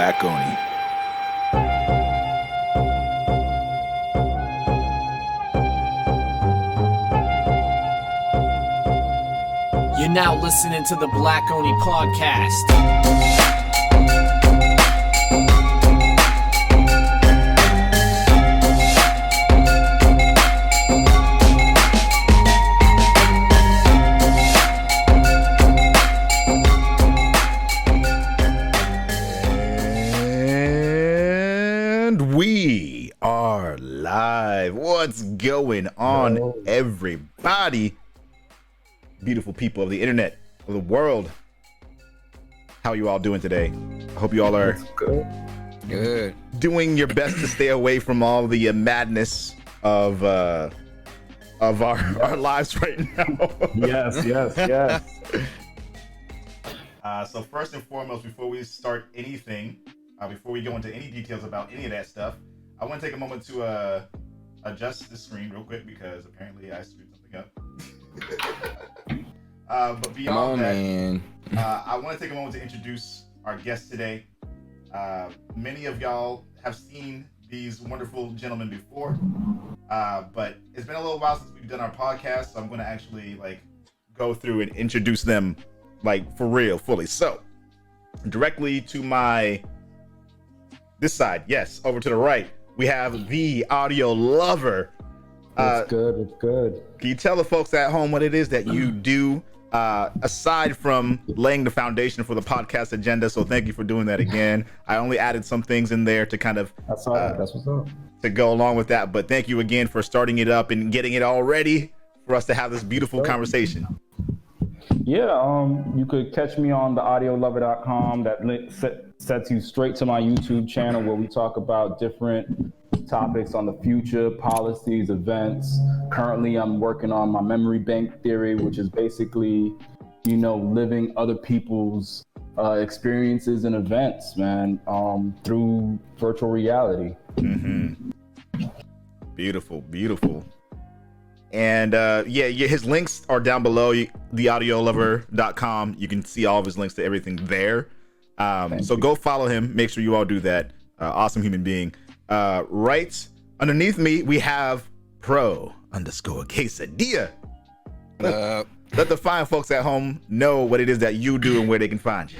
Black Oni. You're now listening to the Black Oni Podcast. And we are live. What's going on, everybody? Beautiful people of the internet, of the world. How are you all doing today? I hope you all are good. Doing your best to stay away from all the madness of our lives right now. Yes. So first and foremost, before we start anything, before we go into any details about any of that stuff, I want to take a moment to adjust the screen real quick because apparently I screwed something up. But beyond that, I want to take a moment to introduce our guest today. Many of y'all have seen these wonderful gentlemen before, but it's been a little while since we've done our podcast, so I'm going to actually go through and introduce them for real, fully. So directly to this side, yes, over to the right, we have the audio lover. It's good. Can you tell the folks at home what it is that you do, aside from laying the foundation for the podcast agenda? So thank you for doing that again. I only added some things in there to kind of that's what's up, to go along with that. But thank you again for starting it up and getting it all ready for us to have this beautiful conversation. Yeah, you could catch me on the audiolover.com. That link sets you straight to my YouTube channel where we talk about different topics on the future, policies, events. Currently, I'm working on my memory bank theory, which is basically, living other people's experiences and events, man, through virtual reality. Mm-hmm. Beautiful. And his links are down below, theaudiolover.com. You can see all of his links to everything there. So go follow him. Make sure you all do that. Awesome human being. Right underneath me, we have pro_quesadilla. Let the fine folks at home know what it is that you do and where they can find you.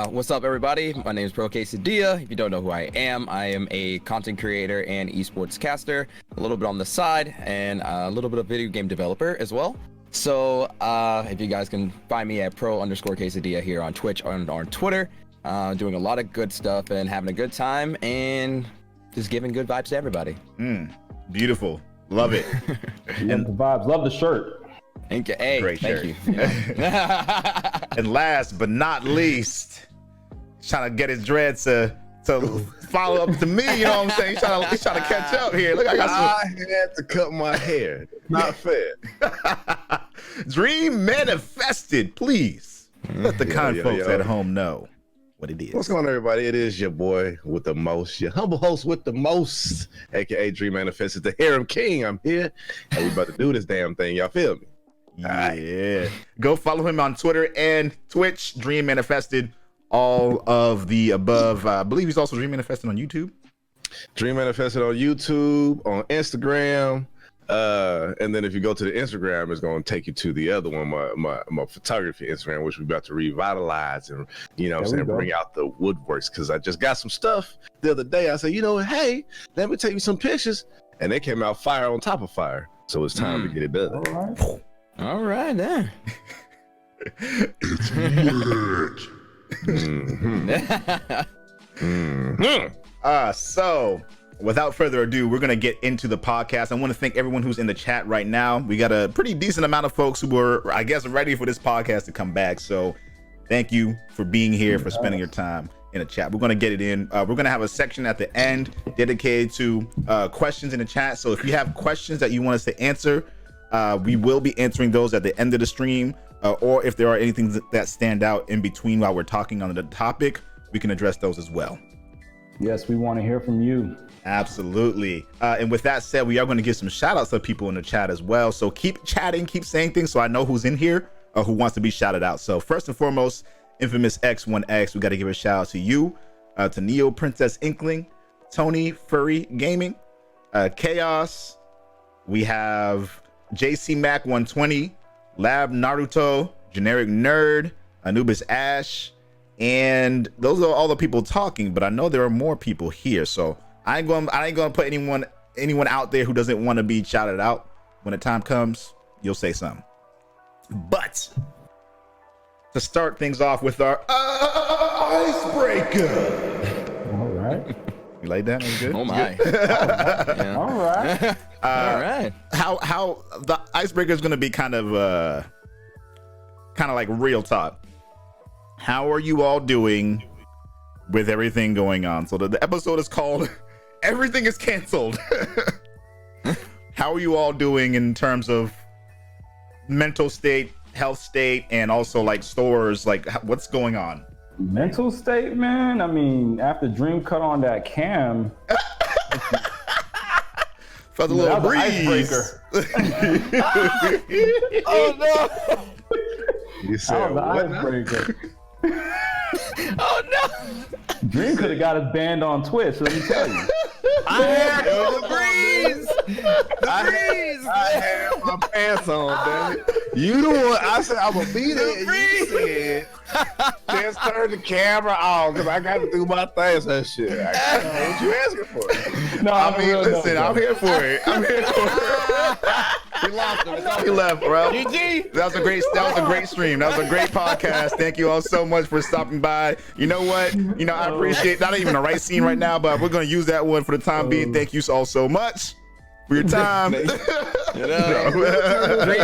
What's up, everybody? My name is Pro Quesadilla. If you don't know who I am a content creator and esports caster, a little bit on the side, and a little bit of video game developer as well. So if you guys can find me at pro_quesadilla here on Twitch and on Twitter, doing a lot of good stuff and having a good time and just giving good vibes to everybody. Beautiful. Love it. And the vibes. Love the shirt. Hey, great thank shirt. you. Yeah. And last but not least, he's trying to get his dreads to follow up to me. You know what I'm saying? He's trying to catch up here. Look, I had to cut my hair. Not fair. Dream manifested. Please let the kind folks at home know what it is. What's going on, everybody? It is your boy with the most, your humble host with the most, aka Dream Manifested, the Harem King. I'm here, and we about to do this damn thing. Y'all feel me? Yeah. Go follow him on Twitter and Twitch, Dream Manifested, all of the above. I believe he's also Dream Manifested on YouTube. Dream Manifested on YouTube, on Instagram. And then if you go to the Instagram, it's going to take you to the other one, my photography Instagram, which we're about to revitalize and, bring out the woodworks. Because I just got some stuff the other day. I said, hey, let me take you some pictures. And they came out fire on top of fire. So it's time to get it done. All right, then. It's lit. So without further ado, we're going to get into the podcast. I want to thank everyone who's in the chat right now. We got a pretty decent amount of folks who were, I guess, ready for this podcast to come back. So thank you for being here, for spending your time in the chat. We're going to get it in. We're going to have a section at the end dedicated to questions in the chat. So if you have questions that you want us to answer, we will be answering those at the end of the stream. Or if there are anything that stand out in between while we're talking on the topic, we can address those as well. Yes, we want to hear from you. Absolutely. And with that said, we are going to give some shout outs to people in the chat as well. So keep chatting, keep saying things so I know who's in here or who wants to be shouted out. So first and foremost, Infamous X1X. We got to give a shout out to you, to Neo Princess Inkling, Tony Furry Gaming, Chaos. We have JC Mac 120, Lab Naruto, Generic Nerd, Anubis Ash, and those are all the people talking. But I know there are more people here, so I ain't gonna put anyone out there who doesn't want to be shouted out. When the time comes, you'll say something. But to start things off with our icebreaker. All right. You like that? That was good. Oh my. Yeah. All right. All right. How the icebreaker is going to be kind of like real talk. How are you all doing with everything going on? So the episode is called Everything is Canceled. How are you all doing in terms of mental state, health state, and also like stores? Like, what's going on? Mental state, man. I mean, after Dream cut on that cam, felt a little that was breeze. Oh no. You said That was what? the icebreaker. Oh no. Dream could have got us banned on Twitch, let me tell you. I had the breeze. The breeze. I had my pants on, damn it. You the one. I said I'm gonna be there. You said just turn the camera on because I got to do my things and shit. What you asking for? No, I mean, no, listen, no. I'm here for it. I'm here for it. We lost him. He left, bro. GG. That was a great stream. That was a great podcast. Thank you all so much for stopping by. You know what? I appreciate not even the right scene right now, but we're gonna use that one for the time being. Thank you all so much for your time. Dream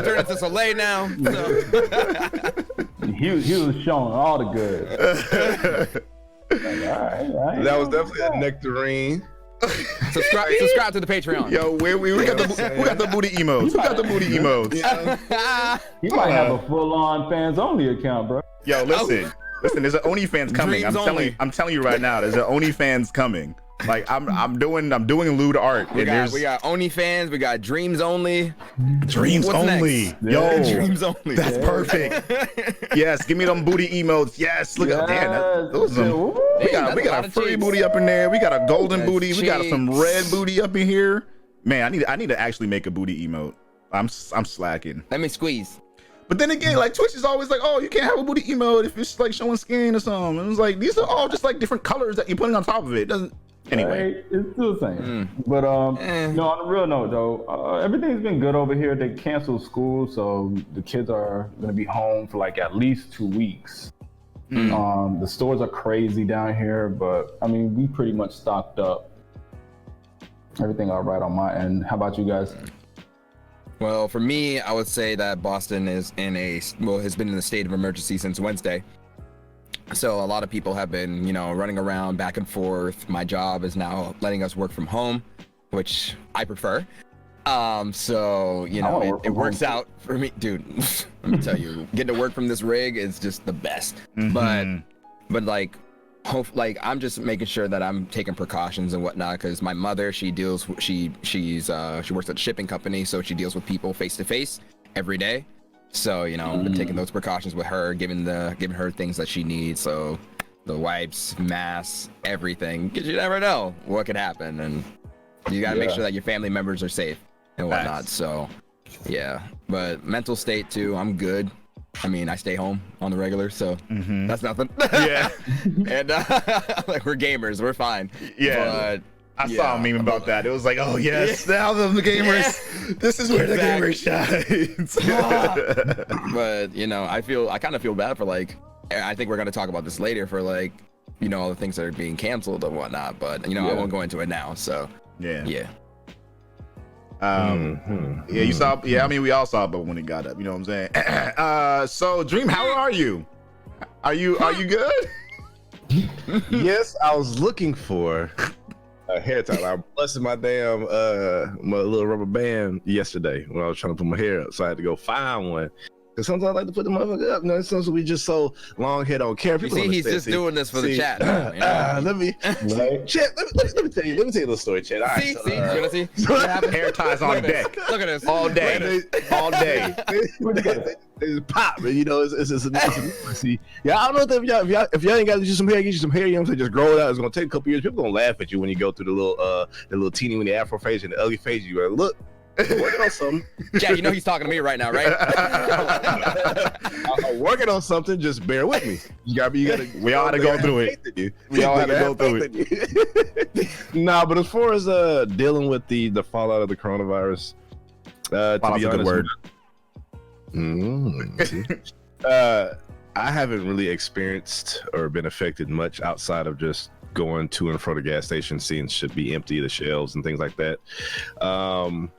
turned into Soleil now. So. He was showing all the good. Like, all right. That was definitely a nectarine. Subscribe to the Patreon. Yo, we got the booty emotes. We got the booty emotes. You might have a full-on fans only account, bro. Yo, listen. There's an OnlyFans coming. Dreams only. I'm telling you right now, there's an OnlyFans coming. Like I'm doing lewd art. We got OnlyFans. We got Dreams Only. Dreams What's only. next? Yo, Dreams Only. that's perfect. Yes, give me them booty emotes. Yes, look at those. We got a furry booty up in there. We got a golden booty. We got some red booty up in here. Man, I need to actually make a booty emote. I'm slacking. Let me squeeze. But then again, like Twitch is always like, oh, you can't have a booty emote if it's like showing skin or something. And it's like these are all just like different colors that you're putting on top of it. It doesn't. Anyway, Right, it's still the same. But no, on a real note though, everything's been good over here. They canceled school, so the kids are gonna be home for like at least 2 weeks. The stores are crazy down here, but I mean, we pretty much stocked up. Everything all right on my end. How about you guys? Well, for me, I would say that Boston has been in a state of emergency since Wednesday. So a lot of people have been, running around back and forth. My job is now letting us work from home, which I prefer. So, it works out for me. Dude, let me tell you, getting to work from this rig is just the best. But like, I'm just making sure that I'm taking precautions and whatnot, because my mother, she works at a shipping company, so she deals with people face to face every day. So I've been taking those precautions with her, giving her things that she needs. So the wipes, masks, everything, because you never know what could happen, and you gotta make sure that your family members are safe and whatnot. So yeah, but mental state too, I'm good. I mean, I stay home on the regular, so that's nothing. Yeah. And like, we're gamers, we're fine. Yeah. But I saw a meme about that. It was like, oh yes, now the gamers, this is where the gamer shines. But I kind of feel bad for I think we're gonna talk about this later for all the things that are being canceled and whatnot. But I won't go into it now. So yeah. You saw. Yeah, I mean, we all saw, but when it got up, you know what I'm saying. So Dream, how are you? Are you good? Yes, I was looking for a hair tie. I busted my damn my little rubber band yesterday when I was trying to put my hair up, so I had to go find one. Because sometimes I like to put the motherfucker up. No, sometimes we just so long head on camera. You see, he's just doing this for the chat. Now, you know? Let me tell you a little story, Chat. All right, See, you're gonna see. Hair ties on deck. Look at this. All day. All day. It's pop, man. You know, it's see. Yeah, I don't know if y'all ain't got to do some hair, get you some hair. You know what I'm saying? Just grow it out. It's gonna take a couple years. People gonna laugh at you when you go through the little teeny weeny afro phase and the ugly phase. You go, look. Working on something. Yeah, you know he's talking to me right now, right? I'm working on something. Just bear with me. We all had to go through it. We all had to go through it. Nah, but as far as dealing with the fallout of the coronavirus, to be honest, I haven't really experienced or been affected much outside of just going to and from the gas station, seeing shit be empty, the shelves and things like that. I'm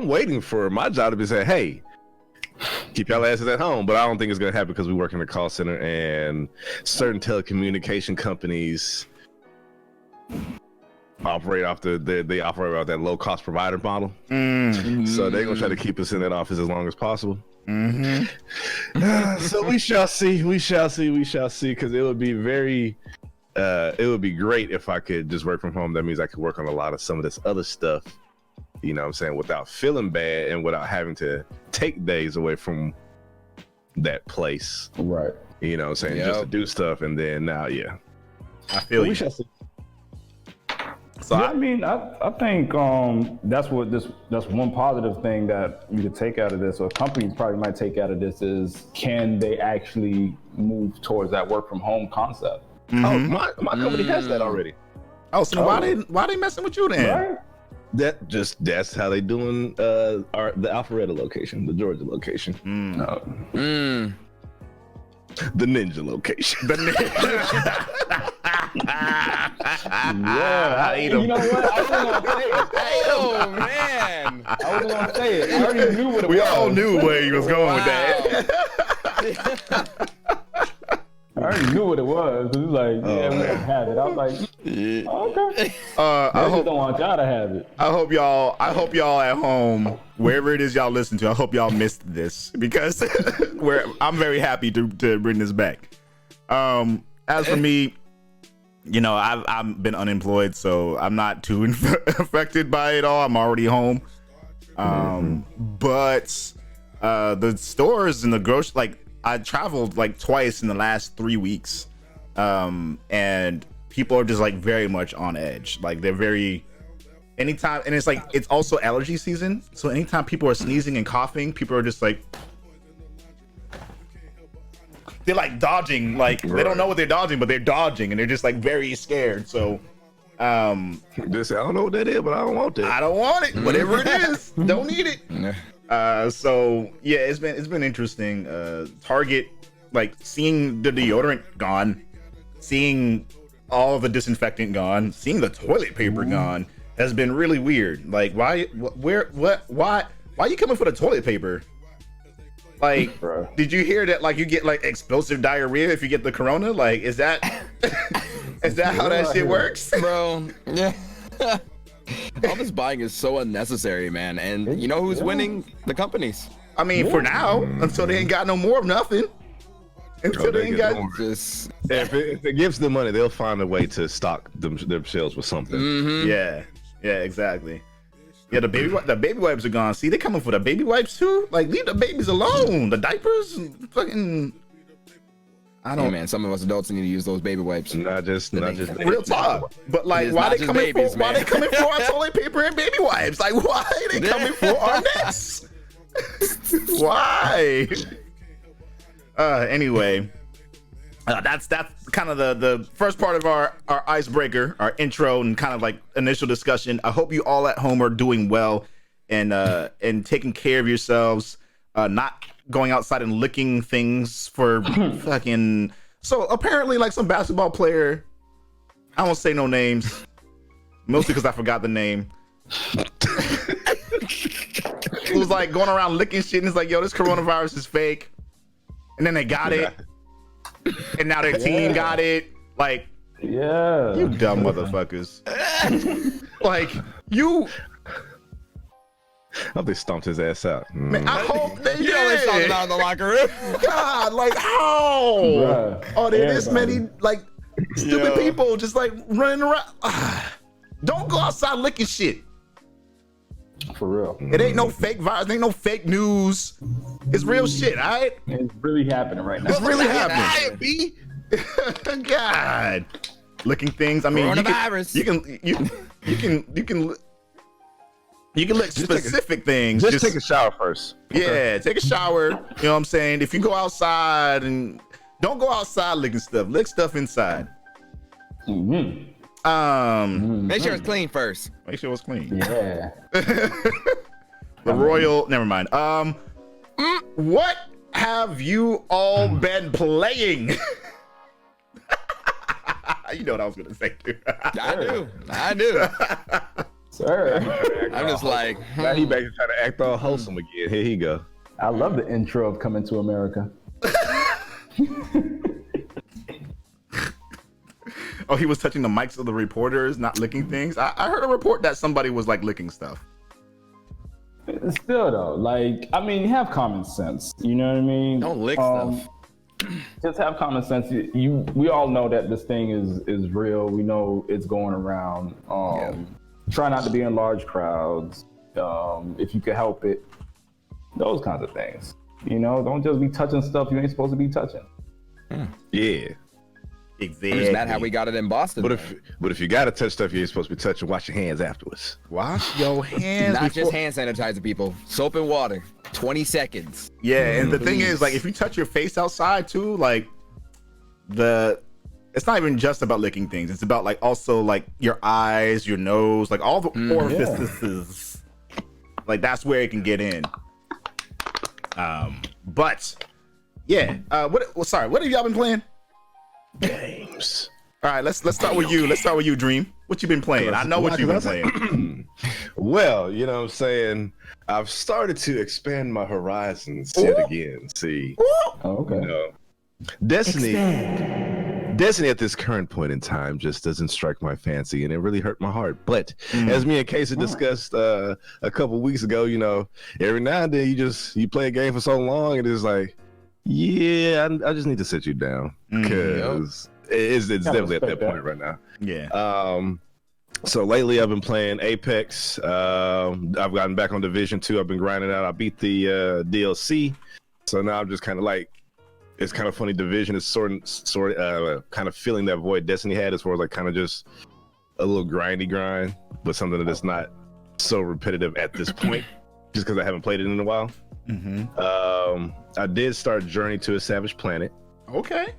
waiting for my job to be saying, hey, keep y'all asses at home, but I don't think it's gonna happen because we work in a call center and certain telecommunication companies operate off they operate off that low cost provider model. So they're gonna try to keep us in that office as long as possible. So we shall see, because it would be it would be great if I could just work from home. That means I could work on a lot of some of this other stuff, you know what I'm saying, without feeling bad and without having to take days away from that place. Right. You know what I'm saying? Yep. Just to do stuff. And then now, yeah. I feel you. We shall see. So yeah, I think that's one positive thing that you could take out of this, or companies probably might take out of this, is can they actually move towards that work from home concept? Oh, my company has that already. Oh, so why they messing with you then? Right? That's how they doing the Alpharetta location, the Georgia location. The Ninja location. Yeah, you know what? I wasn't gonna say it. Oh man, I wasn't gonna say it. I already knew what it was. We all knew where he was going with that. I already knew what it was. It was like, yeah, we don't have it. I was like, okay. I just don't want y'all to have it. I hope y'all at home, wherever it is y'all listen to, I hope y'all missed this, because I'm very happy to bring this back. As for me, you know, I've been unemployed, so I'm not too affected by it all. I'm already home. But the stores and the grocery, like, I traveled like twice in the last 3 weeks, and people are just like very much on edge. Like, they're very, anytime, and it's like, it's also allergy season, so anytime people are sneezing and coughing, people are just like, they're like dodging, like they don't know what they're dodging, but they're dodging, and they're just like very scared. So I don't know what that is, but I don't want that. I don't want it. Whatever it is, don't need it. So yeah, it's been interesting. Target, like, seeing the deodorant gone, seeing all the disinfectant gone, seeing the toilet paper gone has been really weird. Like, why you coming for the toilet paper? Like, did you hear that, like, you get like explosive diarrhea if you get the corona? Like, is that how that shit works? Bro, yeah. All this buying is so unnecessary, man. And you know who's winning? The companies. I mean, for now, until they ain't got no more of nothing. Until they ain't got just. If it gives them money, they'll find a way to stock themselves with something. Yeah, exactly. Yeah, the baby wipes are gone. See, they coming for the baby wipes too. Like, leave the babies alone. The diapers, and fucking. I don't. Hey man, some of us adults need to use those baby wipes. Not just real talk. But like, why they coming for? Why they coming for our toilet paper and baby wipes? Like, why are they coming for our necks? Why? Anyway, that's kind of the first part of our icebreaker, our intro, and kind of like initial discussion. I hope you all at home are doing well and taking care of yourselves, not going outside and licking things for fucking. So apparently, like, some basketball player, I won't say no names, mostly because I forgot the name. It was like going around licking shit, and it's like, yo, this coronavirus is fake. And then they got it, and now their team got it. Like, you dumb motherfuckers. Like, you. hope they stomped his ass out. Man, I hope they You know they talking did. about in the locker room. God, like how? Bruh, Oh, there this everybody. many like stupid Yeah. people just like running around. Don't go outside licking shit. For real. It ain't no fake virus, ain't no fake news. It's real shit, all right? It's really happening right now. It's really happening. Diet, B. God, licking things. I mean, Coronavirus. you can lick specific things. Just take a shower first. Yeah, take a shower. You know what I'm saying? If you go outside and don't go outside licking stuff, lick stuff inside. Mhm. Make sure it's clean first. Make sure it's clean. Yeah. The royal. Never mind. What have you all been playing? You know what I was gonna say, too. I do. Sir. I'm just like, Now he back to try to act all wholesome again. Here he go. I love the intro of Coming to America. Oh, he was touching the mics of the reporters, not licking things. I heard a report that somebody was like licking stuff. Still though, like, I mean, have common sense. You know what I mean? don't lick stuff. Just have common sense. We all know that this thing is real. We know it's going around. Try not to be in large crowds. If you can help it, those kinds of things. You know, don't just be touching stuff you ain't supposed to be touching. Yeah. Exactly. Isn't that how we got it in Boston? But if you gotta touch stuff you ain't supposed to be touching, wash your hands afterwards. Wash your hands. Not before- just hand sanitizer, people. Soap and water. 20 seconds. Yeah, and the thing is, like, if you touch your face outside too, like, it's not even just about licking things. It's about like also like your eyes, your nose, like all the orifices. Like that's where it can get in. But yeah, what have y'all been playing? Games. All right, let's start with you. Let's start with you, Dream. What you been playing? I know what you've been playing. Well, you know what I'm saying? I've started to expand my horizons yet again. See, Oh, okay. you know, Destiny at this current point in time just doesn't strike my fancy, and it really hurt my heart. But as me and Casey discussed a couple weeks ago, you know, every now and then you play a game for so long, and it's like, yeah, I just need to sit you down because it's definitely at that point right now. Yeah. So lately I've been playing Apex. I've gotten back on Division 2. I've been grinding out. I beat the DLC. So now I'm just kind of like, it's kind of funny. Division is sort of kind of filling that void Destiny had, as far as like kind of just a little grindy grind, but something that's not so repetitive at this point, just because I haven't played it in a while. I did start Journey to a Savage Planet. Okay.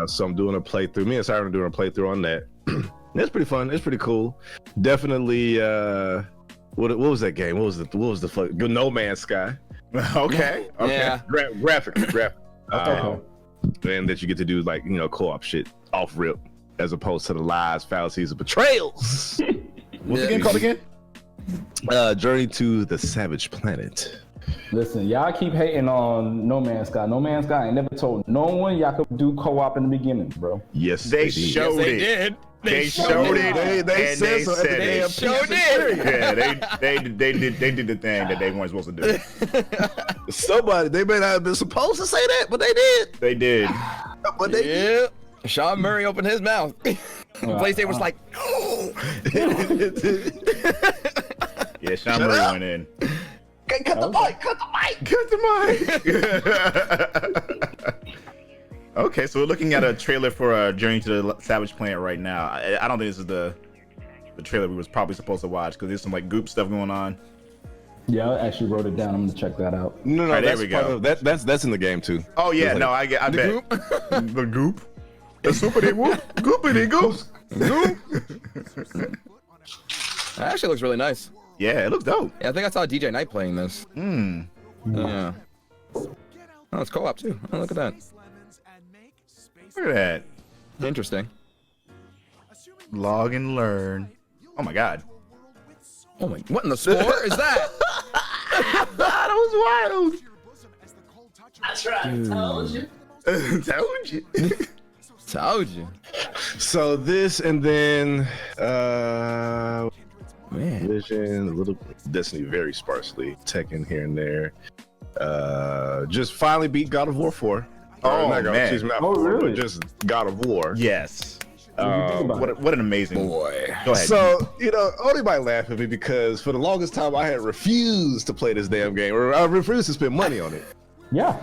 So I'm doing a playthrough. Me and Siren are doing a playthrough on that. It's pretty fun. It's pretty cool. Definitely. What was that game? What was the fuck? No Man's Sky. Okay. Yeah. Graphic. And that you get to do like, you know, co-op shit off rip, as opposed to the lies, fallacies, and betrayals. What's the game called again? Journey to the Savage Planet. Listen, y'all keep hating on No Man's Sky. No Man's Sky ain't never told no one y'all could do co-op in the beginning, bro. Yes, They did. showed They it. did. They showed it. They and said so at the said damn it. Showed it. Yeah, they did the thing that they weren't supposed to do. Somebody, they may not have been supposed to say that, but they did. They did. But they Yeah. Sean Murray opened his mouth. PlayStation was like, no. Yeah, Sean Murray went in. Cut the mic. Cut the mic. Okay, so we're looking at a trailer for Journey to the Savage Planet right now. I don't think this is the trailer we was probably supposed to watch because there's some like goop stuff going on. Yeah, I actually wrote it down. I'm gonna check that out. No, Right, there that's we part go. of that's in the game too. Oh yeah, Like, no, I bet. Goop? The goop. The soupity whoop. Goopity goop. Goop. That actually looks really nice. Yeah, it looks dope. Yeah, I think I saw DJ Knight playing this. Yeah. Oh, it's co-op too. Oh, look at that. Look at that. Interesting. Log and learn. Oh my god. Oh my, what in the score is that? That was wild. That's right. Told you. Told you. Told you. So this and then man. Vision, a little Destiny, very sparsely. Tekken here and there. Just finally beat God of War 4. Oh, not God, man. excuse me, not Oh, 4, really? but just God of War. Yes. What do you think about it? What an amazing Boy. Go ahead. So, Oni might laugh at me because for the longest time I had refused to play this damn game, or I refused to spend money on it. Yeah.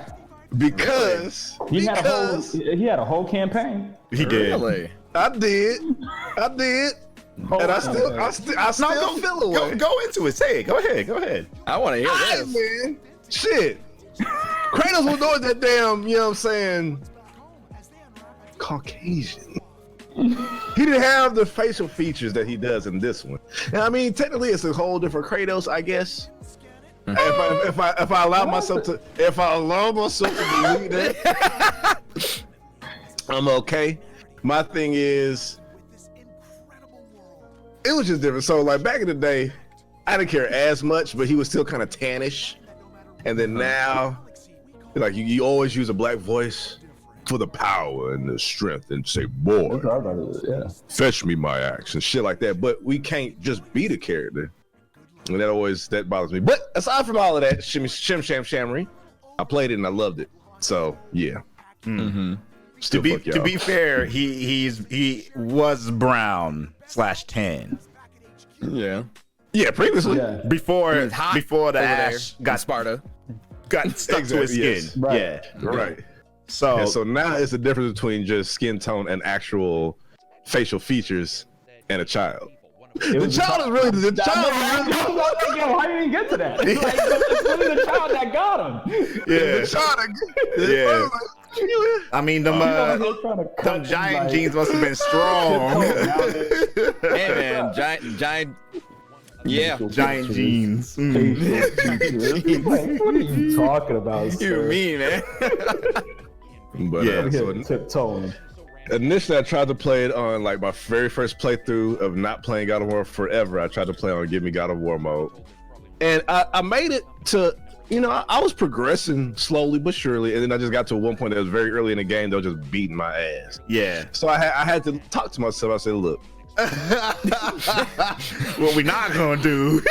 Because He had a whole campaign. he did. Really? I did. And I still No, feel away. go into it. Say it. Go ahead. I want to hear Hey, this. man. Shit. Kratos was doing that damn, you know what I'm saying, Caucasian. He didn't have the facial features that he does in this one. And I mean, technically, it's a whole different Kratos, I guess. If I allow myself to believe that, I'm okay. My thing is, it was just different. So, like back in the day, I didn't care as much, but he was still kind of tannish. And then now, like you always use a black voice for the power and the strength, and say, "Boy, Yeah. fetch me my axe," and shit like that. But we can't just be the character, and that bothers me. But aside from all of that, shim sham shammery, I played it and I loved it. So yeah. Mm-hmm. Still To fuck y'all. be fair, he was brown /tan Yeah. Yeah, previously. Yeah. before He was hot the over there ash in got Sparta. stuck to his Exactly, skin. yes. Right. Yeah. Right. So And so now it's the difference between just skin tone and actual facial features and a child. The child is really the child. How you didn't get to that? Like, it's really the child that got him. yeah. The child. Yeah. I mean, them Them giant jeans must have been strong. Hey man, giant. Yeah. Giant jeans. What are you talking about, You sir? mean, man? But Yeah. so Tiptoeing. initially, I tried to play it on like my very first playthrough of not playing God of War forever. I tried to play on Give Me God of War mode, and I made it to. I was progressing slowly but surely, and then I just got to one point that was very early in the game. They were just beating my ass. Yeah. So I had to talk to myself. I said, "Look, What we not gonna do?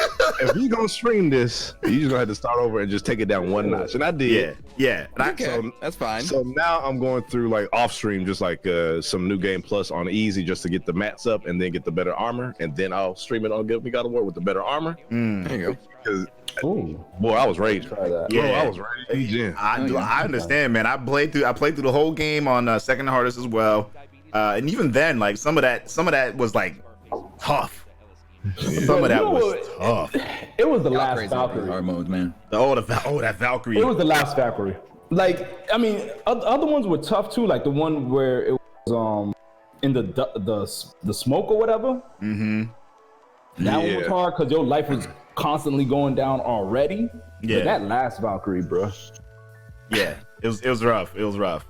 if you gonna stream this, you just gonna have to start over and just take it down one notch." And I did. Yeah. And I- Okay, that's fine. So now I'm going through like off stream, just like some New Game Plus on easy, just to get the mats up and then get the better armor, and then I'll stream it on Give Me God of War with the better armor. There you go. Because Ooh, boy, I was raging. try that. Yeah. Bro, I was raging. I understand, man. I played through the whole game on second hardest as well, and even then, like some of that was like tough. Some of that was tough. It was the Y'all last crazy about these Valkyrie. hard modes, man. That Valkyrie. It was the last Valkyrie. Like, I mean, other ones were tough too. Like the one where it was in the smoke or whatever. Mm-hmm. That one was Yeah. hard because your life was constantly going down already. Yeah. But that last Valkyrie, bro. Yeah. It was rough. It was rough.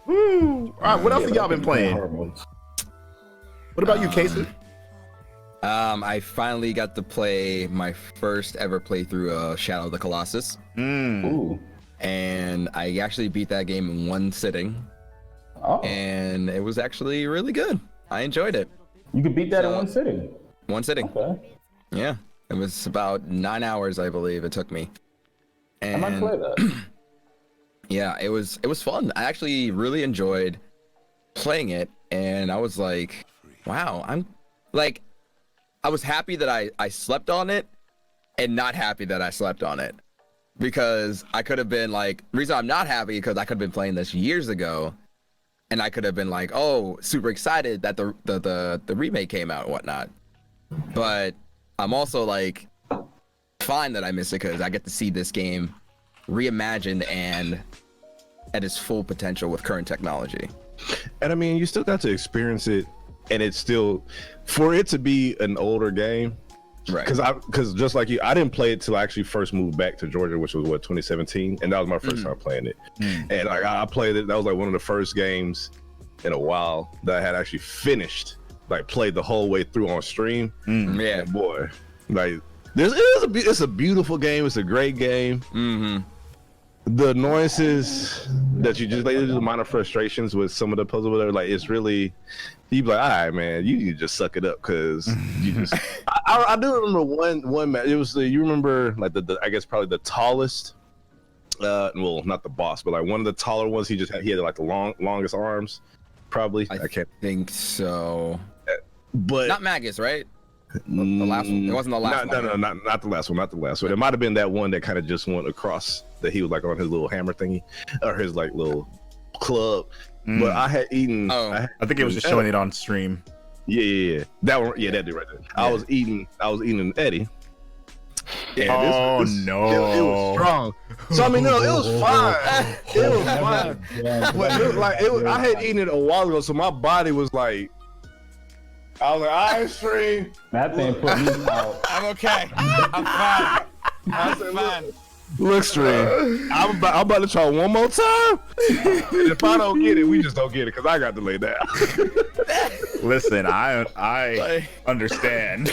Woo. All right. What else have y'all been playing? What about you, Casey? I finally got to play my first ever playthrough of Shadow of the Colossus, Ooh. and I actually beat that game in one sitting, Oh. and it was actually really good. I enjoyed it. You could beat that in So- one sitting. One sitting. Okay. Yeah. It was about 9 hours, I believe it took me. I might And play that. yeah, it was fun. I actually really enjoyed playing it, and I was like, wow, I was happy that I slept on it and not happy that I slept on it. Because I could have been like, the reason I'm not happy because I could have been playing this years ago, and I could have been like, oh, super excited that the remake came out and whatnot. But I'm also like, fine that I missed it because I get to see this game reimagined and at its full potential with current technology. And I mean, you still got to experience it, and it's still, for it to be an older game, Right. because just like you, I didn't play it till I actually first moved back to Georgia, which was 2017, and that was my first time playing it. And like I played it, that was like one of the first games in a while that I had actually finished, like played the whole way through on stream. Yeah. And boy, like it's a beautiful game. It's a great game. Mm-hmm. The annoyances that you just like, the minor frustrations with some of the puzzle, whatever, like it's really, you be like, all right, man, you need to just suck it up because you just. I do remember one match. It was you remember like the I guess probably the tallest. Well, not the boss, but like one of the taller ones. He had like the longest arms. Probably. I can't think so. But not Magus, right? The last one. It wasn't the last one. No, not the last one. Not the last one. It might have been that one that kind of just went across. That he was like on his little hammer thingy, or his like little club. But I had eaten. I think it was just showing it on stream. Yeah. That one. Yeah, that dude right there. Yeah. I was eating an Eddie. Yeah, no, it was strong. So I mean, no, it was fine. It was fine. But it was like I had eaten it a while ago, so my body was like. I was like, ice cream. That thing put me out. I'm okay. I'm fine. I'm fine. Look, Stream. I'm about to try one more time. And if I don't get it, we just don't get it because I got to lay down. Listen, I understand.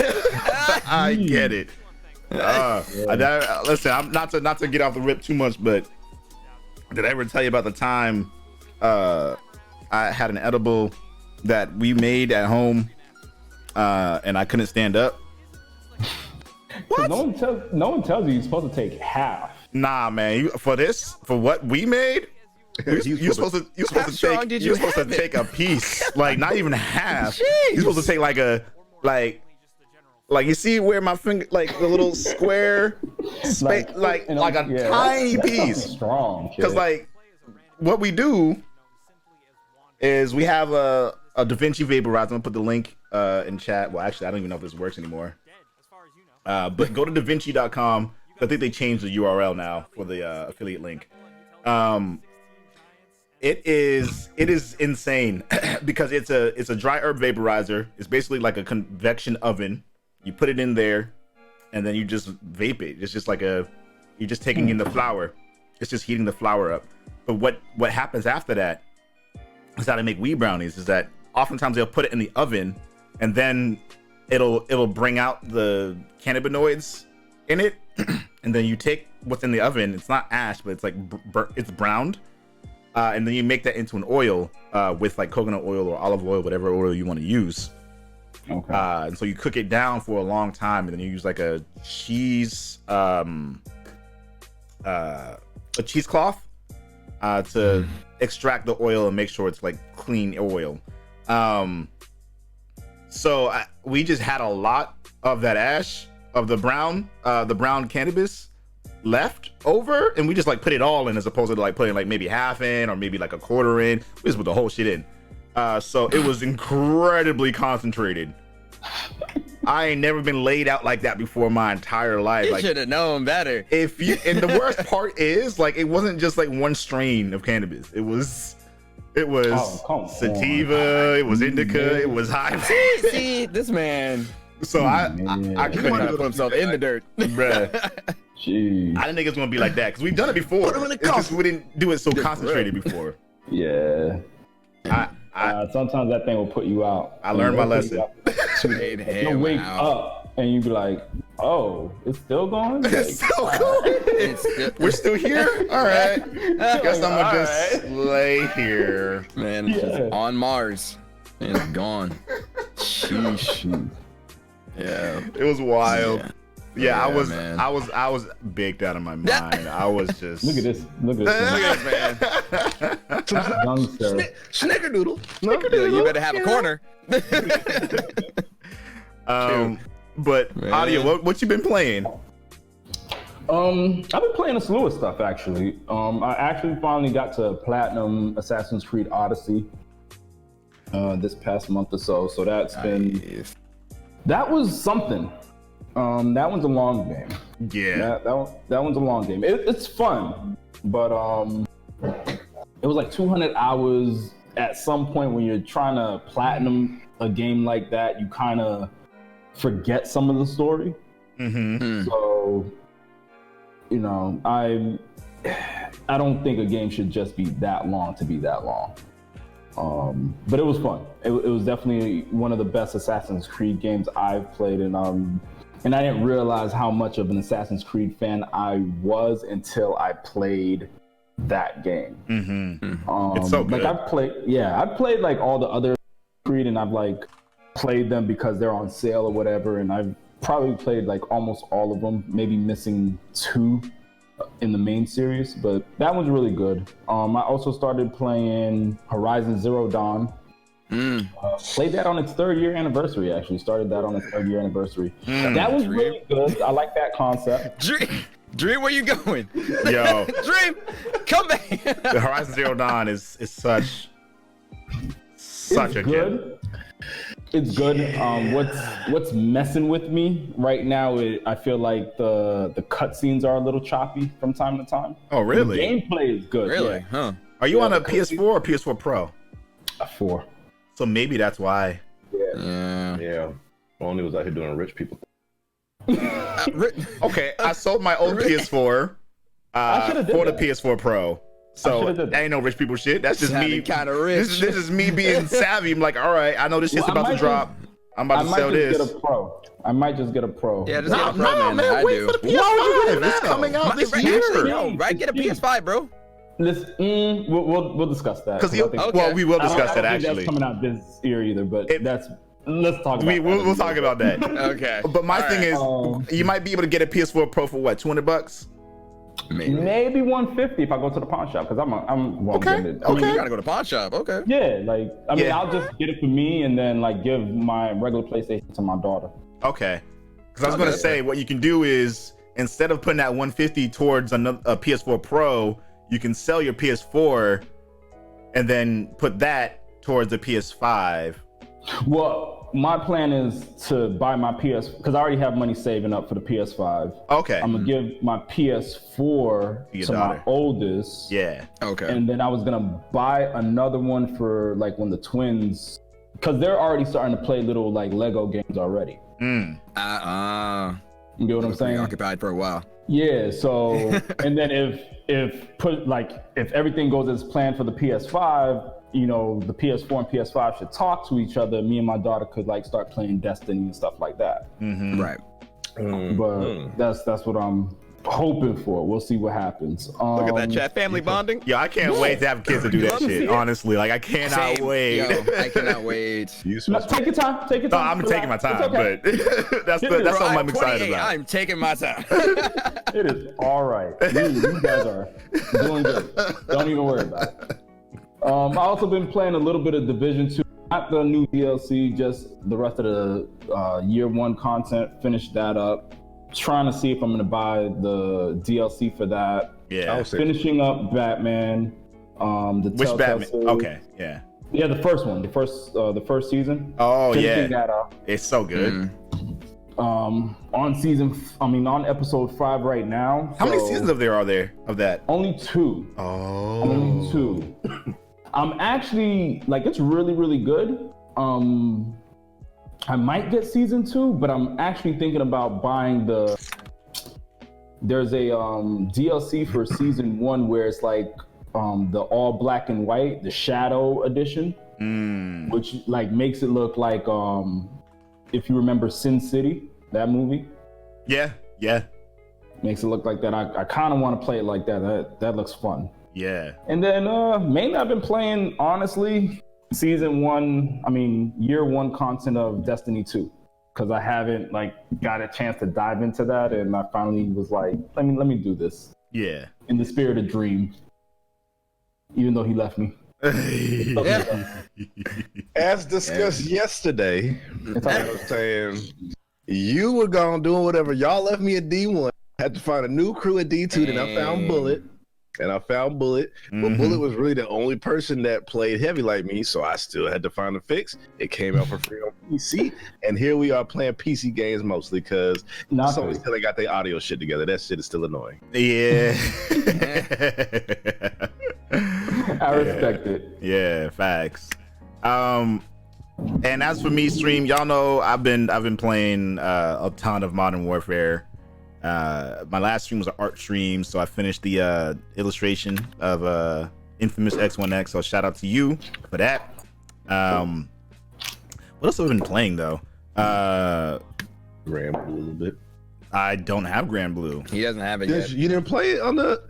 I get it. Listen, I'm not to get off the rip too much, but did I ever tell you about the time I had an edible that we made at home and I couldn't stand up? What? No one tells you you're supposed to take half. Nah, man. For what we made, you're supposed to take a piece, like not even half. Jeez. You're supposed to take like you see where my finger, like the little square space, like a tiny piece. Strong. Because like what we do is we have a DaVinci vaporizer. I'm gonna put the link in chat. Well, actually, I don't even know if this works anymore. But go to DaVinci.com. I think they changed the URL now for the affiliate link. It is insane because it's a dry herb vaporizer. It's basically like a convection oven. You put it in there, and then you just vape it. It's just like you're just taking in the flour. It's just heating the flour up. But what happens after that is how to make weed brownies. Is that oftentimes they'll put it in the oven, and then it'll bring out the cannabinoids in it, and then you take what's in the oven. It's not ash, but it's like it's browned, and then you make that into an oil with like coconut oil or olive oil, whatever oil you want to use. Okay. And so you cook it down for a long time, and then you use like a cheesecloth to extract the oil and make sure it's like clean oil. So we just had a lot of that ash of the brown cannabis left over, and we just like put it all in as opposed to like putting like maybe half in or maybe like a quarter in. We just put the whole shit in. So it was incredibly concentrated. I ain't never been laid out like that before in my entire life. You should have known better. And the worst part is like it wasn't just like one strain of cannabis. It was sativa, it was indica, it was high. See, this man. So I couldn't put himself in the dirt, bruh. Jeez. I didn't think it was gonna be like that because we've done it before. It's just we didn't do it so concentrated before. Yeah. Sometimes that thing will put you out. I learned my lesson. You'll wake up and you be like, "Oh, it's still going. It's still going. We're still here. All right. Guess I'm gonna just lay here, man. On Mars and it's gone. Sheesh. Yeah, it was wild. Yeah, man. I was baked out of my mind. I was just look at this, man. Snickerdoodle. You better have a corner. But man. Audio, what you been playing? I've been playing a slew of stuff actually. I actually finally got to platinum Assassin's Creed Odyssey this past month or so. So that was something. That one's a long game. Yeah. That one's a long game. It's fun, but it was like 200 hours at some point when you're trying to platinum a game like that. You kind of forget some of the story. Mm-hmm. So, I don't think a game should just be that long to be that long. But it was fun. It was definitely one of the best Assassin's Creed games I've played, and I didn't realize how much of an Assassin's Creed fan I was until I played that game. Mm-hmm. It's so good. Like I've played like all the other Creed, and I've like played them because they're on sale or whatever, and probably played like almost all of them, maybe missing 2 in the main series, but that one's really good. I also started playing Horizon Zero Dawn. Played that on its 3rd year anniversary, actually. Started that on its 3rd year anniversary. That was really good. I like that concept. Dream, where you going? Yo. Dream, come back. The Horizon Zero Dawn is such a gem. It's good. What's messing with me right now is I feel like the cutscenes are a little choppy from time to time. Oh, really? The gameplay is good. Really? Yeah. Huh? Are you on a PS4 or PS4 Pro? A 4. So maybe that's why. Yeah. Oni was out here doing rich people. Okay, I sold my old PS4 for the PS4 Pro. So that ain't no rich people shit. That's just me. Kind of rich. This is me being savvy. I'm like, all right, I know this shit's about to drop. I'm about to sell this. I might just get a Pro. Yeah, just get a Pro, man. I wait do. for the PS5. It's coming out this year. Actually, right? Get a PS5, bro. Listen, we'll discuss that. Well, we will discuss that I don't think actually. that's coming out this year either, but let's talk about that. We'll talk about that. Okay. But my thing is, you might be able to get a PS4 Pro for what, $200? Maybe 150 if I go to the pawn shop, because I'm Okay. it. You gotta go to pawn shop. Okay. Yeah, like I'll just get it for me and then like give my regular PlayStation to my daughter. Okay. Because I was gonna say what you can do is instead of putting that 150 towards a PS4 Pro, you can sell your PS4 and then put that towards the PS5. Well, my plan is to buy my PS because I already have money saving up for the PS5. Okay. I'm gonna give my PS4 to my oldest. Yeah. Okay. And then I was gonna buy another one for like when the twins, because they're already starting to play little like Lego games already. You get what I'm saying? Occupied for a while. Yeah. So and then if everything goes as planned for the PS5, you know, the PS4 and PS5 should talk to each other. Me and my daughter could like start playing Destiny and stuff like that. Right. But that's what I'm hoping for. We'll see what happens. Look at that chat, family bonding. Yeah, I can't wait to have kids to do that shit. Honestly, like I cannot wait. Yo, I cannot wait. Take your time. No, I'm taking my time, but that's something I'm excited about. I'm taking my time. It is all right. You guys are doing good. Don't even worry about it. I also been playing a little bit of Division 2, not the new DLC, just the rest of the year 1 content. Finished that up. Trying to see if I'm gonna buy the DLC for that. Yeah. Finishing up Batman. Which Batman? Okay. Yeah. Yeah, the first one, the first season. Oh Finishing yeah. that up. It's so good. On episode 5 right now. How many seasons are there of that? Only 2. Oh. Only 2. I'm actually like, it's really, really good. I might get season 2, but I'm actually thinking about buying there's a DLC for season 1 where it's like the all black and white, the Shadow edition, which like makes it look like if you remember Sin City, that movie. Yeah. Makes it look like that. I kind of want to play it like that. That looks fun. Yeah. And then mainly I've been playing, honestly, year 1 content of Destiny 2, because I haven't like got a chance to dive into that, and I finally was like, let me do this. Yeah. In the spirit of Dream, even though he left me. As discussed yesterday, I was saying you were gone doing whatever. Y'all left me at D1. Had to find a new crew at D2. Then I found Bullet. But Bullet was really the only person that played heavy like me, so I still had to find a fix. It came out for free on PC, and here we are playing PC games mostly because Sony still ain't got their audio shit together. That shit is still annoying. Yeah. I respect it. Yeah, facts. And as for me, stream, y'all know I've been playing a ton of Modern Warfare. My last stream was an art stream, so I finished the illustration of Infamous X1X, so shout out to you for that. What else have I been playing though? Grand Blue a little bit. I don't have Grand Blue. He doesn't have it yet. You didn't play it on the...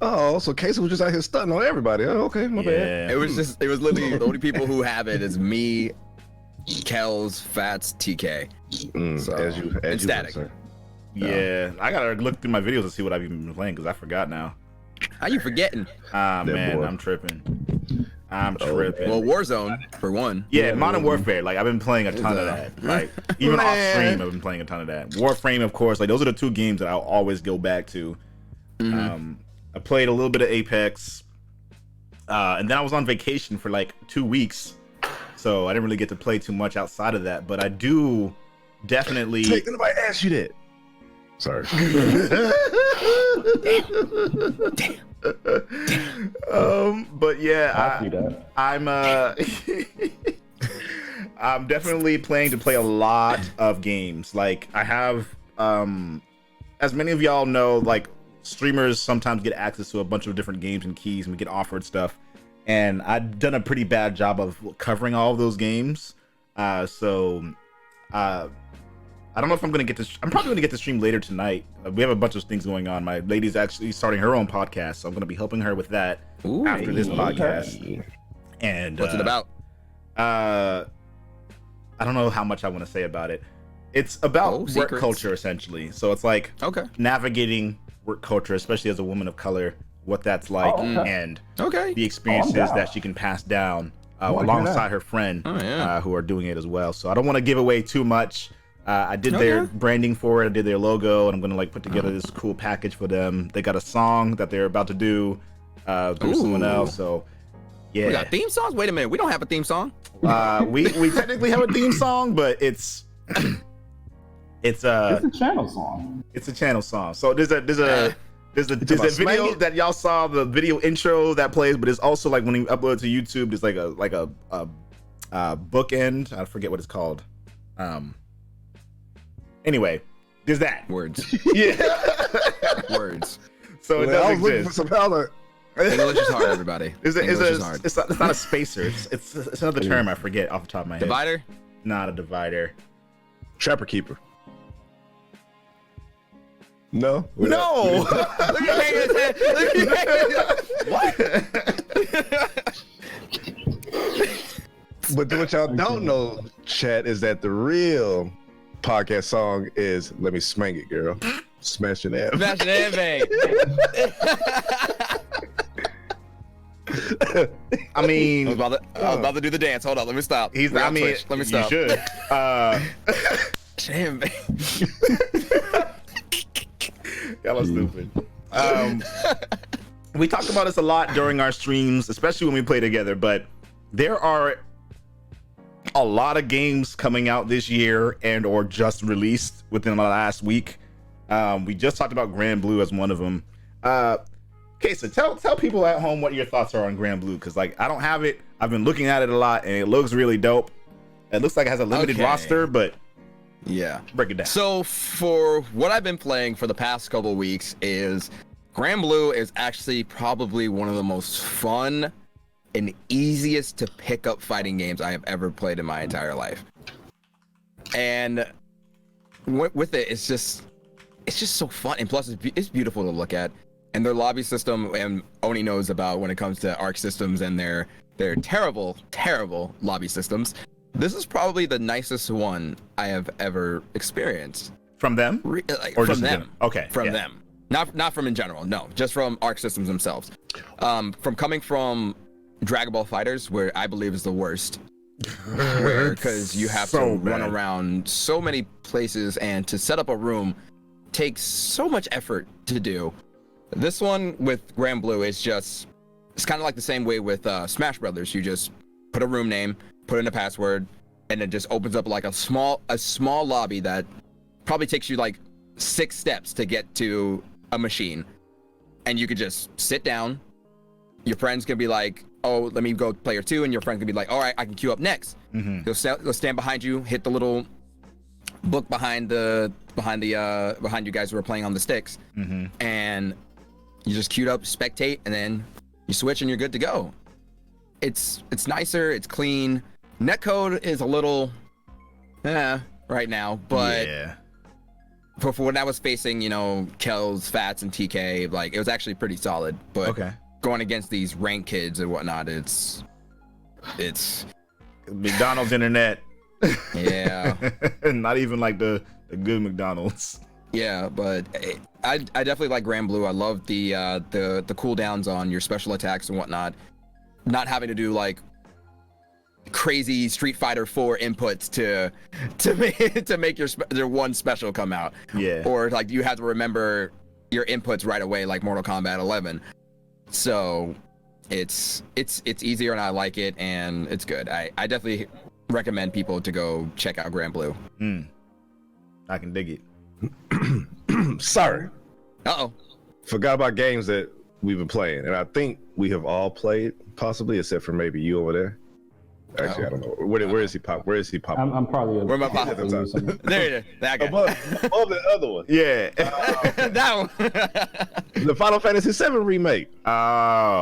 Oh, so Casey was just out here stunting on everybody. Oh, okay, my bad. It was literally the only people who have it is me, Kells, Fats, TK. So, as you Static. say. Yeah, I gotta look through my videos to see what I've even been playing because I forgot now. How you forgetting? Man, boy. I'm tripping. I'm tripping. Well, Warzone for one. Yeah, Modern Warfare. Like I've been playing a ton of that. Like even off stream, I've been playing a ton of that. Warframe, of course. Like those are the two games that I'll always go back to. I played a little bit of Apex, and then I was on vacation for like 2 weeks, so I didn't really get to play too much outside of that. But I do definitely. Did nobody ask you that? Sorry. But yeah, see that. I'm definitely planning to play a lot of games. Like I have, as many of y'all know, like streamers sometimes get access to a bunch of different games and keys, and we get offered stuff. And I've done a pretty bad job of covering all of those games. I don't know if I'm gonna get to. I'm probably gonna get to stream later tonight. We have a bunch of things going on. My lady's actually starting her own podcast, so I'm gonna be helping her with that after this podcast. And What's it about? I don't know how much I want to say about it. It's about work secrets. culture essentially. So it's like navigating work culture, especially as a woman of color, what that's like, and the experiences that she can pass down alongside her friend who are doing it as well. So I don't want to give away too much. I did their branding for it. I did their logo, and I'm gonna like put together this cool package for them. They got a song that they're about to do through someone else. So yeah, We got theme songs. Wait a minute, we don't have a theme song. we technically have a theme song, but it's It's a channel song. It's a channel song. So there's a video that y'all saw, the video intro that plays, but it's also like when you upload it to YouTube, there's like a bookend. I forget what it's called. Anyway, there's that. Words. Yeah. Words. So it does exist. English is hard, everybody. It's English is hard. not a spacer. It's another term I forget off the top of my head. Divider? Not a divider. Trapper keeper. No. No. Look at his head. Look at his head. But what y'all don't know, chat, is that the real podcast song is "Let Me Smang It, Girl." Smash it ass. Smash it in, babe. I mean, I was about to do the dance. Hold on, let me stop. Let me stop. You should. Damn, babe. Y'all are stupid. We talked about this a lot during our streams, especially when we play together, but there are a lot of games coming out this year and or just released within the last week. We just talked about Grand Blue as one of them. Okay, so tell people at home what your thoughts are on Grand Blue, because like I don't have it. I've been looking at it a lot and it looks really dope. It looks like it has a limited roster, but yeah, break it down. So for what I've been playing for the past couple of weeks is Grand Blue is actually probably one of the most fun and easiest to pick up fighting games I have ever played in my entire life. And with it, it's just so fun, and plus it's beautiful to look at. And their lobby system, and Oni knows about when it comes to Arc systems and their terrible lobby systems. This is probably the nicest one I have ever experienced. From them? Or from them. Okay. From them. Not from in general, no. Just from Arc systems themselves. From coming from Dragon Ball Fighters, where I believe is the worst. Because you have to run around so many places, and to set up a room takes so much effort to do. This one with Grand Blue is just, it's kind of like the same way with Smash Brothers. You just put a room name, put in a password, and it just opens up like a small lobby that probably takes you like 6 steps to get to a machine. And you could just sit down. Your friend's gonna be like, oh, let me go player 2, and your friend can be like, all right, I can queue up next. Mm-hmm. They'll stand behind you, hit the little book behind you guys who are playing on the sticks, and you just queued up, spectate, and then you switch and you're good to go. It's nicer, it's clean. Netcode is a little right now, but for when I was facing, Kells, Fats, and TK, like it was actually pretty solid. But going against these ranked kids and whatnot, it's McDonald's internet. Yeah. Not even like the good McDonald's. Yeah, but I definitely like Grand Blue. I love the cooldowns on your special attacks and whatnot. Not having to do like crazy Street Fighter 4 inputs to make your one special come out. Yeah. Or like you have to remember your inputs right away, like Mortal Kombat 11. So it's easier and I like it and it's good. I definitely recommend people to go check out Grand Blue. I can dig it. Sorry, Uh-oh. forgot about games that we've been playing, and I think we have all played, possibly, except for maybe you over there. Actually, I don't know. Where is he pop? Where is he popping? I'm probably. Where am I popping? There, that guy. Above the other one. Yeah. That one. The Final Fantasy VII remake. Oh.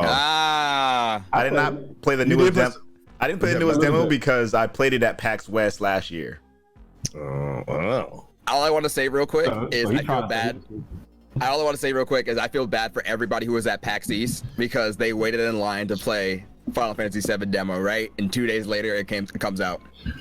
Ah. I did not play the You newest did demo. play- I didn't play the Yeah, newest but- demo because I played it at PAX West last year. Oh. All I want to say real quick is So he I feel tried to- bad. All I want to say real quick is I feel bad for everybody who was at PAX East because they waited in line to play Final Fantasy VII demo, right? And 2 days later it comes out.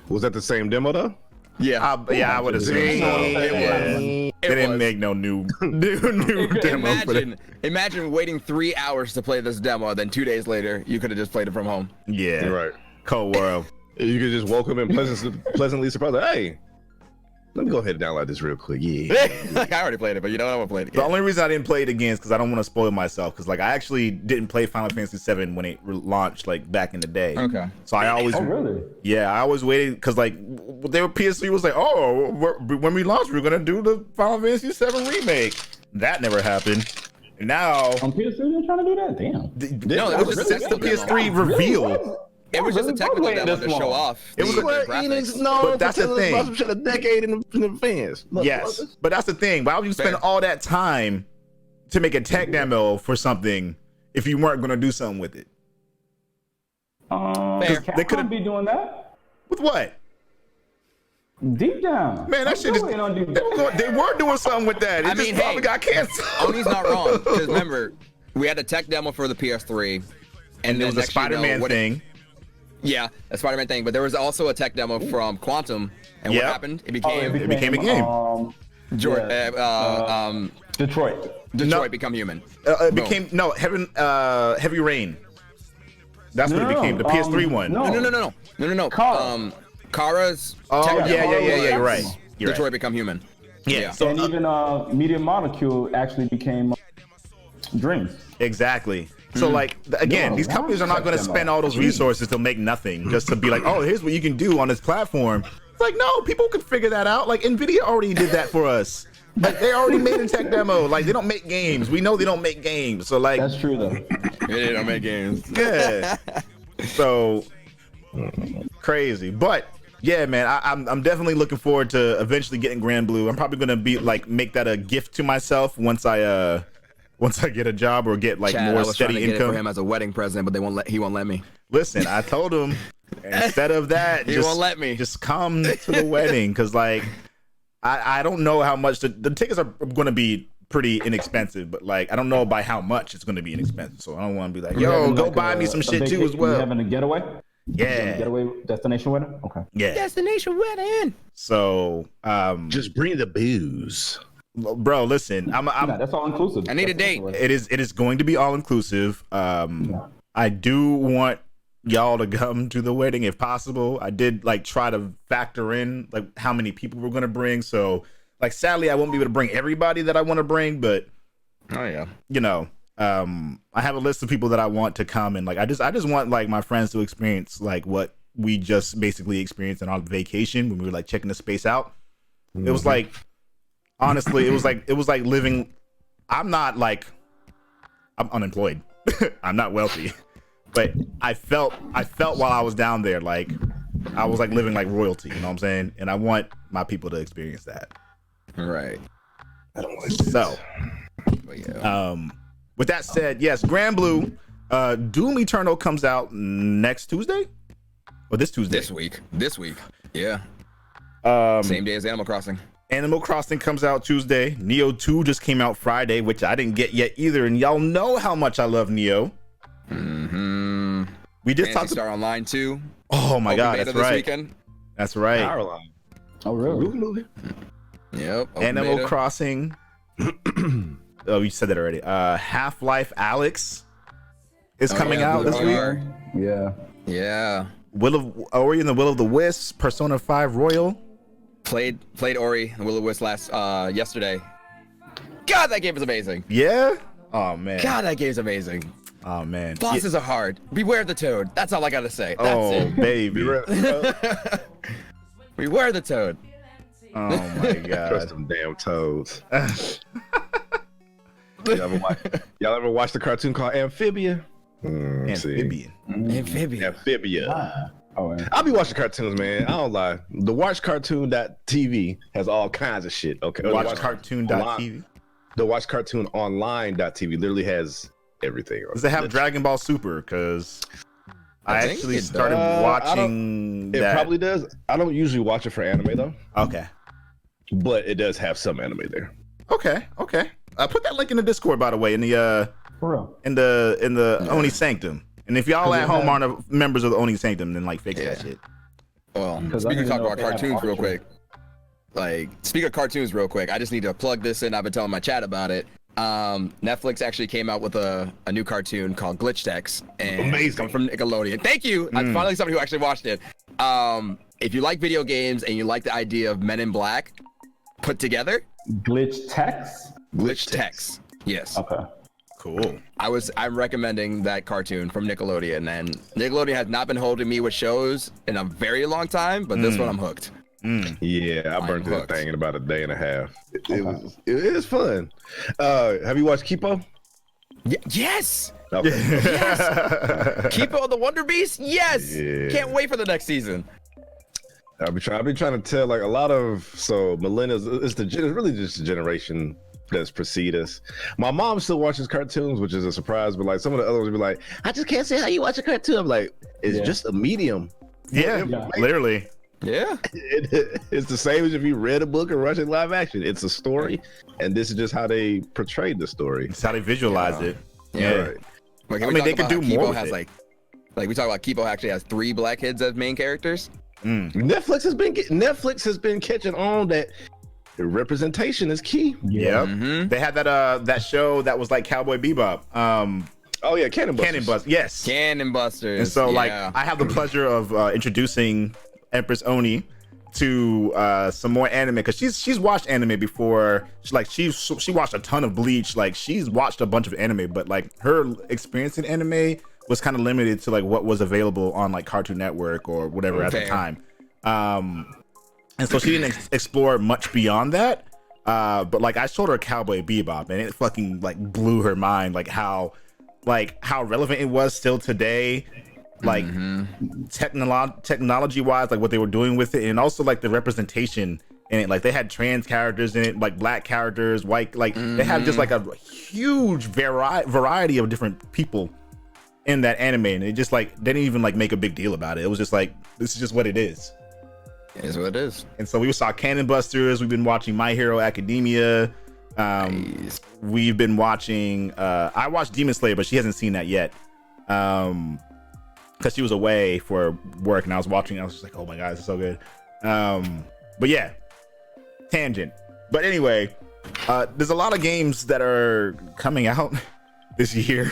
Was that the same demo though? Yeah. Yeah, I would assume so. They didn't was. make no new demo for that. Imagine waiting 3 hours to play this demo, then 2 days later you could have just played it from home. Yeah. You're right. Cold World. You could just woke up and pleasantly surprised. Like, hey, let me go ahead and download this real quick. Yeah. Like I already played it, but you know what? I'm gonna play it The again. only reason I didn't play it again is because I don't want to spoil myself. Because like I actually didn't play Final Fantasy VII when it launched like back in the day. Okay. So I always, Oh really? yeah, I always waited because like they were PS3 was like, oh, when we launched, we're gonna do the Final Fantasy VII remake. That never happened. And now On PS3 they're trying to do that? Damn. No, it was just that's the technical PS3 demo. reveal. It was just a Really? technical Wait demo this to show long. off. It was the a- graphics. But that's the thing. A decade in advance. Yes, but that's the thing. Why would you spend Fair. all that time to make a tech demo for something if you weren't gonna do something with it? Fair. They They could've- could be doing that. With what? Deep down. Man, that I'm shit is. still waiting on Deep Down. They were doing something with that. It I just mean, probably hey, got canceled. Oni's not wrong. Because remember, we had a tech demo for the PS3, And there was then a next thing you know, Spider-Man what- thing. Yeah, a Spider-Man thing. But there was also a tech demo from Quantum, and Yep. what happened? It Oh, became It became a game. Detroit No. Become Human. It became Heavy Rain. That's what it No, became. The PS3 one. no. No. Kara. Kara's Oh tech yeah, demo yeah. You're was right. You're Detroit right. Become Human. Yeah. So And even Media Molecule actually became Dreams. exactly. So like again, No, these why companies are not check going to them spend out? all those resources to make nothing just to be like, oh, here's what you can do on this platform. It's like, no, people could figure that out. Like Nvidia already did that for us. Like they already made a tech demo. Like they don't make games. We know they don't make games. So like, That's true though. They don't make games. yeah. So crazy, but yeah, man, I'm definitely looking forward to eventually getting Grand Blue. I'm probably gonna be like make that a gift to myself once I get a job or get like Chad, I more was trying to steady get it for income. him as a wedding present, but he won't let me. Listen, I told him instead of that, He just won't let me. just come to the wedding because like I don't know how much the tickets are going to be pretty inexpensive, but like I don't know by how much it's going to be inexpensive. So I don't want to be like, You yo, having, go like, buy me some shit too as You well. having a getaway? Yeah, Getaway destination wedding? Okay. yeah. Destination wedding. So, Just bring the booze. bro, listen, Nah, that's all inclusive. I need a date. it is going to be all inclusive. I do want y'all to come to the wedding if possible. I did like try to factor in like how many people we're gonna bring. So like sadly I won't be able to bring everybody that I want to bring, but Oh yeah. you know, I have a list of people that I want to come and like I just want like my friends to experience like what we just basically experienced on our vacation when we were like checking the space out. It was like honestly, it was like living. I'm unemployed. I'm not wealthy. But I felt while I was down there like I was like living like royalty, you know what I'm saying? And I want my people to experience that. Right. I don't like this. So, But yeah. with that said, yes, Grand Blue, Doom Eternal comes out next Tuesday, or this Tuesday. This week. Yeah. Same day as Animal Crossing. Animal Crossing comes out Tuesday. Neo 2 just came out Friday, which I didn't get yet either, and y'all know how much I love Neo. Mm-hmm. We just Fantasy talked. Star Online 2. Oh my Open god, beta that's this right. weekend. That's right. Powerline. Oh, really? Movie. Yep. Animal Ultimatum. Crossing. Oh, you said that already. Half-Life Alex is coming yeah, out this week. Yeah. Yeah. Ori and the Will of the Wisps, Persona 5 Royal. Played Ori and Will of the Wisp yesterday. God, that game is amazing. Yeah. Oh man. God, that game's amazing. Oh man. Bosses are hard. Beware the toad. That's all I gotta say. That's Oh it. baby. Beware the toad. Oh my Trust god. them damn toads. Y'all ever watch the cartoon called Amphibia? Amphibian. Amphibian. Amphibia. Oh, yeah. I'll be watching cartoons, man. I don't lie. The watchcartoon.tv has all kinds of shit. Okay. Watchcartoon.tv. The watchcartoononline.tv literally has everything. Does it have Dragon Ball Super? Because I think actually it started watching It that. probably does. I don't usually watch it for anime though, Okay. but it does have some anime there. Okay. Put that link in the Discord, by the way, in the For real. in the Oni Sanctum. And if y'all at home aren't members of the Oni Sanctum, then like fix that shit. Well, Because I speaking of didn't talking know about if they had cartoons real Archer. quick. Like, speaking of cartoons real quick, I just need to plug this in. I've been telling my chat about it. Netflix actually came out with a new cartoon called Glitch Text, and it's coming from Nickelodeon. Thank you. I'm finally somebody who actually watched it. If you like video games and you like the idea of Men in Black put together, Glitch text? Glitch Text. Yes. Okay. Cool. I'm recommending that cartoon from Nickelodeon, and Nickelodeon has not been holding me with shows in a very long time, but this one I'm hooked. Yeah, I burnt that hooked. thing in about a day and a half. It was fun. Have you watched Kipo? Yes. Okay. Kipo the Wonder Beast. Yes. Yeah. Can't wait for the next season. I've been trying to tell like a lot of millennials. It's really just the generation that's precede us. My mom still watches cartoons, which is a surprise. But like some of the others would be like, I just can't see how you watch a cartoon. I'm like, it's just a medium. Yeah, literally. Yeah. It's the same as if you read a book or watching live action. It's a story, and this is just how they portrayed the story. It's how they visualize it. Yeah. Right. Like, I we mean, talk they could about do how more Kipo with has it. like we talk about Kipo actually has 3 black kids as main characters. Netflix has been catching on that representation is key. Yep. Mm-hmm. They had that show that was like Cowboy Bebop. Oh yeah, Cannon Busters. Cannon Busters. Yes. Cannon Busters. And so like yeah. I have the pleasure of introducing Empress Oni to some more anime, because she's watched anime before. She watched a ton of Bleach. Like she's watched a bunch of anime, but like her experience in anime was kind of limited to like what was available on like Cartoon Network or whatever at the time. And so she didn't explore much beyond that. But like I showed her Cowboy Bebop, and it fucking like blew her mind, like how relevant it was still today, like technology wise, like what they were doing with it, and also like the representation in it. Like they had trans characters in it, like black characters, white, like they had just like a huge variety of different people in that anime, and it just like they didn't even like make a big deal about it. It was just like, this is just what it is. It is what it is. And so we saw Cannon Busters. We've been watching My Hero Academia. Nice. We've been watching. I watched Demon Slayer, but she hasn't seen that yet, because she was away for work, and I was watching. I was just like, oh my god, this is so good. But yeah, tangent. But anyway, there's a lot of games that are coming out this year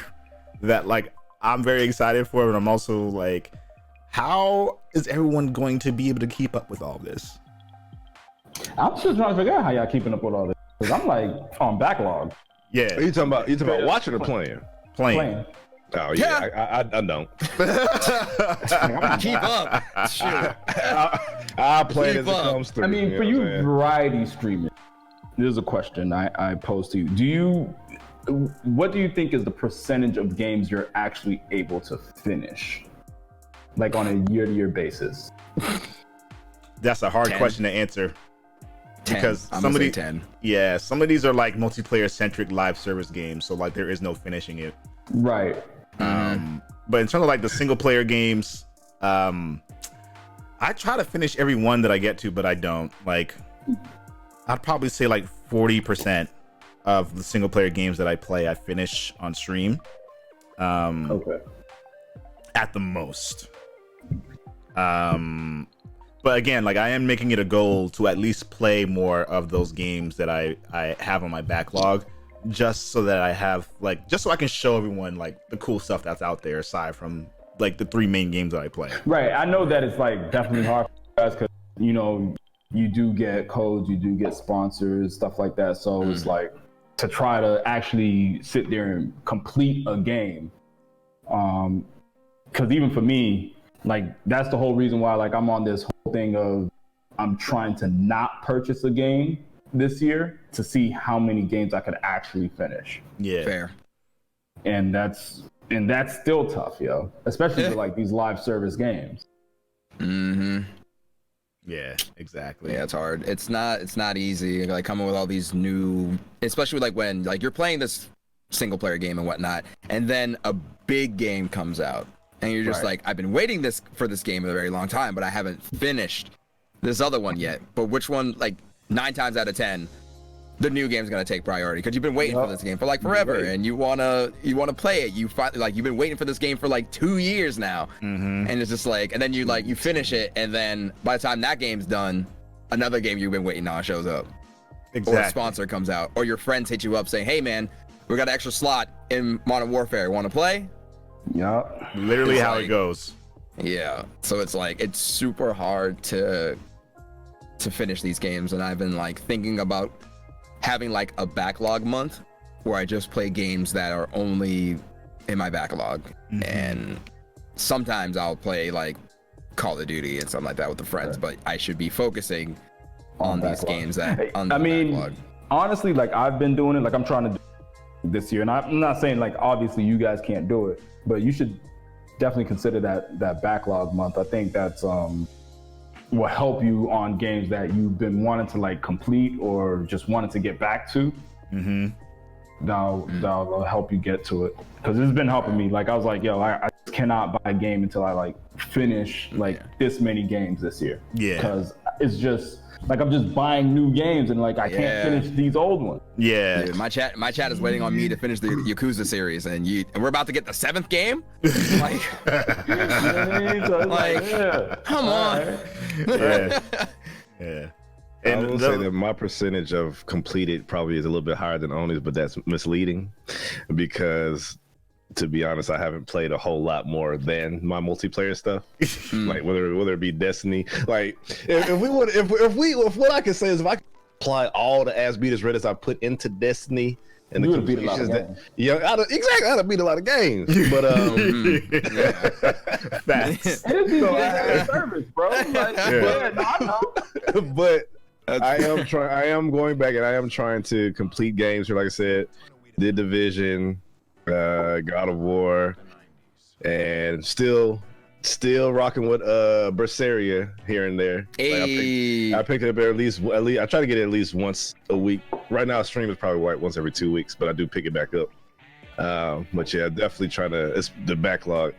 that like I'm very excited for, but I'm also like, how is everyone going to be able to keep up with all this? I'm still trying to figure out how y'all keeping up with all this. Cause I'm like on backlog. Yeah, Are you talking about watching or playing? playing. Oh yeah, I don't. Keep up. Shoot. I play it as Keep it up. comes through. I mean, for know you what I'm saying? variety streamers, there's a question I pose to you. What do you think is the percentage of games you're actually able to finish? Like on a year-to-year basis? That's a hard 10. question to answer. 10. Because I'm some gonna of say these, 10. yeah, some of these are like multiplayer centric live service games, so like there is no finishing it. Right. But in terms of like the single player games, I try to finish every one that I get to, but I don't. Like, I'd probably say like 40% of the single player games that I play, I finish on stream. Okay. At the most. But again, like I am making it a goal to at least play more of those games that I have on my backlog, just so that I have like, just so I can show everyone like the cool stuff that's out there aside from like the 3 main games that I play. Right. I know that it's like definitely hard for you guys because, you know, you do get codes, you do get sponsors, stuff like that. So it's like to try to actually sit there and complete a game. Because even for me, like that's the whole reason why like I'm on this whole thing of I'm trying to not purchase a game this year to see how many games I could actually finish. Yeah. Fair. And that's still tough, yo. Especially for like these live service games. Mm-hmm. Yeah, exactly. Yeah, it's hard. It's not easy. Like coming with all these new, especially like when like you're playing this single player game and whatnot, and then a big game comes out. And you're just like, I've been waiting for this game a very long time, but I haven't finished this other one yet. But which one, like 9 times out of 10, the new game's gonna take priority because you've been waiting for this game for like forever, and you wanna play it. You finally like you've been waiting for this game for like 2 years now, and it's just like, and then you finish it, and then by the time that game's done, another game you've been waiting on shows up, Exactly. or a sponsor comes out, or your friends hit you up saying, "Hey man, we got an extra slot in Modern Warfare. Want to play?" Yeah. Literally It's how like- it goes. Yeah, so it's like it's super hard to finish these games, and I've been like thinking about having like a backlog month where I just play games that are only in my backlog, and sometimes I'll play like Call of Duty and something like that with the friends, but I should be focusing on these backlog. games that on the I mean, backlog. honestly, like I've been doing it, like I'm trying to do this year, and I'm not saying like obviously you guys can't do it, but you should definitely consider that backlog month. I think that's will help you on games that you've been wanting to like complete or just wanted to get back to. That'll help you get to it, because it's been helping me. Like I was like, yo, I just cannot buy a game until I like finish like this many games this year. Yeah. Because it's just like I'm just buying new games and like I can't finish these old ones. Yeah. Dude, my chat is waiting on me to finish the Yakuza series, and we're about to get the 7th game. Like, come on. Yeah. Yeah. I will say that my percentage of completed probably is a little bit higher than Oni's, but that's misleading because, to be honest, I haven't played a whole lot more than my multiplayer stuff. Like whether it be Destiny. Like if what I can say is if I could apply all the ass beaters Reddits I put into Destiny and You the would've beat a lot of completions games. I'd have beat a lot of games. But Facts. Service, bro. Like, I know. but I am going back and I am trying to complete games here. Like I said, The Division, God of War, and still rocking with Berseria here and there. Like, I pick it up at least I try to get it at least once a week. Right now stream is probably like once every 2 weeks, but I do pick it back up. But yeah, definitely trying to, it's the backlog.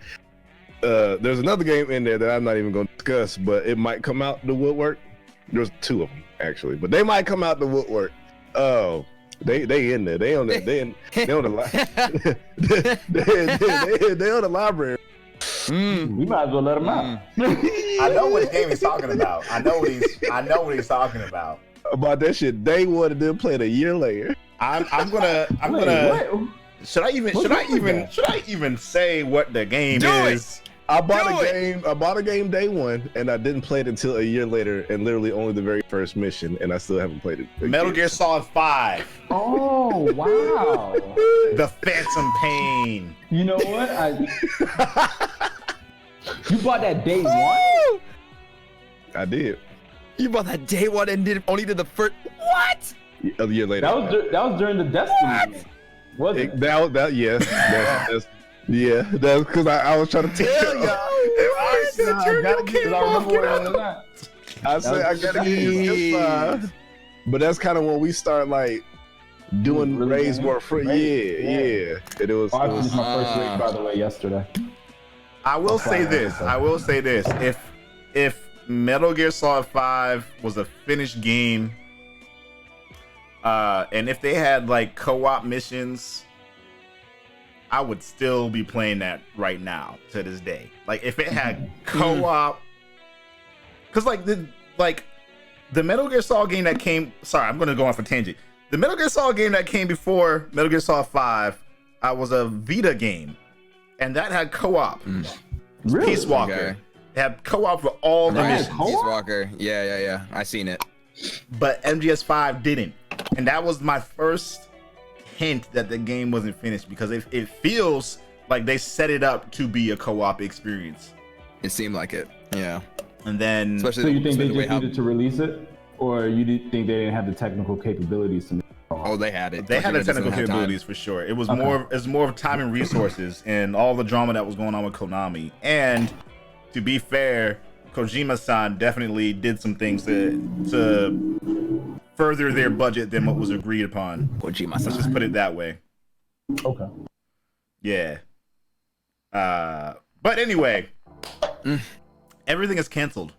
There's another game in there that I'm not even going to discuss, but it might come out the woodwork. There's 2 of them actually, but they might come out the woodwork. Oh, they in there. They on the they on the they on the library. We might as well let him out. I know what game he's talking about. I know what he's talking about. About that shit, they wanted them play it a year later. I'm gonna. Wait, Should I even say what the game Do it. is? I bought a game day one, and I didn't play it until a year later, and literally only the very first mission, and I still haven't played it. Metal Gear Solid 5. Oh, wow. The Phantom Pain. You know what? You bought that day one? I did. You bought that day one and only did the first. What? A year later. That was during the Destiny game. Was it? Yeah, that's because I was trying to tell y'all. I gotta get it. I remember what it was. I said I gotta get it. But that's kind of when we start like doing Really raids game? more free. Yeah. And it was. I finished my first raid, by the way, yesterday. I will say this. If Metal Gear Solid 5 was a finished game, and if they had like co-op missions, I would still be playing that right now to this day. Like if it had co-op because the Metal Gear Solid game that came. Sorry, I'm gonna go off a tangent. The Metal Gear Solid game that came before Metal Gear Solid 5 was a Vita game, and that had co-op. Really? Peace Walker. Okay. It had co-op for all the Right, missions, Peace Walker. Yeah. I seen it. but MGS5 didn't, and that was my first hint that the game wasn't finished because it feels like they set it up to be a co-op experience. It seemed like it. Yeah. And then, Especially So you think they the way just how- needed to release it, or you think they didn't have the technical capabilities to? Oh, they had it. they had the Kojima just technical didn't have time. capabilities for sure. It was more of time and resources, and all the drama that was going on with Konami. And to be fair, Kojima-san definitely did some things to further their budget than what was agreed upon. Kojima-san. Let's just put it that way. Okay. Yeah. But anyway, everything is canceled.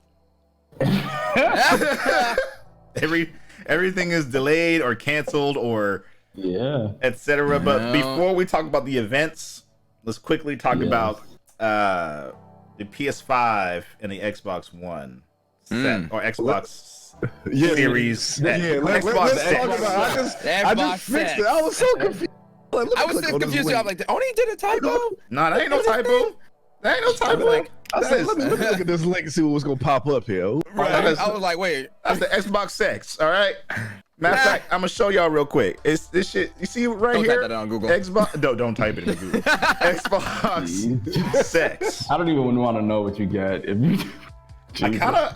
Everything is delayed or canceled or Yeah. etc. But No. before we talk about the events, let's quickly talk about the PS5 and the Xbox One set, or Xbox Series. Yeah, let's Xbox talk X. about it. I just Xbox fixed X. it. I was so confused. Like, let me I was click on this confused. link. I'm like, Oni did a typo? Nah, that ain't no typo. That ain't no typo. like, I said, let me look at this link and see what's gonna pop up here. Right. that's- I was like, wait. That's the Xbox X. All right. Matter of fact, I'm gonna show y'all real quick. It's this shit. You see right Don't type here? that on Google. Xbox. No, don't type it in Google. Xbox Sex. I don't even want to know what you get if you. I kind of.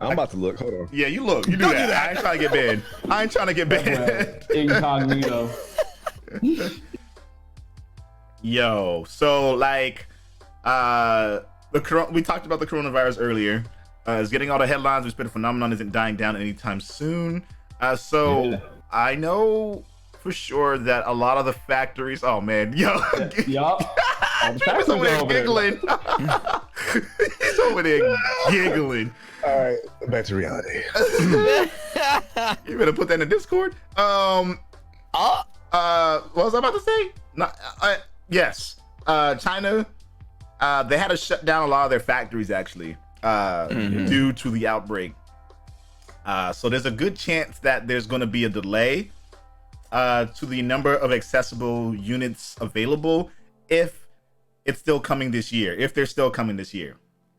I'm about to look. Hold on. Yeah, you look. You do that. I ain't trying to get banned. I ain't trying to get banned. Incognito. Yo, so like, we talked about the coronavirus earlier. It's getting all the headlines. We spent a phenomenon isn't dying down anytime soon. So Yeah. I know for sure that a lot of the factories. Oh man, yo, Yup. All the Trevor's over there factories are over there. giggling. He's over there giggling. All right, back to reality. You better put that in the Discord. What was I about to say? No, yes. China, they had to shut down a lot of their factories actually, due to the outbreak. So there's a good chance that there's going to be a delay to the number of accessible units available if it's still coming this year. If they're still coming this year.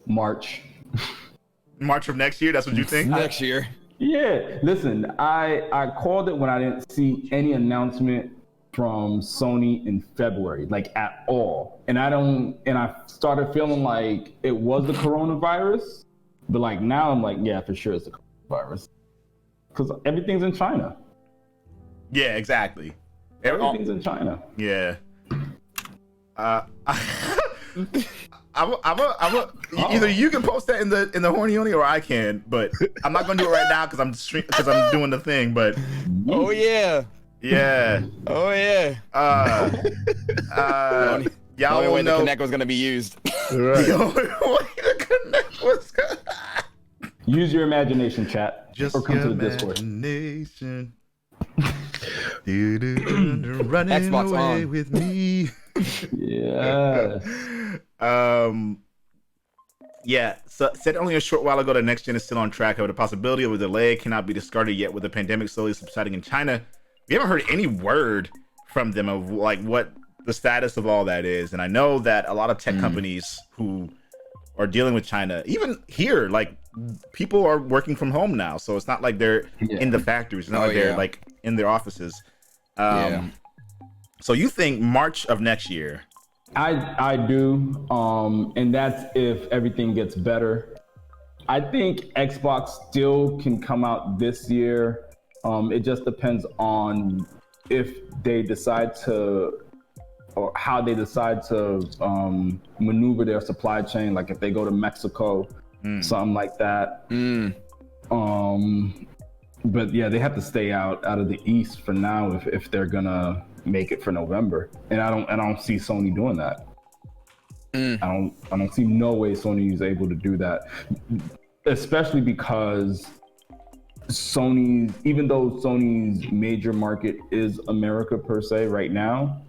March. March of next year, that's what you think? Next year. Yeah. Listen, I called it when I didn't see any announcement from Sony in February, like at all. And I started feeling like it was the coronavirus, but like now I'm like, yeah, for sure it's the coronavirus. Because everything's in China. Yeah, exactly. Everything's in China. Yeah. Either you can post that in the horny Oni or I can, but I'm not gonna do it right now because I'm doing the thing. But Oh, yeah. yeah, Oh, yeah. y'all The only way will the know. Connect was going to be used. Right. The only way to connect was Use your imagination, chat. just or come to the Discord. imagination. Running Xbox away on. with me. Yeah. Yeah, so said only a short while ago that next gen is still on track. However, the possibility of a delay cannot be discarded yet with the pandemic slowly subsiding in China. We haven't heard any word from them of like what the status of all that is. And I know that a lot of tech companies who are dealing with China, even here, like people are working from home now. So it's not like they're in the factories. It's not like they're like in their offices. So you think March of next year? I do, and that's if everything gets better. I think Xbox still can come out this year. It just depends on if they decide to, or how they decide to maneuver their supply chain. Like if they go to Mexico, something like that. But yeah, they have to stay out of the East for now if they're gonna make it for November. And I don't see Sony doing that. I don't see no way Sony is able to do that, especially because even though Sony's major market is America per se right now,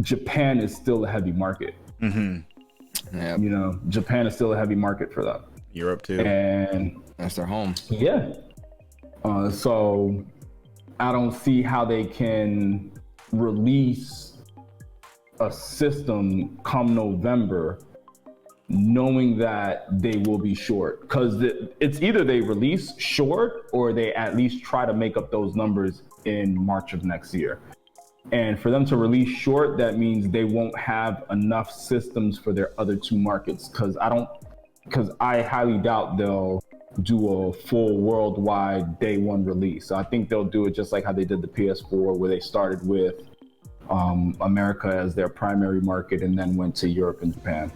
Japan is still a heavy market. Yeah. You know, Japan is still a heavy market for them. Europe too. And That's their home. yeah. So I don't see how they can release a system come November knowing that they will be short, because it's either they release short or they at least try to make up those numbers in March of next year. And for them to release short, that means they won't have enough systems for their other two markets, because I highly doubt they'll do a full worldwide day one release. So I think they'll do it just like how they did the PS4, where they started with America as their primary market and then went to Europe and Japan.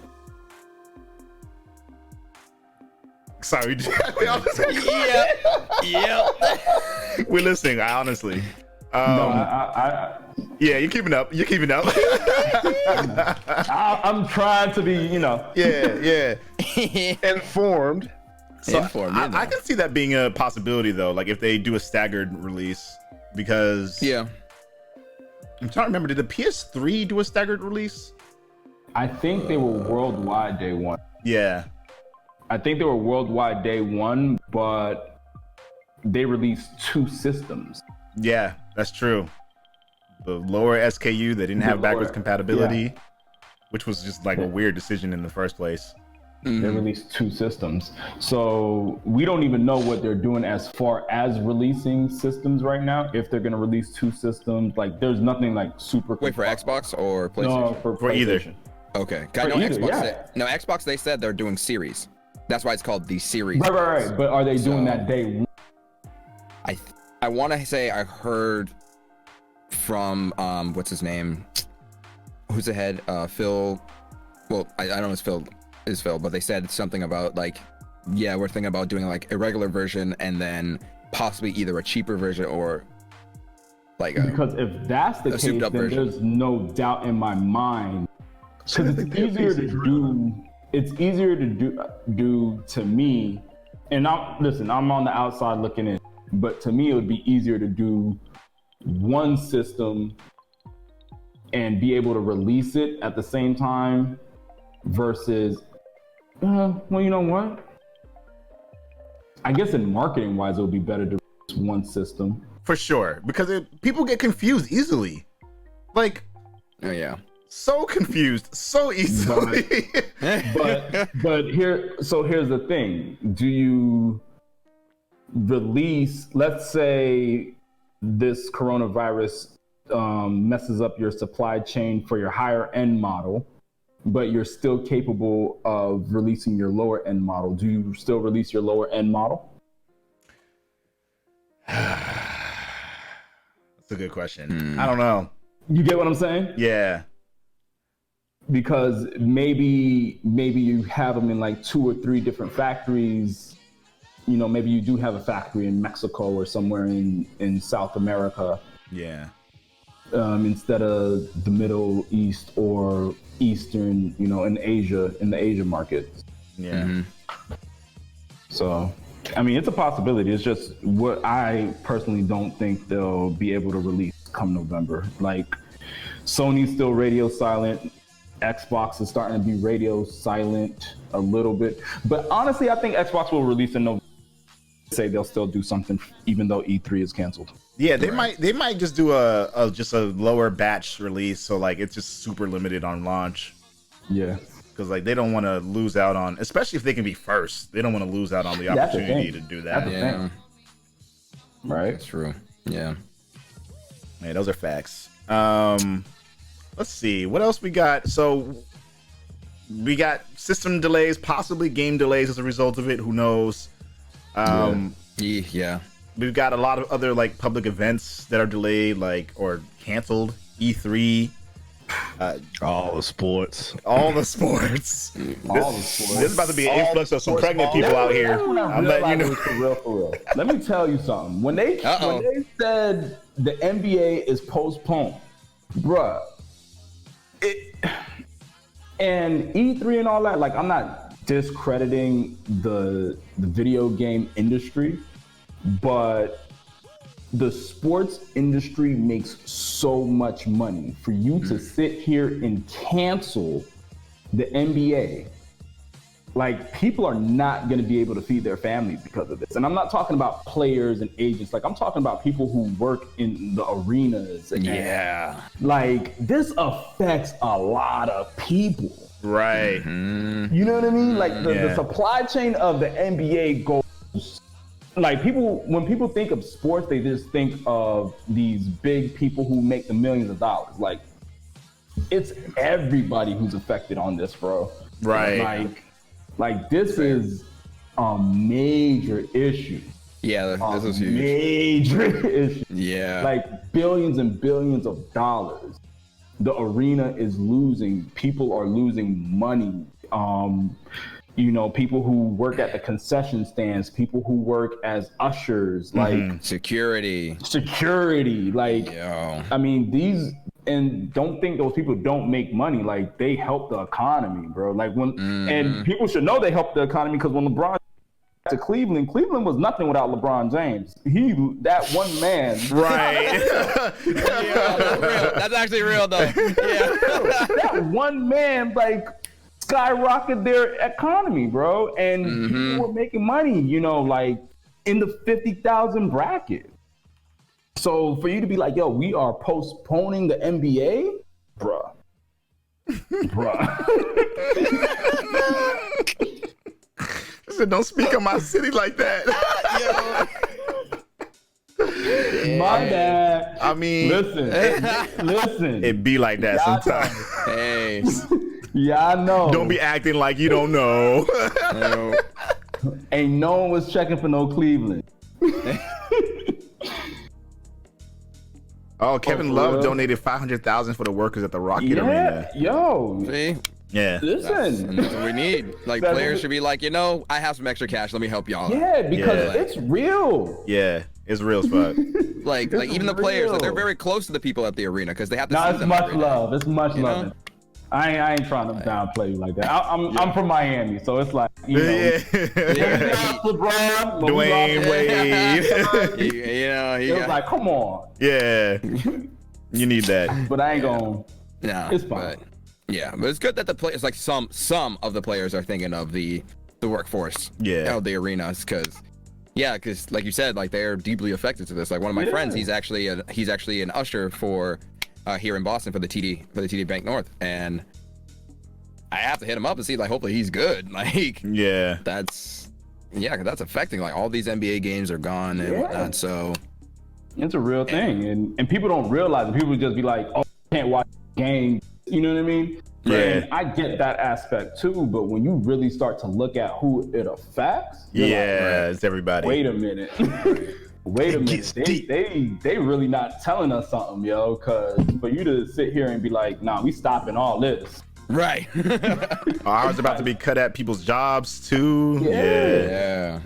Sorry. Yep. We're listening, honestly. No, Yeah, you're keeping up. I'm trying to be, Yeah. Informed. So Informed, I can see that being a possibility, though. Like if they do a staggered release, because I'm trying to remember. Did the PS3 do a staggered release? I think they were worldwide day one. Yeah. I think they were worldwide day one, but they released two systems. Yeah, that's true. The lower SKU, they didn't have backwards compatibility, which was just like a weird decision in the first place. They released two systems. So we don't even know what they're doing as far as releasing systems right now. If they're going to release two systems, like there's nothing like super. Wait, for Xbox or PlayStation? No, for either. PlayStation. Okay. For either, Xbox, they said they're doing series. That's why it's called the series. Right. But are they doing that day one? I want to say I heard from what's his name? Who's the head? Phil. Well, I don't know if it's Phil, but they said something about like, yeah, we're thinking about doing like a regular version and then possibly either a cheaper version or like because if that's the case, then there's no doubt in my mind. Because it's easier to do. It's easier to do to me, and I'm on the outside looking in, but to me it would be easier to do one system and be able to release it at the same time versus, well, you know what? I guess in marketing wise, it would be better to release one system. For sure, because people get confused easily. Like, oh yeah. So confused so easily. but here's the thing. Do you release, let's say this coronavirus messes up your supply chain for your higher end model, but you're still capable of releasing your lower end model. Do you still release your lower end model? That's a good question. I don't know. You get what I'm saying? Yeah. Because maybe you have them in like 2 or 3 different factories. You know, maybe you do have a factory in Mexico or somewhere in South America. Yeah. Instead of the Middle East or Eastern, in Asia, in the Asia market. Yeah. Mm-hmm. So, I mean, it's a possibility. It's just what I personally don't think they'll be able to release come November. Like, Sony's still radio silent. Xbox is starting to be radio silent a little bit. But honestly, I think Xbox will release in November. Say they'll still do something even though E3 is canceled. Yeah, they might just do a lower batch release, so like it's just super limited on launch. Yeah. Because like they don't want to lose out on, especially if they can be first. They don't want to lose out on the opportunity to do that. Yeah. Right. That's true. Yeah. Man, those are facts. Let's see what else we got. So we got system delays, possibly game delays as a result of it. Who knows? Yeah. We've got a lot of other like public events that are delayed, like or canceled. E3. All the sports. This is about to be an influx of some pregnant people out here. I'm letting you know. For real. Let me tell you something. When they said the NBA is postponed, bruh, and E3 and all that, like I'm not discrediting the video game industry, but the sports industry makes so much money. For you to sit here and cancel the NBA, like people are not going to be able to feed their families because of this. And I'm not talking about players and agents. Like I'm talking about people who work in the arenas. And, like this affects a lot of people. Right. You know what I mean? Like the supply chain of the NBA goes, like when people think of sports, they just think of these big people who make the millions of dollars. Like it's everybody who's affected on this, bro. Right. Like this is a major issue. Yeah, this is huge. Major issue. Yeah. Like billions and billions of dollars. The arena is losing. People are losing money. You know, people who work at the concession stands, people who work as ushers, like security. Like, I mean, and don't think those people don't make money. Like they help the economy, bro. Like and people should know they help the economy because when LeBron to Cleveland was nothing without LeBron James. That one man. Right. That's actually real though. Yeah. That one man like skyrocketed their economy, bro. And people were making money, you know, like in the 50,000 bracket. So for you to be like, yo, we are postponing the NBA, bruh. I said, don't speak of my city like that. My bad. I mean, listen. It be like that sometimes. Hey. Yeah, I know. Don't be acting like you don't know. Ain't no one was checking for no Cleveland. Oh, Kevin Love donated $500,000 for the workers at the Rocket Arena. Yo. See? Yeah. Listen. That's what we need. Like players should be like, you know, I have some extra cash. Let me help y'all. Yeah, because it's real. Yeah, it's real as fuck. like even the players, like, they're very close to the people at the arena because they have to see it's them much every day. love. It's much love. I ain't trying to downplay you like that. I'm from Miami, so it's like, you know. LeBron, Dwayne Wade. He was like, come on. Yeah. You need that. But I ain't gonna. Yeah, it's fine. But it's good that the players, like some of the players are thinking of the workforce. Of the arenas, because like you said, like they're deeply affected to this. Like one of my friends, he's actually an usher for here in Boston for the TD Bank North, and I have to hit him up and see, like, hopefully he's good. Like, that's affecting, like, all these NBA games are gone and whatnot. So it's a real thing, and people don't realize it. People just be like, oh, I can't watch games. You know what I mean? Yeah. And I get that aspect too, but when you really start to look at who it affects, it's everybody. Wait a minute. Wait a minute, they really not telling us something, yo, because for you to sit here and be like, nah, we stopping all this. Right. Ours about to be cut at people's jobs too. Yeah.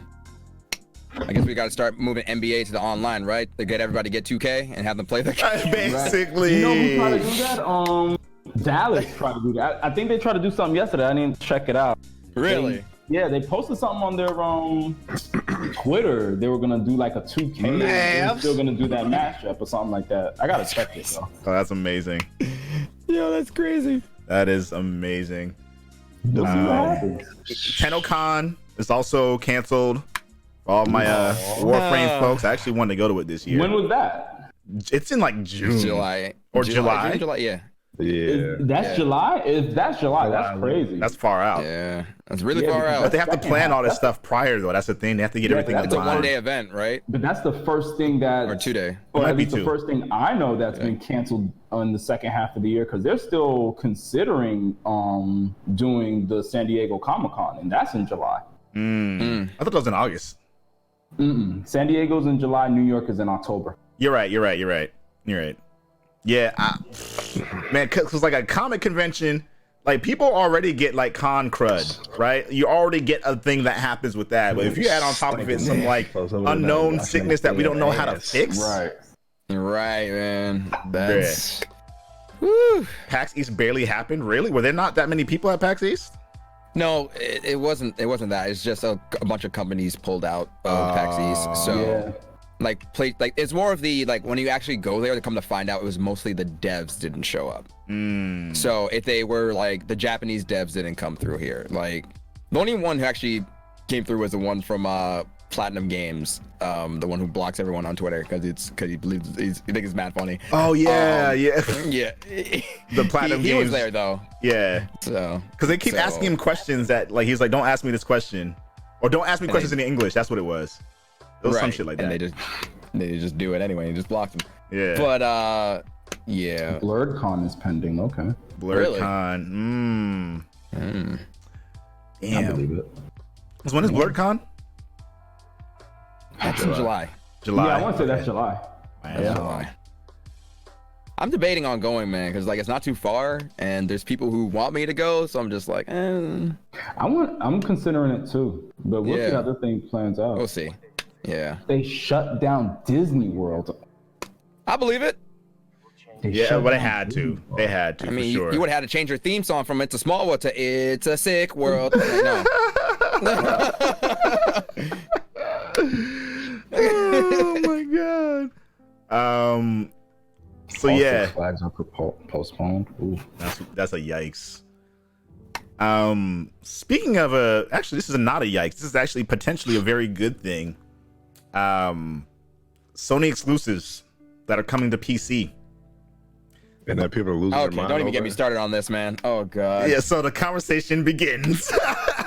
I guess we got to start moving NBA to the online, right? To get everybody to get 2K and have them play the game. Basically. You know who tried to do that? Dallas tried to do that. I think they tried to do something yesterday. I didn't check it out. Really? They posted something on their Twitter. They were gonna do like a 2K. They're still gonna do that matchup or something like that. I gotta check it though. Oh, that's amazing. Yo, that's crazy. That is amazing. We'll see what happens. TennoCon is also canceled. For all my Warframe folks, I actually wanted to go to it this year. When was that? It's in like June. July. July? July, yeah. That's July? If that's July, that's crazy. That's far out. Yeah, that's really far out. But they have to plan all this stuff prior, though. That's the thing. They have to get everything in It's a line. 1-day event, right? But that's the first thing that... Or 2-day. Or at least the first thing I know that's been canceled on the second half of the year, because they're still considering doing the San Diego Comic-Con, and that's in July. I thought that was in August. San Diego's in July, New York is in October. You're right. Yeah, man, because like a comic convention, like people already get like con crud, right? You already get a thing that happens with that. But if you add on top of it some like unknown sickness that we don't know how to fix, right, man, that's PAX East barely happened. Really, were there not that many people at PAX East? No, it wasn't that. It's just a bunch of companies pulled out of PAX East. So like it's more of the, like, when you actually go there to come to find out, it was mostly the devs didn't show up. So if they were like, the Japanese devs didn't come through here, like The only one who actually came through was the one from Platinum Games, the one who blocks everyone on Twitter because he believes he thinks it's mad funny. Oh yeah, yeah. Yeah. The Platinum he Games. was there though. Yeah. So because they keep asking him questions that like he's like, don't ask me this question, or don't ask me questions in English. That's what it was. It was some shit like that. And they just do it anyway and just block them. Yeah. But yeah. Blurred Con is pending. Okay. Blurred Really? Con. I Damn. believe it. When is Blurred Con? That's in July. July. Yeah, I want to say that's July. Yeah. July. I'm debating on going, man, because like it's not too far, and there's people who want me to go, so I'm just like, I'm considering it too, but we'll see how the thing plans out. we'll see. Yeah, They shut down Disney World. I believe it. Yeah, but they had to. They had to. I mean, for sure. you would have had to change your theme song from "It's a Small World" to "It's a Sick World." Like, no. Oh my god. So All yeah, Six Flags are postponed. Ooh. that's a yikes. Speaking of actually, this is not a yikes. This is actually potentially a very good thing. Sony exclusives that are coming to PC. And that people are losing their Okay, mind don't even over get me it. started on this, man. Oh god. Yeah, so the conversation begins.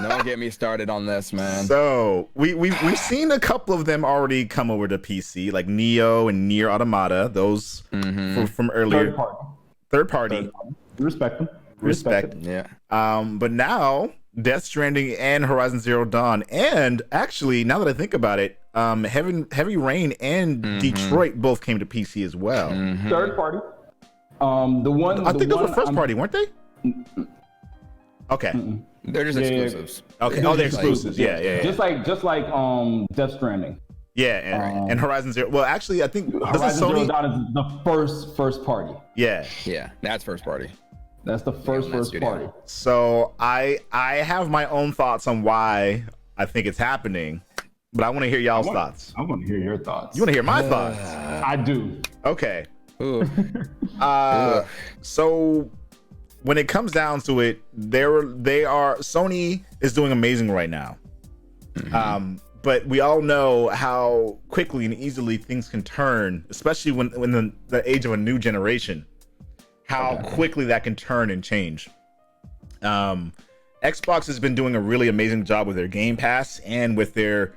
Don't get me started on this, man. So we've seen a couple of them already come over to PC, like Neo and Nier Automata. Those from earlier. Third party. Respect them. Respect. Yeah. But now Death Stranding and Horizon Zero Dawn, and actually now that I think about it, Heavy Rain and Detroit both came to PC as well. Third party. The one I think those were first party, weren't they? Okay. They're just exclusives. Okay. Oh, they're exclusives. Yeah. Just like Death Stranding. Yeah, and Horizon Zero. Well, actually, I think Horizon doesn't Zero Sony. Dawn is the first party. Yeah. Yeah, that's first party. That's the first party. So I have my own thoughts on why I think it's happening, but I want to hear y'all's thoughts. I want to hear your thoughts. You want to hear my thoughts? I do. Okay. Ooh. So when it comes down to it, Sony is doing amazing right now. But we all know how quickly and easily things can turn, especially when the age of a new generation, how quickly that can turn and change. Xbox has been doing a really amazing job with their Game Pass and with their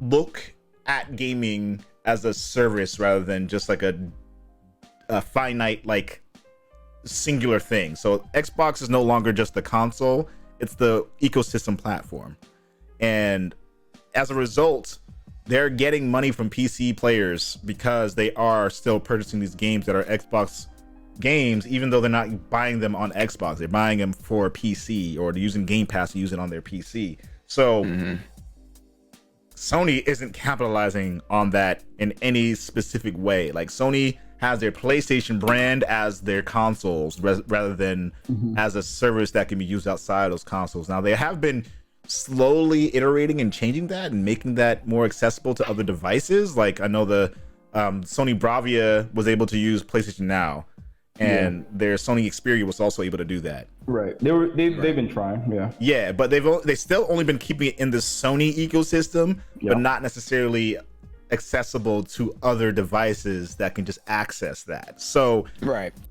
look at gaming as a service rather than just like a finite, like, singular thing. So Xbox is no longer just the console, it's the ecosystem platform. And as a result, they're getting money from PC players because they are still purchasing these games that are Xbox games, even though they're not buying them on Xbox. They're buying them for PC, or they're using Game Pass to use it on their PC. So Sony isn't capitalizing on that in any specific way. Like, Sony has their PlayStation brand as their consoles rather than as a service that can be used outside of those consoles. Now, they have been slowly iterating and changing that and making that more accessible to other devices. Like, I know the Sony Bravia was able to use PlayStation Now, and their Sony Xperia was also able to do that. Right. They've been trying. Yeah. Yeah, but they still only been keeping it in the Sony ecosystem, but not necessarily accessible to other devices that can just access that. So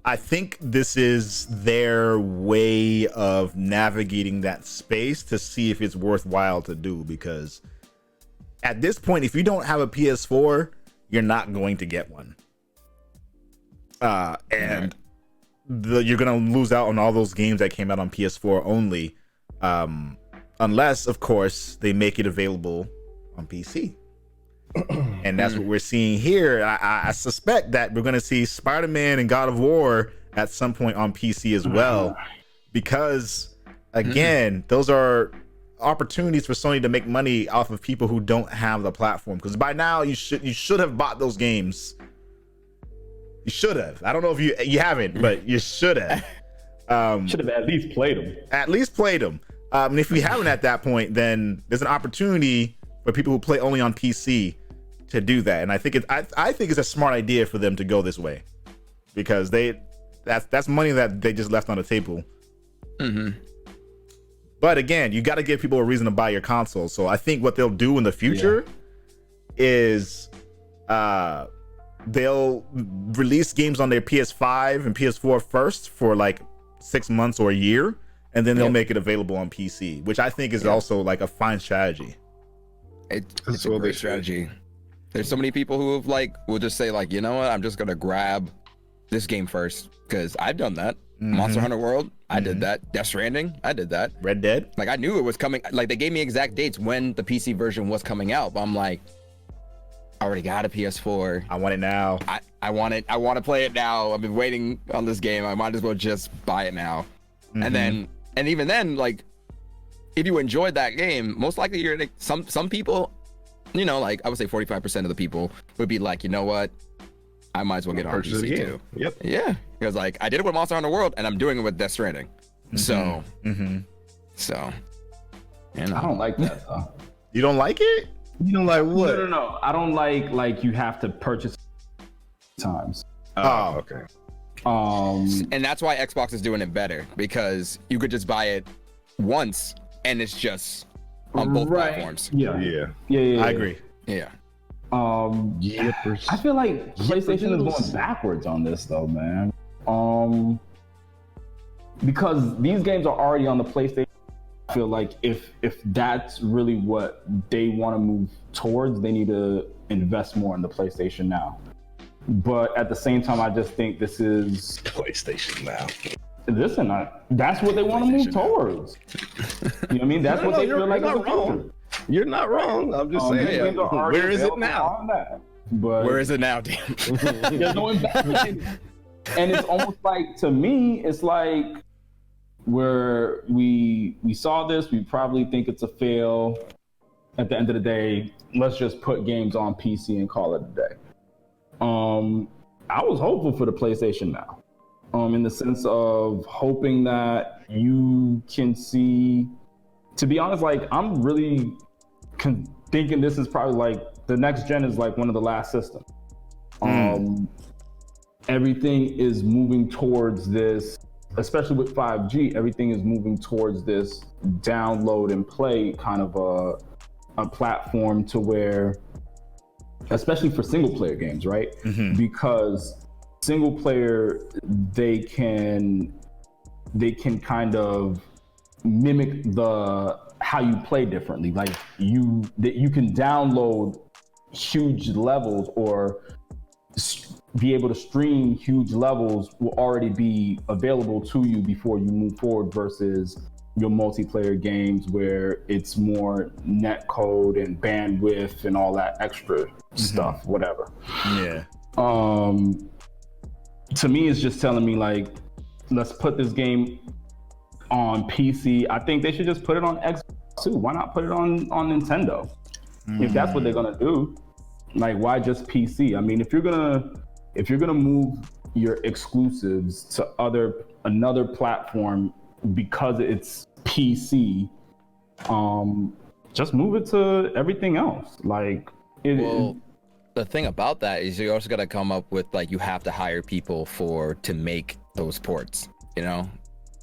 I think this is their way of navigating that space to see if it's worthwhile to do, because at this point, if you don't have a PS4, you're not going to get one. And you're gonna lose out on all those games that came out on PS4 only, unless, of course, they make it available on PC. And that's what we're seeing here. I suspect that we're gonna see Spider-Man and God of War at some point on PC as well, because again, those are opportunities for Sony to make money off of people who don't have the platform. Because by now you should have bought those games. You should have. I don't know if you haven't, but you should have. Should have at least played them. And if you haven't at that point, then there's an opportunity for people who play only on PC to do that. And I think it's a smart idea for them to go this way, because that's money that they just left on the table. But again, you got to give people a reason to buy your console. So I think what they'll do in the future is they'll release games on their PS5 and PS4 first for like 6 months or a year, and then they'll make it available on PC, which I think is also like a fine strategy. It's a great strategy. There's so many people who have will just say like, you know what, I'm just gonna grab this game first, because I've done that. Monster Hunter World, I did that. Death Stranding, I did that. Red Dead, like I knew it was coming. Like they gave me exact dates when the PC version was coming out, but I'm like, I already got a PS4. I want it now. I want it. I want to play it now. I've been waiting on this game. I might as well just buy it now. And even then, like, if you enjoyed that game, most likely you're like, some people, you know, like I would say 45% of the people would be like, you know what, I might as well get on PC too. Yep. Yeah, because like I did it with Monster Hunter World, and I'm doing it with Death Stranding. So, so, you know. I don't like that though. You don't like it? You don't like what? No. I don't like you have to purchase times. Oh, okay. And that's why Xbox is doing it better, because you could just buy it once and it's just on both platforms. Yeah. I agree. Yeah. I feel like PlayStation is going backwards on this though, man. Because these games are already on the PlayStation. I feel like if that's really what they want to move towards, they need to invest more in the PlayStation Now. But at the same time, I just think this is PlayStation Now. Listen, that's what they want to move towards. You know what I mean? That's what they feel like is the future. You're not wrong. I'm just saying. Where is it now? But where is it now, Dan? There's no investment. And it's almost like, to me, it's like where we saw this, we probably think it's a fail. At the end of the day, let's just put games on PC and call it a day. I was hopeful for the PlayStation Now, in the sense of hoping that you can see, to be honest, like I'm really thinking this is probably like the next gen is like one of the last systems. Everything is moving towards this, especially with 5G, everything is moving towards this download and play kind of a platform, to where, especially for single player games, right? Because single player, they can kind of mimic how you play differently. Like you can download huge levels or be able to stream huge levels will already be available to you before you move forward, versus your multiplayer games where it's more net code and bandwidth and all that extra stuff, whatever. Yeah. To me, it's just telling me like, let's put this game on PC. I think they should just put it on Xbox too. Why not put it on Nintendo? If that's what they're gonna do, like why just PC? I mean, if you're gonna move your exclusives to another platform because it's PC, just move it to everything else. Like, the thing about that is you also got to come up with like, you have to hire people to make those ports, you know,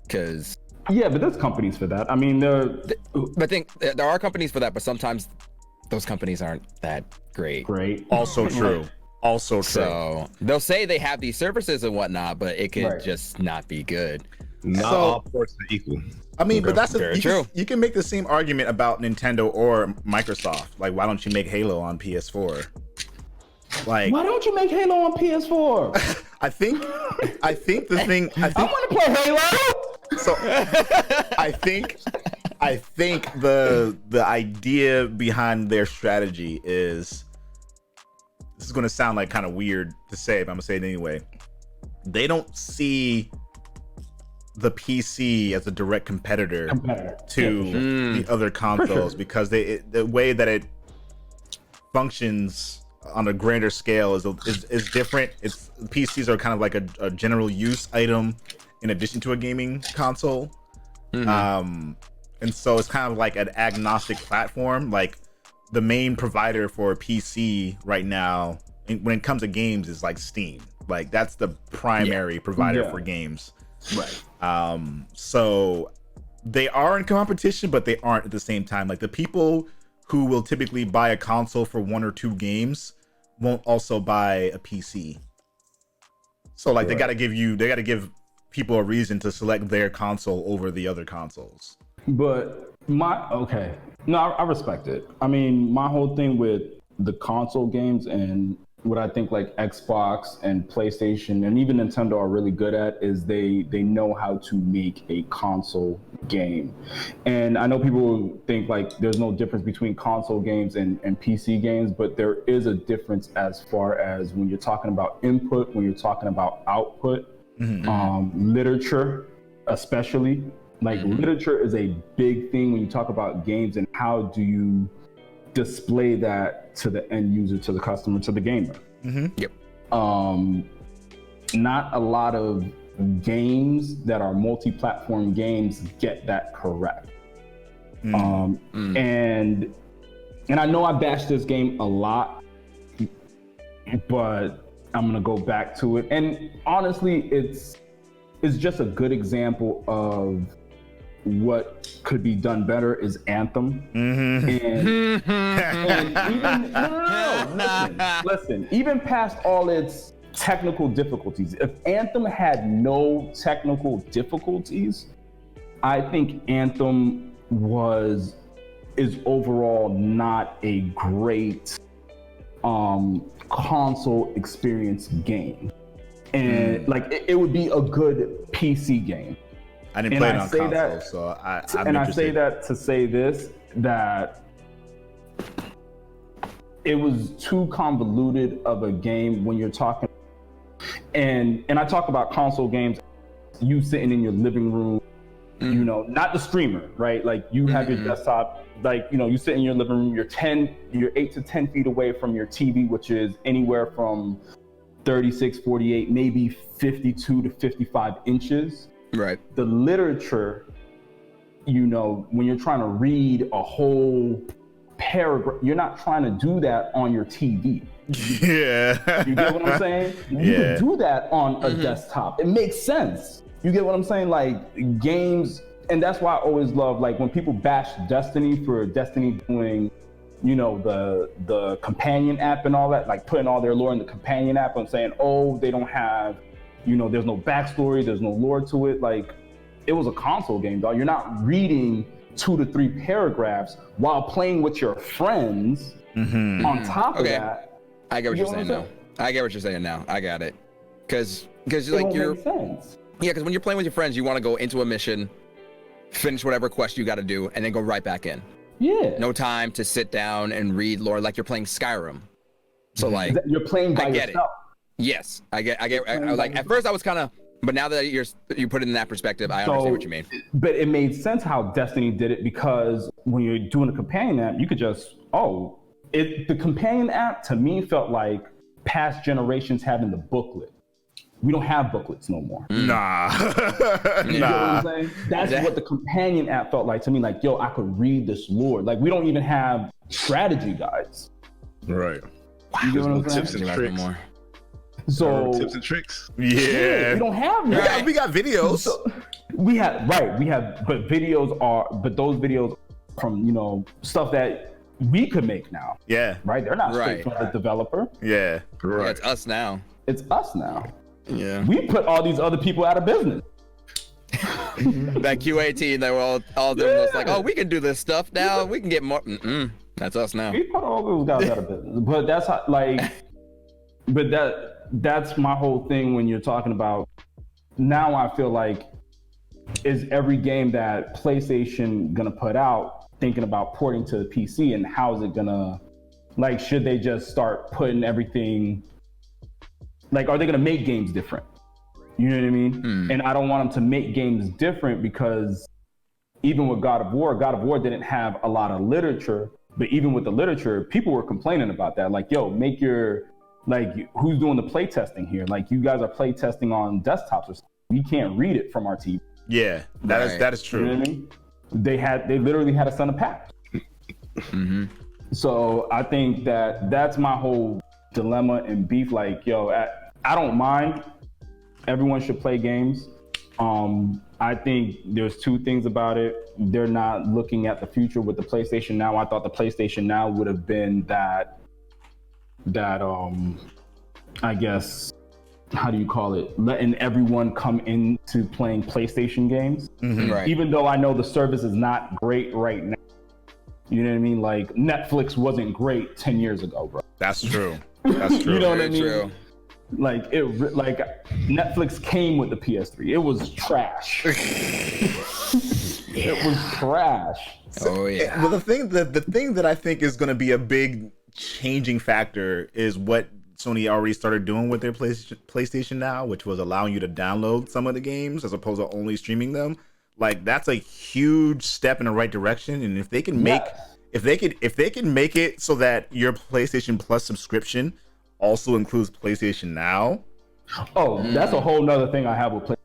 because but there's companies for that. I mean, I think there are companies for that, but sometimes those companies aren't that great. Also true. So they'll say they have these services and whatnot, but it could just not be good. Not all ports are equal. I mean, but that's true. You can make the same argument about Nintendo or Microsoft. Like, why don't you make Halo on PS4? Like, why don't you make Halo on PS4? I think the thing. I want to play Halo. So I think the idea behind their strategy is, this is going to sound like kind of weird to say, but I'm gonna say it anyway. They don't see the PC as a direct competitor to the other consoles, because the way that it functions on a grander scale is different. PCs are kind of like a general use item in addition to a gaming console. And so it's kind of like an agnostic platform. Like the main provider for a PC right now when it comes to games is like Steam. Like that's the primary provider for games. Right. So they are in competition, but they aren't at the same time. Like the people who will typically buy a console for 1 or 2 games won't also buy a PC. So like they got to give people a reason to select their console over the other consoles. But I respect it. I mean, my whole thing with the console games and what I think like Xbox and PlayStation and even Nintendo are really good at is they know how to make a console game. And I know people think like there's no difference between console games and PC games, but there is a difference as far as when you're talking about input, when you're talking about output, literature, especially. Like literature is a big thing when you talk about games, and how do you display that to the end user, to the customer, to the gamer. Yep. Not a lot of games that are multi-platform games get that correct. And I know I bashed this game a lot, but I'm gonna go back to it. And honestly, it's just a good example of what could be done better is Anthem. And even, listen, even past all its technical difficulties, if Anthem had no technical difficulties, I think Anthem is overall not a great console experience game. And like it would be a good PC game. I didn't play it on console, so I'm and interested. I say that to say this, that it was too convoluted of a game when you're talking, and I talk about console games, you sitting in your living room, you know, not the streamer, right? Like you have your desktop, like, you know, you sit in your living room, you're 8 to 10 feet away from your TV, which is anywhere from 36, 48, maybe 52 to 55 inches. Right. The literature, you know, when you're trying to read a whole paragraph, you're not trying to do that on your TV. Yeah. You get what I'm saying? You can do that on a desktop. It makes sense. You get what I'm saying? Like games, and that's why I always love, like when people bash Destiny for Destiny doing, you know, the companion app and all that, like putting all their lore in the companion app and saying, oh, they don't have, you know, there's no backstory, there's no lore to it. Like, it was a console game, dog. You're not reading 2 to 3 paragraphs while playing with your friends on top of that. I get what you're saying now. I get what you're saying now. I got it. Because like you're... Make sense. Yeah, because when you're playing with your friends, you want to go into a mission, finish whatever quest you got to do, and then go right back in. Yeah. No time to sit down and read lore like you're playing Skyrim. So like... You're playing by I get yourself. it. Yes, I get. Like at first I was kind of, but now that you put it in that perspective, I understand what you mean. But it made sense how Destiny did it, because when you're doing a companion app, you could just the companion app to me felt like past generations having the booklet. We don't have booklets no more. Nah. You know what I'm saying? That's what the companion app felt like to me. Like, yo, I could read this lore. Like, we don't even have strategy guides. Right. You get what I'm Tips saying? and tricks. So Tips and tricks. Yeah. we don't have that. We got videos. So, but those videos from, you know, stuff that we could make now. Yeah. Right? They're not straight from the developer. Yeah. Yeah, it's us now. It's us now. Yeah. We put all these other people out of business. That QA team, they were all them was like, oh, we can do this stuff now. We can get more. That's us now. We put all those guys out of business. But that's how, like, that's my whole thing when you're talking about, now I feel like, is every game that PlayStation gonna put out thinking about porting to the PC, and how is it gonna, like, should they just start putting everything, like, are they gonna make games different? You know what I mean? And I don't want them to make games different, because even with God of War didn't have a lot of literature, but even with the literature, people were complaining about that. Like, yo, make your, like, who's doing the play testing here? Like, you guys are play testing on desktops or something. We can't read it from our TV. Yeah, that is true. You know what I mean? They literally had to send a patch. So I think that's my whole dilemma and beef. Like, yo, I don't mind. Everyone should play games. I think there's two things about it. They're not looking at the future with the PlayStation Now. I thought the PlayStation Now would have been that I guess, how do you call it? Letting everyone come into playing PlayStation games. Mm-hmm. Right. Even though I know the service is not great right now. You know what I mean? Like Netflix wasn't great 10 years ago, bro. That's true. That's true. You know what I Very mean? true. Like Netflix came with the PS3. It was trash. It was trash. Oh yeah. Well, the thing that I think is going to be a big changing factor is what Sony already started doing with their PlayStation Now, which was allowing you to download some of the games as opposed to only streaming them. Like that's a huge step in the right direction. And if they can make if they can make it so that your PlayStation Plus subscription also includes PlayStation Now. Oh, that's a whole nother thing I have with PlayStation.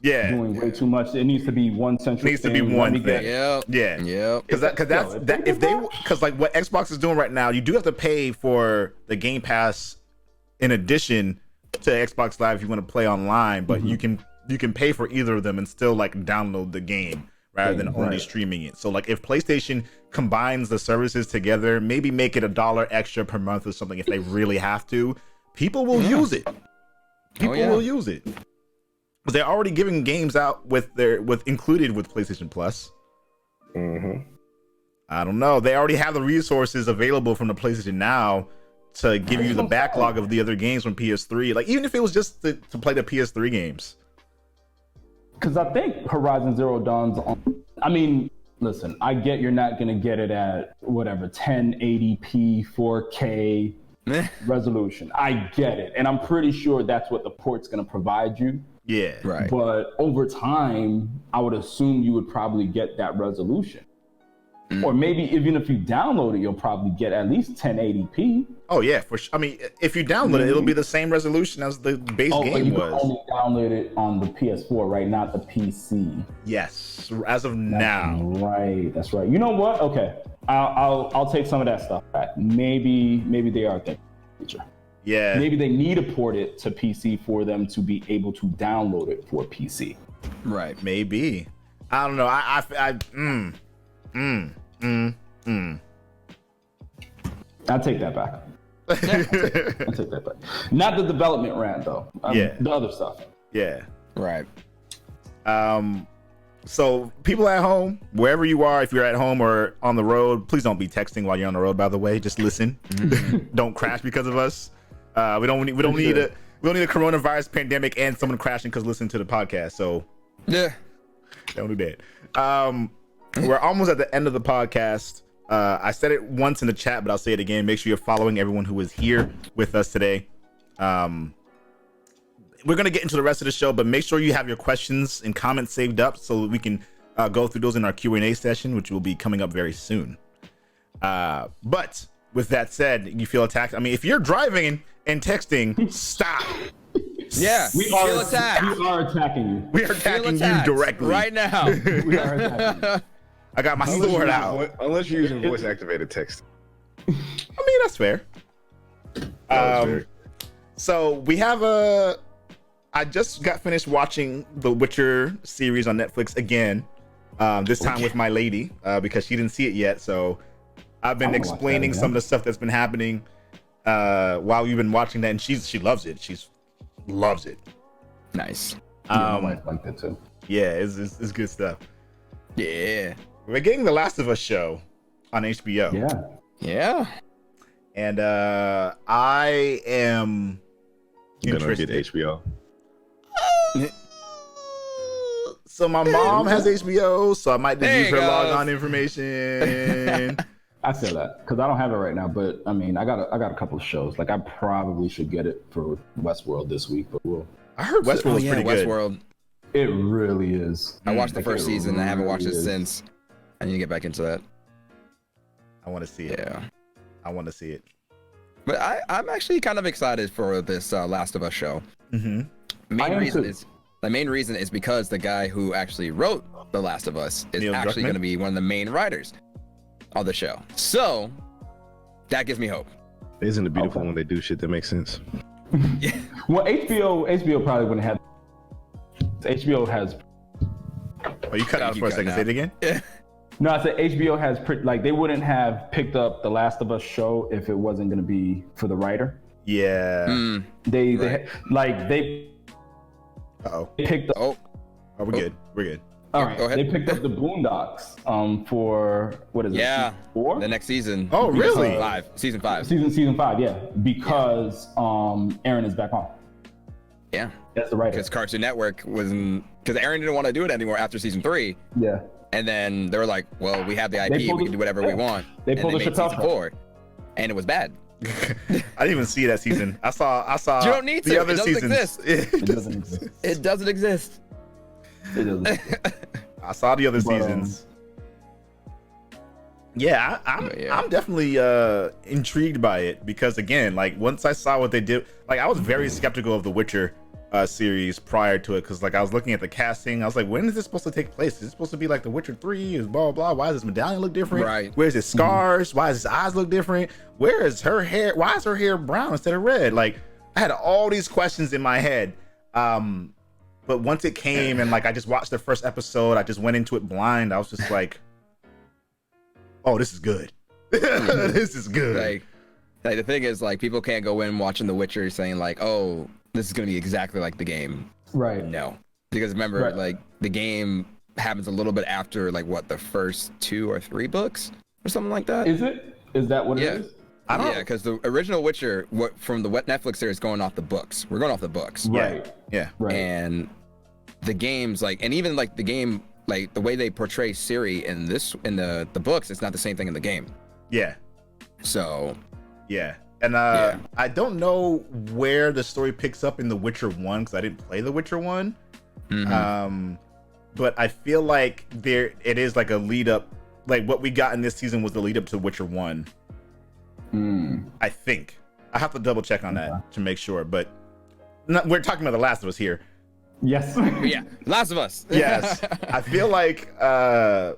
Yeah, Doing way too much. It needs to be one central. Needs to be one thing. Yep. Yeah. Yep. Because like what Xbox is doing right now, you do have to pay for the Game Pass in addition to Xbox Live if you want to play online, but you can pay for either of them and still like download the game rather than only streaming it. So like if PlayStation combines the services together, maybe make it $1 extra per month or something if they really have to, people will use it. People will use it. Because they're already giving games out included with PlayStation Plus. Mm-hmm. I don't know. They already have the resources available from the PlayStation Now to give you the backlog of the other games from PS3. Like even if it was just to play the PS3 games. Because I think Horizon Zero Dawn's on. I mean, listen, I get you're not gonna get it at whatever 1080p 4K resolution. I get it, and I'm pretty sure that's what the port's gonna provide you. Yeah. Right. But over time, I would assume you would probably get that resolution. Or maybe even if you download it, you'll probably get at least 1080p. Oh yeah, for sure. I mean, if you download it, it'll be the same resolution as the base But game you was. can only download it on the PS4, right? Not the PC. Yes, as of now. Right. That's right. You know what? Okay, I'll take some of that stuff back. Maybe they are thinking future. Yeah. Maybe they need to port it to PC for them to be able to download it for PC. Right. Maybe. I don't know. I'll take that back. I'll take that back. Not the development rant though. Yeah. The other stuff. Yeah. Right. So people at home, wherever you are, if you're at home or on the road, please don't be texting while you're on the road. By the way, just listen. Don't crash because of us. We don't need a coronavirus pandemic and someone crashing because listening to the podcast. So Yeah. don't do that. We're almost at the end of the podcast. I said it once in the chat, but I'll say it again. Make sure you're following everyone who is here with us today. We're going to get into the rest of the show, but make sure you have your questions and comments saved up so we can go through those in our Q&A session, which will be coming up very soon. But with that said, you feel attacked? I mean, if you're driving and texting, stop. Yeah. We are attacking you. We are attacking you directly. right now. We are attacking you. I got my sword out. Unless you're using voice activated text. I mean, that's fair. So we have I just got finished watching the Witcher series on Netflix again. This time with my lady because she didn't see it yet. So I've been explaining some of the stuff that's been happening while we've been watching that, and she loves it. She loves it. Nice. My wife liked it too. Yeah, it's good stuff. Yeah. We're getting the Last of Us show on HBO. Yeah. Yeah. And I am interested. Gonna get HBO. So my mom has HBO, so I might just There use you her go. log-on information. I feel that because I don't have it right now, but I mean, I got a couple of shows. Like I probably should get it for Westworld this week, but I heard Westworld was pretty good. Westworld. it really is. I watched the first it season. I haven't watched it really is. since. I need to get back into that. I want to see it. Yeah. I want to see it. But I'm actually kind of excited for this Last of Us show. Mm-hmm. The main reason is because the guy who actually wrote The Last of Us is Neil actually Druckmann? going to be one of the main writers of the show. So that gives me hope. Isn't it beautiful when they do shit that makes sense? Well, HBO probably wouldn't have. HBO has. Oh, you cut out for a second. Say it again. No, I said HBO has like they wouldn't have picked up the Last of Us show if it wasn't going to be for the writer. Yeah. They Uh-oh. picked up. Oh, we're good. We're good. All right. Go ahead. They picked up the Boondocks for what is it? Yeah. Season 4? The next season. Oh, really? Season 5. Season 5, yeah. Because Aaron is back on. Yeah. That's the writer. Because Cartoon Network wasn't, because Aaron didn't want to do it anymore after season 3. Yeah. And then they were like, well, we have the IP, we can do whatever we want. They and pulled they the made Chappelle season Show. 4, and it was bad. I didn't even see that season. I saw. You don't need to. The other It doesn't seasons. exist. It doesn't exist. It doesn't exist. It doesn't exist. I saw the other But, seasons. Yeah, I'm definitely intrigued by it because again, like once I saw what they did, like I was very skeptical of the Witcher series prior to it because like I was looking at the casting, I was like, when is this supposed to take place? Is it supposed to be like The Witcher 3? Is blah blah blah? Why does this medallion look different? Right. Where's his scars? Why does his eyes look different? Where is her hair? Why is her hair brown instead of red? Like I had all these questions in my head. But once it came and like I just watched the first episode, I just went into it blind. I was just like, oh, this is good. This is good. Like the thing is, like, people can't go in watching The Witcher saying like, oh, this is gonna be exactly like the game. Right. No, because remember, Right. like the game happens a little bit after like what, the first 2 or 3 books or something like that. Is it? Is that what Yeah. it is? I don't. Yeah, because the original Witcher, from the Netflix series, going off the books. We're going off the books. Right. Yeah. Right. And the games, like, and even like the game, like the way they portray Ciri in the books, it's not the same thing in the game. Yeah. So Yeah. And I don't know where the story picks up in The Witcher 1 because I didn't play The Witcher 1. But I feel like it is like a lead up. Like what we got in this season was the lead up to Witcher 1. I think. I have to double check on that to make sure. But we're talking about The Last of Us here. Yes. yeah, Last of Us. Yes. I feel like I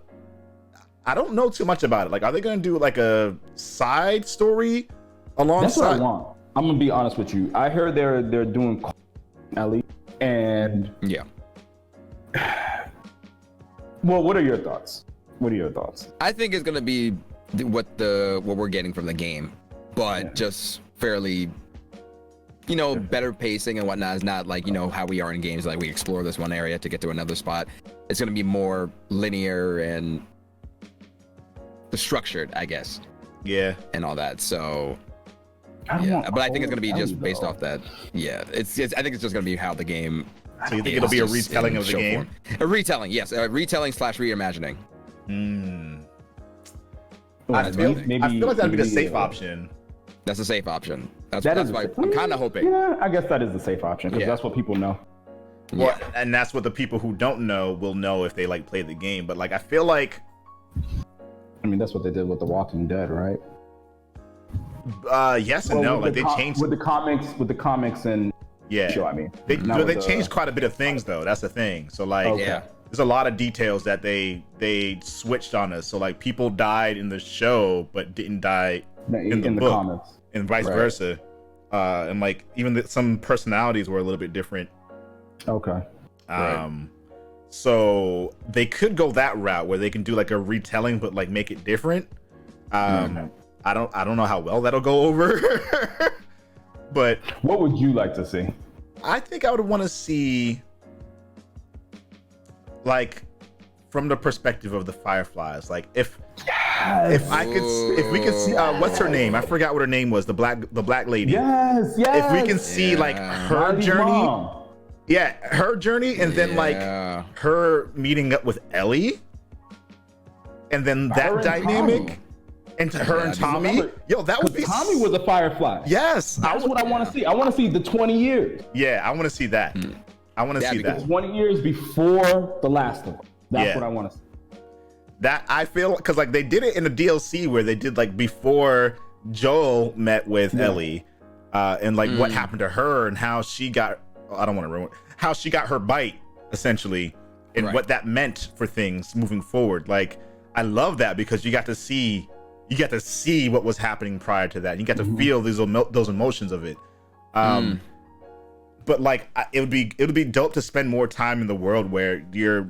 don't know too much about it. Like, are they going to do like a side story alongside? That's what I want. I'm gonna be honest with you. I heard they're doing Ellie, and Yeah. well, what are your thoughts? What are your thoughts? I think it's gonna be what we're getting from the game, but just fairly, better pacing and whatnot. Is not like how we are in games, like we explore this one area to get to another spot. It's gonna be more linear and structured, I guess. Yeah. And all that. So I but I think it's gonna be just based off that. Yeah, it's I think it's just gonna be how the game. So you think it'll be a retelling of the game? A retelling, yes, a retelling / reimagining. I feel like that'd be the safe option. That's a safe option. That's is why I'm kind of hoping. Yeah, I guess that is the safe option because that's what people know. Well, and that's what the people who don't know will know if they like play the game. But like, I feel like, I mean, that's what they did with The Walking Dead, right? yes and no. Like they changed with the comics and show. I mean, they changed quite a bit of things though. That's the thing. So like, there's a lot of details that they switched on us. So like, people died in the show but didn't die in the book, comics, and vice versa. And like, even some personalities were a little bit different. Okay. So they could go that route where they can do like a retelling but like make it different. I don't know how well that'll go over. But what would you like to see? I think I would want to see, like, from the perspective of the Fireflies, like if we could see what's her name? I forgot what her name was. The black lady. Yes. If we can see like her Riley's journey. mom. Yeah, her journey, and then like her meeting up with Ellie, and then that dynamic, and to her and Tommy. Yo, that would be. Tommy was a Firefly. Yes, that's what I want to see. I want to see the 20 years. Yeah, I want to see that. I want to see that. 20 years before The Last of Us. That's what I want to see. That I feel, because like they did it in the DLC where they did like before Joel met with Ellie, and like what happened to her and how she got. I don't want to ruin how she got her bite essentially, and what that meant for things moving forward. Like, I love that because you got to see what was happening prior to that. You got to feel those emotions of it. but like it would be dope to spend more time in the world where you're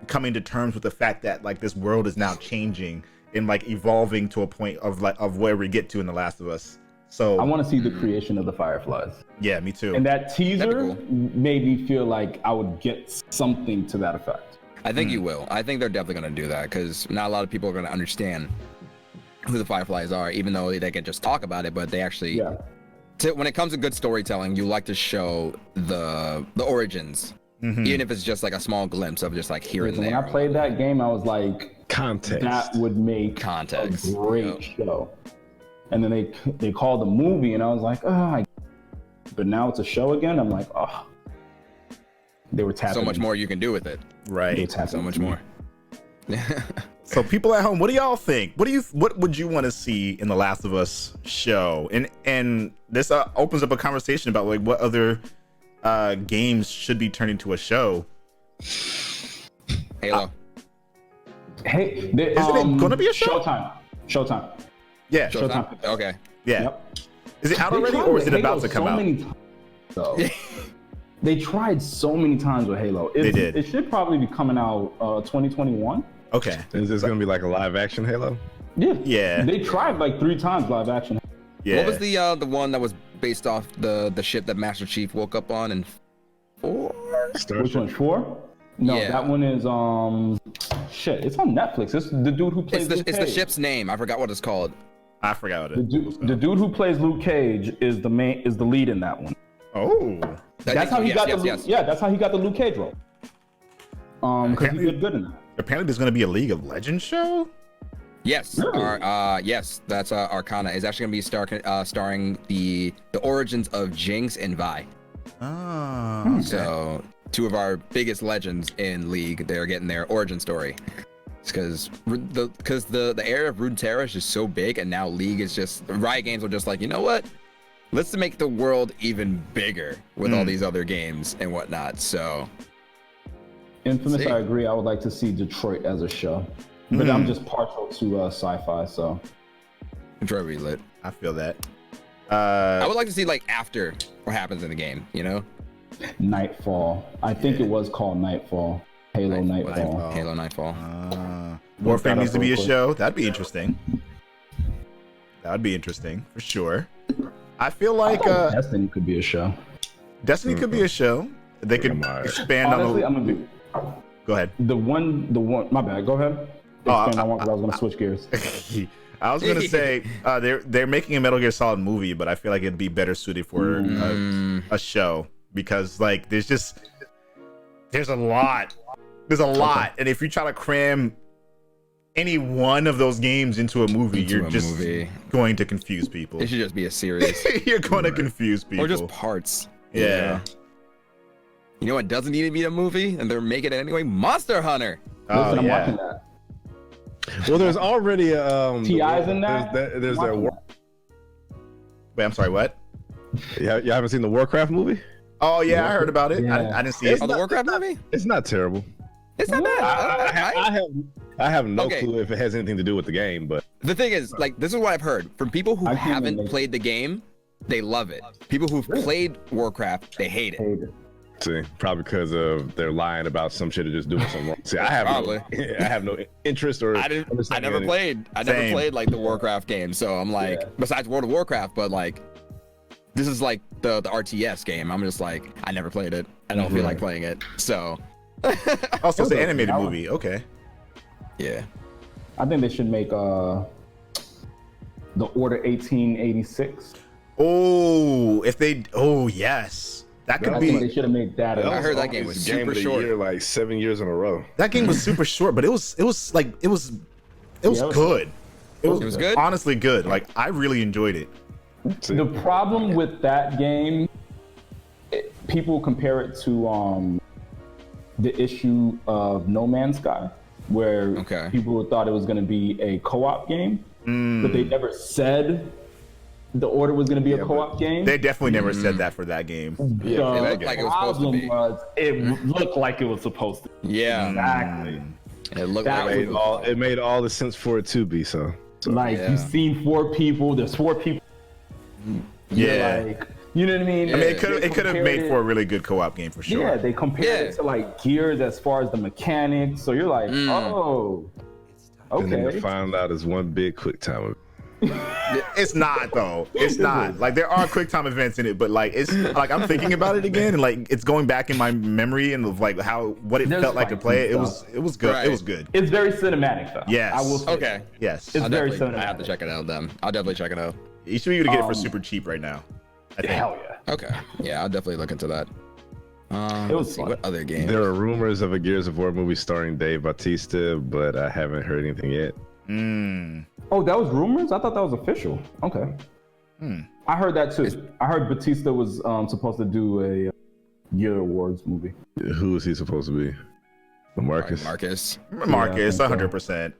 coming to terms with the fact that like this world is now changing and like evolving to a point of where we get to in The Last of Us. So I want to see the creation of the Fireflies. Yeah, me too. And that teaser cool. made me feel like I would get something to that effect. I think you will. I think they're definitely going to do that because not a lot of people are going to understand who the Fireflies are, even though they can just talk about it, but they actually... Yeah. When it comes to good storytelling, you like to show the origins, even if it's just like a small glimpse of just like here and So there. when I played that game, I was like, Context. that would make Context. a great show. And then they called the movie, and I was like, but now it's a show again. I'm like, oh, they were tapping. So much more you can do with it. Right. So much more. So people at home, what do y'all think? What would you want to see in The Last of Us show? And this opens up a conversation about like what other games should be turned into a show. Halo. Hey, Isn't it gonna be a show? Showtime. Yeah. Showtime. Okay. Yeah. Yep. Is it out They already tried or with is it about Halo to come so out? many times, though. They tried so many times with Halo. They did. It should probably be coming out 2021. Okay. Is this gonna be like a live action Halo? Yeah. Yeah. They tried like 3 times live action. Yeah. What was the one that was based off the ship that Master Chief woke up on in 4? Which one? 4? No, Yeah. that one is shit. It's on Netflix. It's the dude who plays. Luke It's the Cage. ship's name. I forgot what it's called. I forgot what The it. dude who plays Luke Cage is the lead in that one. Oh. That's how he got the yes. yeah. That's how he got the Luke Cage role. Because he did good in that. Apparently there's gonna be a League of Legends show. Yes, Really? yes, that's Arcana. Is actually gonna be starring the origins of Jinx and Vi. Oh. Okay. So 2 of our biggest legends in League, they're getting their origin story. It's because the area of Runeterra is just so big, and now League is just Riot Games are just like, you know what? Let's make the world even bigger with all these other games and whatnot. So Infamous, See? I agree. I would like to see Detroit as a show, but I'm just partial to sci-fi. So Detroit relit. I feel that. I would like to see like after what happens in the game. You know, Nightfall. I think it was called Nightfall. Halo Nightfall. Halo Nightfall. Warframe needs to be a real quick. show. That'd be interesting. That would be interesting for sure. I feel like Destiny could be a show. Destiny could be a show. They could Come on. expand Honestly, on I'm gonna be Go ahead. the one. My bad. Go ahead. Oh, Explain, I was gonna switch gears. I was gonna say they're making a Metal Gear Solid movie, but I feel like it'd be better suited for a show because like there's a lot, and if you try to cram any one of those games into a movie, you're just going to confuse people. It should just be a series. You're going to confuse people, or just parts. Yeah. You know what doesn't need to be a movie, and they're making it anyway? Monster Hunter. Listen, I'm yeah. watching that. Well, there's already T.I.'s in that? There's I'm that. watching Wait, I'm sorry. What? Yeah, you haven't seen the Warcraft movie? Oh yeah, I heard about it. Yeah. I didn't see it. Oh, the Warcraft movie? It's not terrible. It's not bad. I have no Okay. clue if it has anything to do with the game, but The thing is, like, this is what I've heard from people who I can't haven't relate. played the game. They love it. People who've played Warcraft, they hate it. Hate it. see, probably because of they're lying about some shit or just doing something wrong. See, I have I have no interest or I never understanding. Same. played like the Warcraft game, so I'm like, besides World of Warcraft, but like, this is like the RTS game. I'm just like, I never played it. I don't feel like playing it. So, Also, it's an animated movie. Okay. yeah. I think they should make the Order 1886. Oh, yes, that could I think be. they should have made that. I heard that game was Game super of the short. Year, like 7 years in a row. That game was super short, but it was good. It was It was good? Honestly, good. Like I really enjoyed it. See? The problem with that game, people compare it to the issue of No Man's Sky, where people thought it was going to be a co-op game, but they never said the Order was going to be a co-op game. They definitely never said that for that game. It looked like it was supposed to be. It looked like it was supposed to. Yeah. Exactly. It looked That like was- It made all the sense for it to be so. Like Yeah. you've seen 4 people. There's 4 people. Yeah. You're like, You know what I mean? I mean, it could have made for a really good co-op game for sure. Yeah, they compared it to like Gears as far as the mechanics. So you're like, oh, And then okay. to find out it's one big quick time. It's not though. It's not. Like there are quick time events in it, but like it's like I'm thinking about it again, and like it's going back in my memory and of like what it There's felt like to fights play it. and It was good. Right. It was good. It's very cinematic though. Yes. I will say. Okay. Yes. It's very cinematic. I have to check it out then. I'll definitely check it out. You should be able to get it for super cheap right now. I think. Hell yeah. Okay. Yeah, I'll definitely look into that. It was Let's see, fun. what other games? There are rumors of a Gears of War movie starring Dave Bautista, but I haven't heard anything yet. Oh, that was rumors? I thought that was official. Okay. I heard that too. I heard Batista was supposed to do a Year Awards movie. Who is he supposed to be? Marcus. Marcus. Marcus, Yeah, I think 100%.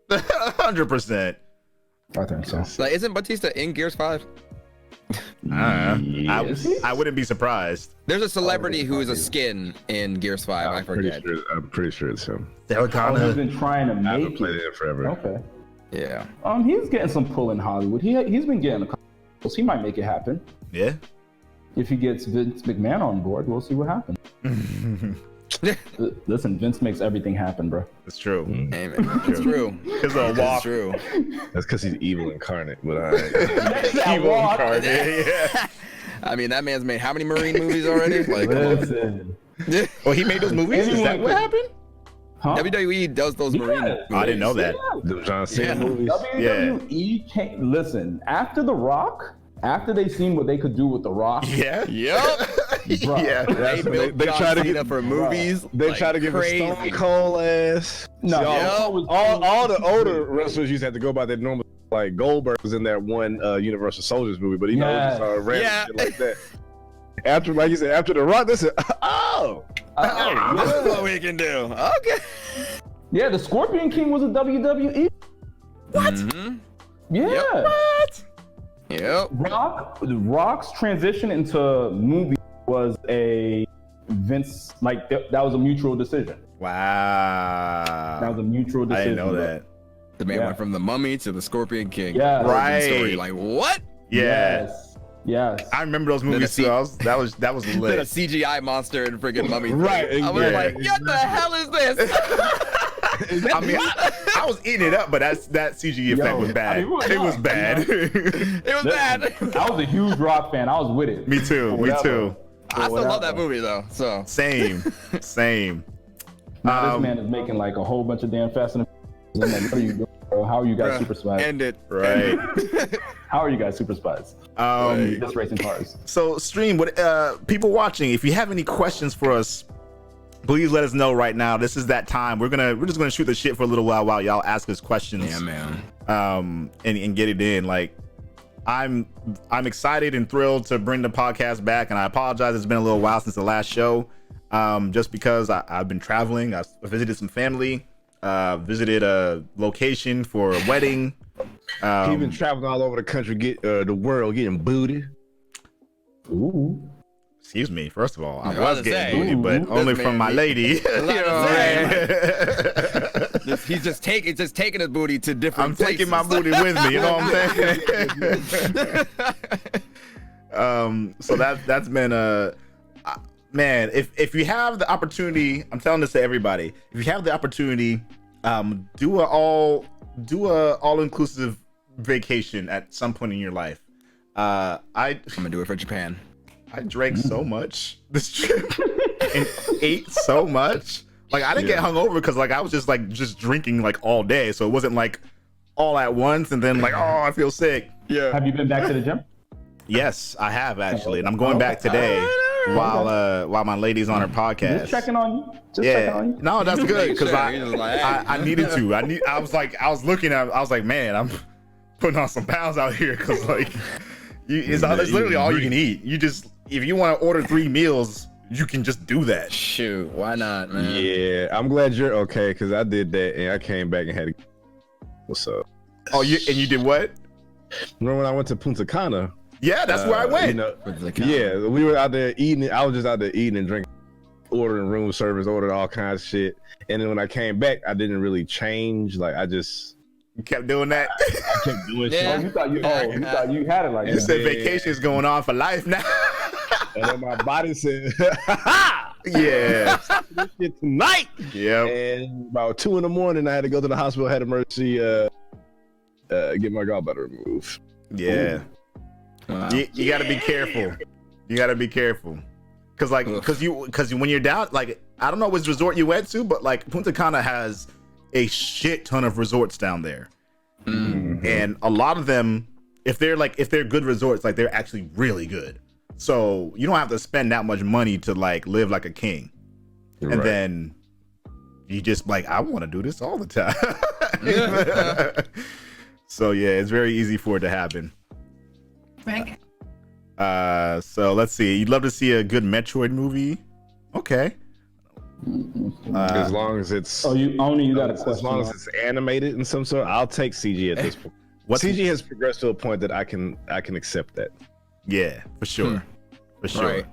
100%. I think so. Like, isn't Batista in Gears 5? Yes. I wouldn't be surprised. There's a celebrity who is a skin in Gears 5. I forget. I'm pretty sure it's him. They're Oh, he's kind been trying to I haven't make played it. it in forever. Okay. Yeah. He's getting some pull in Hollywood. He's been getting a couple. He might make it happen. yeah. If he gets Vince McMahon on board, we'll see what happens. Listen, Vince makes everything happen, bro. It's true. Hey, man. It's true. His little It's walk. true. That's because he's evil incarnate. But all right. Evil incarnate. Yeah. I mean, that man's made how many Marine movies already? Like, come on. Listen. Oh, he made those movies? Is that what happened? Huh? WWE does those Marine movies. I didn't know that. The John Cena Yeah. movies. WWE came. Listen, after The Rock, after they seen what they could do with The Rock, Yeah. Yep. Bruh. Yeah. They built they John try to Cena get- for movies. They like try to give crazy. a Stone Cold ass. No, See, Yep. all the older wrestlers used to have to go by their normal. Like Goldberg was in that one Universal Soldiers movie, but he Yes. knows random Yeah. shit like that. After, like you said, after The Rock, they said, "Oh, This is what we can do. Okay. yeah, the Scorpion King was a WWE. What? Mhm. Yeah. What? Yep. Rock's transition into movie was a Vince, like that was a mutual decision. Wow. That was a mutual I decision. didn't know bro. that. The man Yeah. went from the Mummy to the Scorpion King. Yeah. Origin Right. Story. Like what? Yeah. Yes. I remember those movies too. That was Then a lit. CGI monster and freaking Mummy. Right, I was yeah. like, what the hell is this? I mean, I was eating it up, but that CG effect was bad. I mean, It was bad. It was bad. I was a huge Rock fan. I was with it. Me too. Me Whatever. too. I still love that movie though. So Same. Same. Now this man is making like a whole bunch of damn Fast and the Furious. I'm like, what are you doing, bro? How are you guys super spies? end it. Right. How are you guys super spies? Just racing cars. So stream, what people watching, if you have any questions for us, please let us know right now. This is that time. We're just gonna shoot the shit for a little while y'all ask us questions. Yeah, man. And get it in. Like I'm excited and thrilled to bring the podcast back, and I apologize, it's been a little while since the last show. Just because I've been traveling. I visited some family, visited a location for a wedding. He's been traveling all over the country, the world, getting booty." Ooh. Excuse me. First of all, I I was was getting saying, booty, but ooh, only this from man my lady. You know what I mean? He's just taking his booty to different I'm taking my places. booty with me. You know what I'm saying? So that's been man. If you have the opportunity, I'm telling this to everybody. If you have the opportunity, do a all-inclusive vacation at some point in your life. I'm gonna do it for Japan. I drank so much this trip and ate so much. Like I didn't get hungover because like I was just drinking like all day, so it wasn't like all at once and then like I feel sick. Yeah. Have you been back to the gym? Yes, I have actually, and I'm going back today while my lady's on her podcast. Just checking on you. Just checking on you. No, that's good because Sure, you're just like, hey. I needed to. I was like, man, I'm putting on some pounds out here because like it's literally all you can eat. You just if you want to order 3 meals, you can just do that. Shoot, why not, man? Yeah, I'm glad you're okay because I did that and I came back and had to. What's up? Oh, you did what? Remember when I went to Punta Cana? Yeah, that's where I went. You know, With the count. yeah, we were out there eating. I was just out there eating and drinking, ordering room service, ordered all kinds of shit. And then when I came back, I didn't really change. Like I just You kept doing that. kept doing Yeah. Oh, shit. you thought you had it like You that. said vacation is going on for life now. And then my body said, Yeah. this shit tonight. Yeah. And about 2 a.m, I had to go to the hospital, had emergency, get my gallbladder removed. Yeah. Wow. You got to be careful. You got to be careful. Cause when you're down, like, I don't know which resort you went to, but like Punta Cana has a shit ton of resorts down there. Mm-hmm. And a lot of them, if they're good resorts, like they're actually really good. So you don't have to spend that much money to like live like a king. And then you just like, I want to do this all the time. So yeah, it's very easy for it to happen. Right. So let's see. You'd love to see a good Metroid movie? Okay. As long as it's you got a question. as long as it's animated in some sort, I'll take CG at this point. CG has progressed to a point that I can accept that. Yeah, for sure. For sure.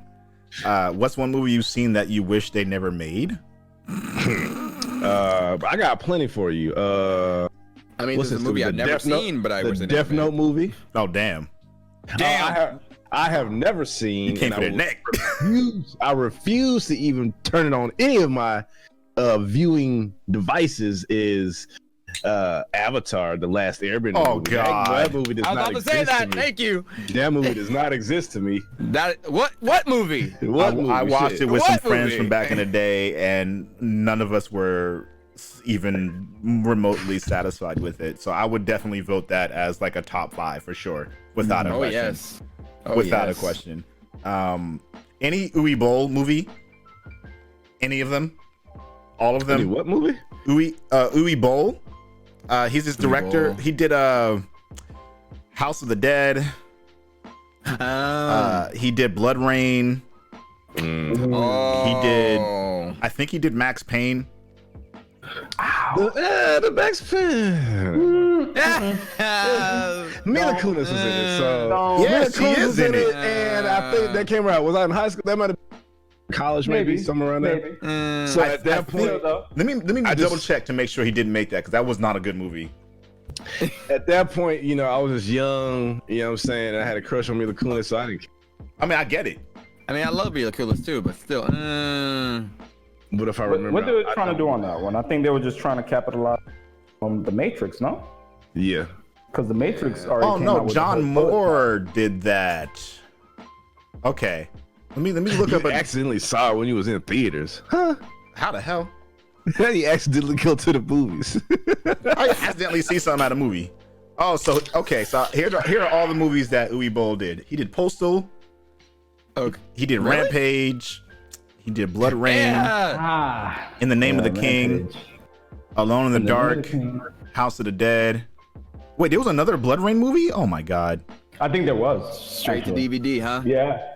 Right. What's one movie you've seen that you wish they never made? I got plenty for you. I mean, this is a movie I've never seen, but I wish they never Death Note movie. Oh, damn. I have never seen. You came for the neck. I refuse to even turn it on any of my viewing devices. Is Avatar: The Last Airbender? Oh movie. God, that movie does I was not about to say exist that. to me. Thank you. That movie does not exist to me. What movie? I watched Shit. it with What some friends movie? from back in the day, and none of us were even remotely satisfied with it. So I would definitely vote that as like a top 5 for sure, without a question. Yes. Oh, Without yes. a question. Any Uwe Boll movie? Any of them? All of them? Any what movie? Uwe Boll. He's his director. Boll. He did House of the Dead. He did Blood Rain. He did. I think he did Max Payne. The Max Payne. Mila Kunis was in it, so Yeah, Mila she Kunis is was in it. and I think that came out. Was I in high school? That might have been college, maybe somewhere around there. So at that point, Let me double check to make sure he didn't make that, because that was not a good movie. at that point, you know, I was just young. You know what I'm saying? I had a crush on Mila Kunis, so I didn't. I mean, I get it. I mean, I love Mila Kunis too, but still. But if I remember, What they were trying to do on that one? I think they were just trying to capitalize on the Matrix, no? Yeah. Because the Matrix already. Oh came no, out with John the whole Moore did that. Okay, let me look up. You accidentally saw it when you was in theaters. Huh? How the hell? You accidentally go to the movies. I accidentally see something at a movie. Oh, so okay, so here are all the movies that Uwe Boll did. He did Postal. Okay. He did Really? Rampage. He did Blood Rain. Yeah. In the Name of the Yeah, King. Rampage. Alone in the In the Name of Dark. the King. House of the Dead. Wait, there was another Blood Rain movie? Oh my God. I think there was. Straight to actually. DVD, huh? Yeah.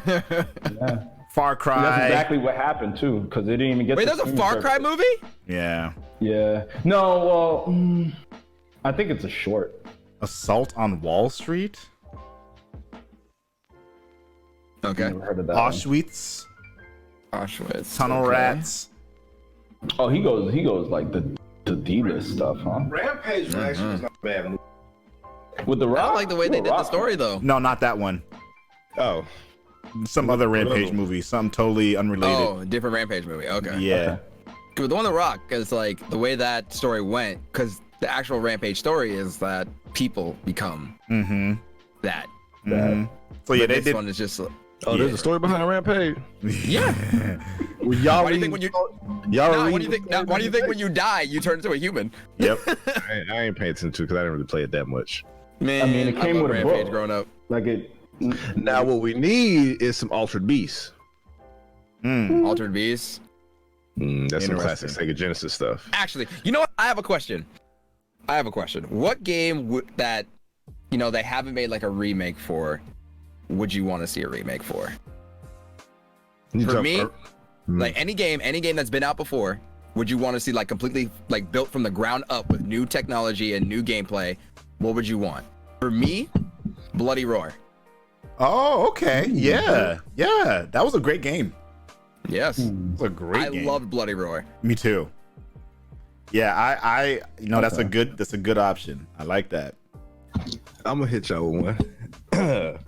Yeah. Far Cry. That's exactly what happened too, because they didn't even get. Wait, to there's a streaming Far service. Cry movie? Yeah. Yeah. No. Well, I think it's a short. Assault on Wall Street. Okay. Never heard of that. one. Auschwitz. Auschwitz. Tunnel okay. Rats. Oh, he goes like the D-list stuff, huh? Rampage actually was not a bad movie. With the I Rock. don't like the way they Ooh, did the Rock. story though. No, not that one. Oh. Some other Rampage movie. Something totally unrelated. Oh, different Rampage movie. Okay. Yeah. With the one The Rock, because like the way that story went, because the actual Rampage story is that people become Mm-hmm. that. Mm-hmm. So yeah, But they this did. one is just. Oh, there's a story behind Rampage. Yeah. Well, y'all Why do you think when you? y'all Nah, read- what do you think? Nah, why do you think when you die you turn into a human? Yep. I ain't paying attention to it because I didn't really play it that much. Man, I mean, it came love with a Rampage book. growing up. Like it. Now, what we need is some Altered Beasts. Mm. Altered Beast. That's some classic Interesting. Sega Genesis stuff. Actually, you know what? I have a question. What game would that, you know, they haven't made like a remake for, would you want to see a remake for? For me, like any game that's been out before, would you want to see like completely like built from the ground up with new technology and new gameplay? What would you want? For me, Bloody Roar. Oh, okay. Yeah. Yeah. That was a great game. Yes, It was a great I game. loved Bloody Roar. Me too. Yeah, I you know, that's a good option. I like that. I'm gonna hit y'all with one.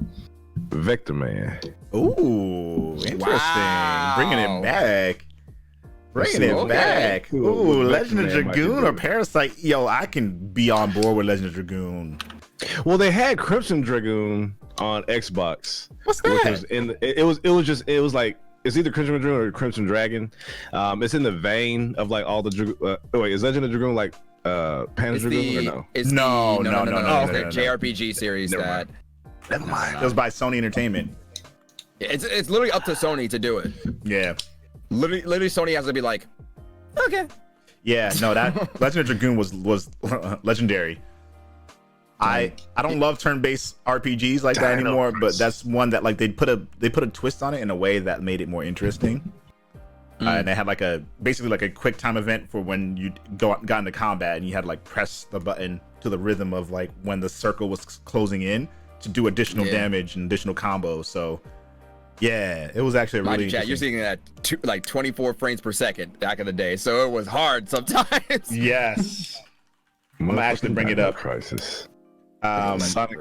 Vector Man. Ooh, interesting. Wow. Bringing it back. Bringing it Okay. back. Ooh, Ooh, Vector Legend of Man might be Dragoon or good. Parasite. Yo, I can be on board with Legend of Dragoon. Well, they had Crimson Dragoon on Xbox. What's Which that? was it was like it's either Crimson Dragoon or Crimson Dragon. It's in the vein of like all the wait, is Legend of Dragoon like Panzer Dragoon or no? It's No, the, no, no, It's no, the no. JRPG series Never that mind. Never mind. It was by Sony Entertainment. it's literally up to Sony to do it. Yeah. Literally Sony has to be like, okay. Yeah, no, that Legend of Dragoon was legendary. I don't love turn-based RPGs like that anymore, but that's one that like they put a twist on it in a way that made it more interesting. And they had like basically like a quick time event for when you got into combat, and you had to like press the button to the rhythm of like when the circle was closing in to do additional damage and additional combos. So yeah, it was actually a Mind really you, chat, you're interesting. seeing that like 24 frames per second back in the day, so it was hard sometimes. Yes. I'm gonna actually bring it up. Crisis. Sonic.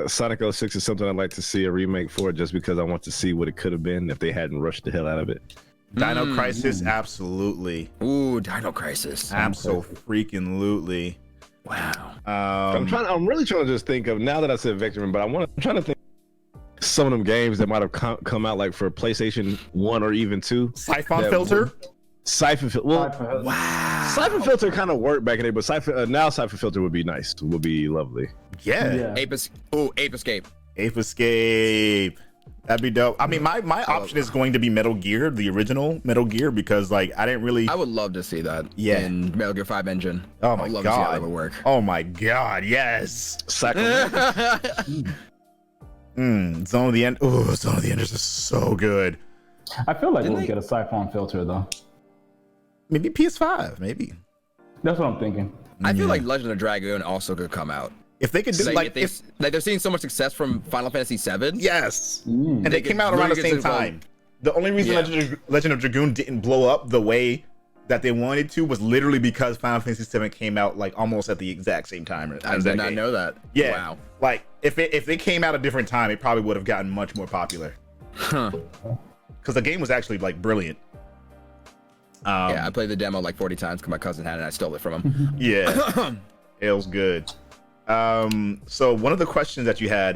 Sonic 06 is something I'd like to see a remake for, just because I want to see what it could have been if they hadn't rushed the hell out of it. Dino Crisis, absolutely. Ooh, Dino Crisis. Absolutely. Wow. I'm really trying to just think of, now that I said Vector Man, but I'm trying to think some of them games that might have come out like for PlayStation 1 or even 2. Siphon Filter. Siphon Filter. Well, Wow. Siphon Filter kind of worked back in the day, but now Siphon Filter would be nice. Would be lovely. Yeah. Ape Escape. Ape Escape. That'd be dope. I mean, my option is going to be Metal Gear, the original Metal Gear, because like I didn't really. I would love to see that. Yeah. In Metal Gear 5 engine. Oh my I'd love to see how god. that would work. Oh my god. Yes. Sacramento. Zone of the End. Oh, Zone of the Enders is so good. I feel like Didn't we'll they- get a Siphon filter though. Maybe PS5. Maybe That's what I'm thinking. I feel like Legend of Dragoon also could come out. if they could do Like, if they're seeing so much success from Final Fantasy VII. yes, and they They came could out around the really same get to, time. The only reason Yeah. Legend of Dragoon didn't blow up the way that they wanted to was literally because Final Fantasy VII came out like almost at the exact same time. I as did that not game. know that. Yeah, Wow. like if they came out a different time, it probably would have gotten much more popular. Huh. Because the game was actually like brilliant. Yeah, I played the demo like 40 times because my cousin had it and I stole it from him. Yeah, it was good. So one of the questions that you had,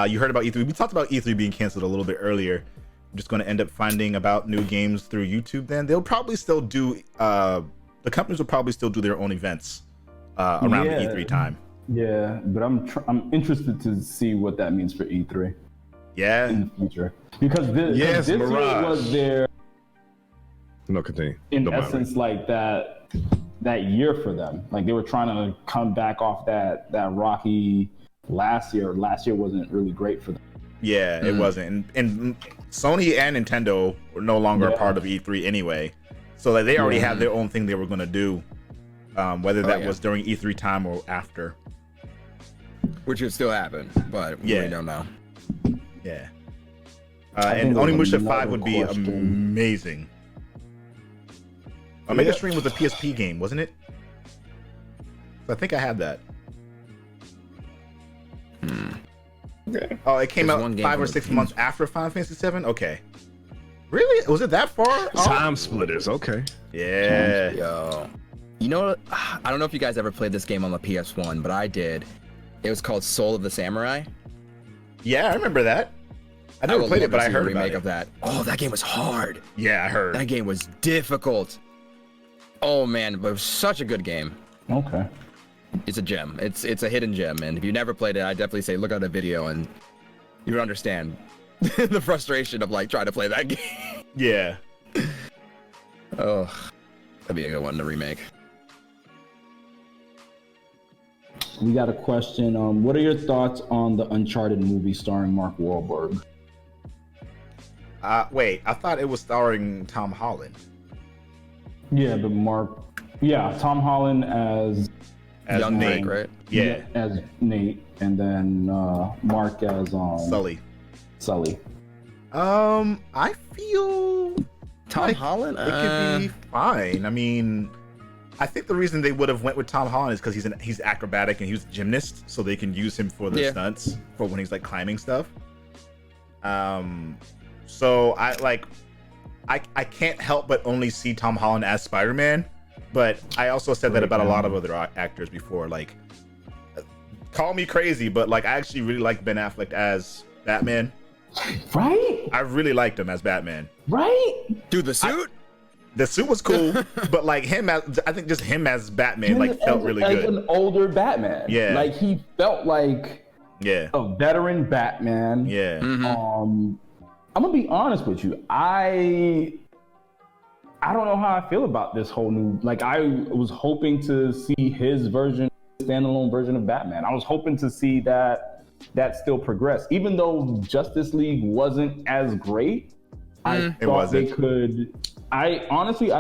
you heard about E3. We talked about E3 being canceled a little bit earlier. I'm just going to end up finding about new games through YouTube. Then they'll probably still do. The companies will probably still do their own events around the E3 time. Yeah, but I'm interested to see what that means for E3 Yeah, in the future, because this year Mirage. was their No, continue. in Don't mind me. essence like that year for them. Like they were trying to come back off that rocky last year. Last year wasn't really great for them. yeah, it wasn't. And Sony and Nintendo were no longer a part of E3 anyway, so like they already had their own thing they were going to do, whether that was during E3 time or after. Which would still happen, but we don't know. Yeah. think And there's Onimusha 5 another would be question. amazing. Omega Stream was a PSP game, wasn't it? I think I had that. Okay. Oh, it came There's out one game 5 or from 6 months after Final Fantasy 7? Okay. Really? Was it that far? Oh. Time Splitters. Okay. Yeah. Yo. You know what? I don't know if you guys ever played this game on the PS1, but I did. It was called Soul of the Samurai. Yeah, I remember that. I never would played love it, but to I see a heard about remake it. of that. Oh, that game was hard. Yeah, I heard. That game was difficult. Oh man, but it was such a good game. Okay. It's a gem. It's a hidden gem, and if you never played it, I definitely say look at a video and you would understand the frustration of like trying to play that game. Yeah. Oh, that'd be a good one to remake. We got a question. What are your thoughts on the Uncharted movie starring Mark Wahlberg? Wait, I thought it was starring Tom Holland Yeah, but Tom Holland as Young Nate. Drake, right? Yeah. as Nate, and then Mark as Sully. Sully. I feel Tom like Holland? it could be fine. I mean, I think the reason they would have went with Tom Holland is because he's acrobatic and he's a gymnast, so they can use him for the stunts for when he's like climbing stuff. So I can't help but only see Tom Holland as Spider-Man, but I also said that about a lot of other actors before. Like, call me crazy, but like I actually really like Ben Affleck as Batman. Right? I really liked him as Batman. Right? Dude, the suit? The suit was cool, but like him as, I think just him as Batman like felt really good. An older Batman. Yeah. Like he felt like a veteran Batman. Yeah. I'm gonna be honest with you. I don't know how I feel about this whole new. Like I was hoping to see his version, standalone version of Batman. I was hoping to see that still progress, even though Justice League wasn't as great. I thought they could. I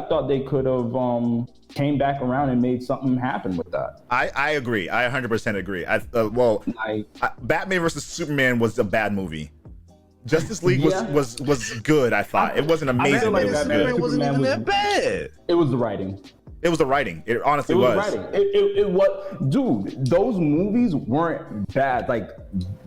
thought they could have came back around and made something happen with that. I agree. I 100% agree. Batman versus Superman was a bad movie. Justice League was good. I thought it wasn't amazing, but it was good. It wasn't even that bad. It was the writing. It was the writing. It honestly was. Writing. It was, dude. Those movies weren't bad. Like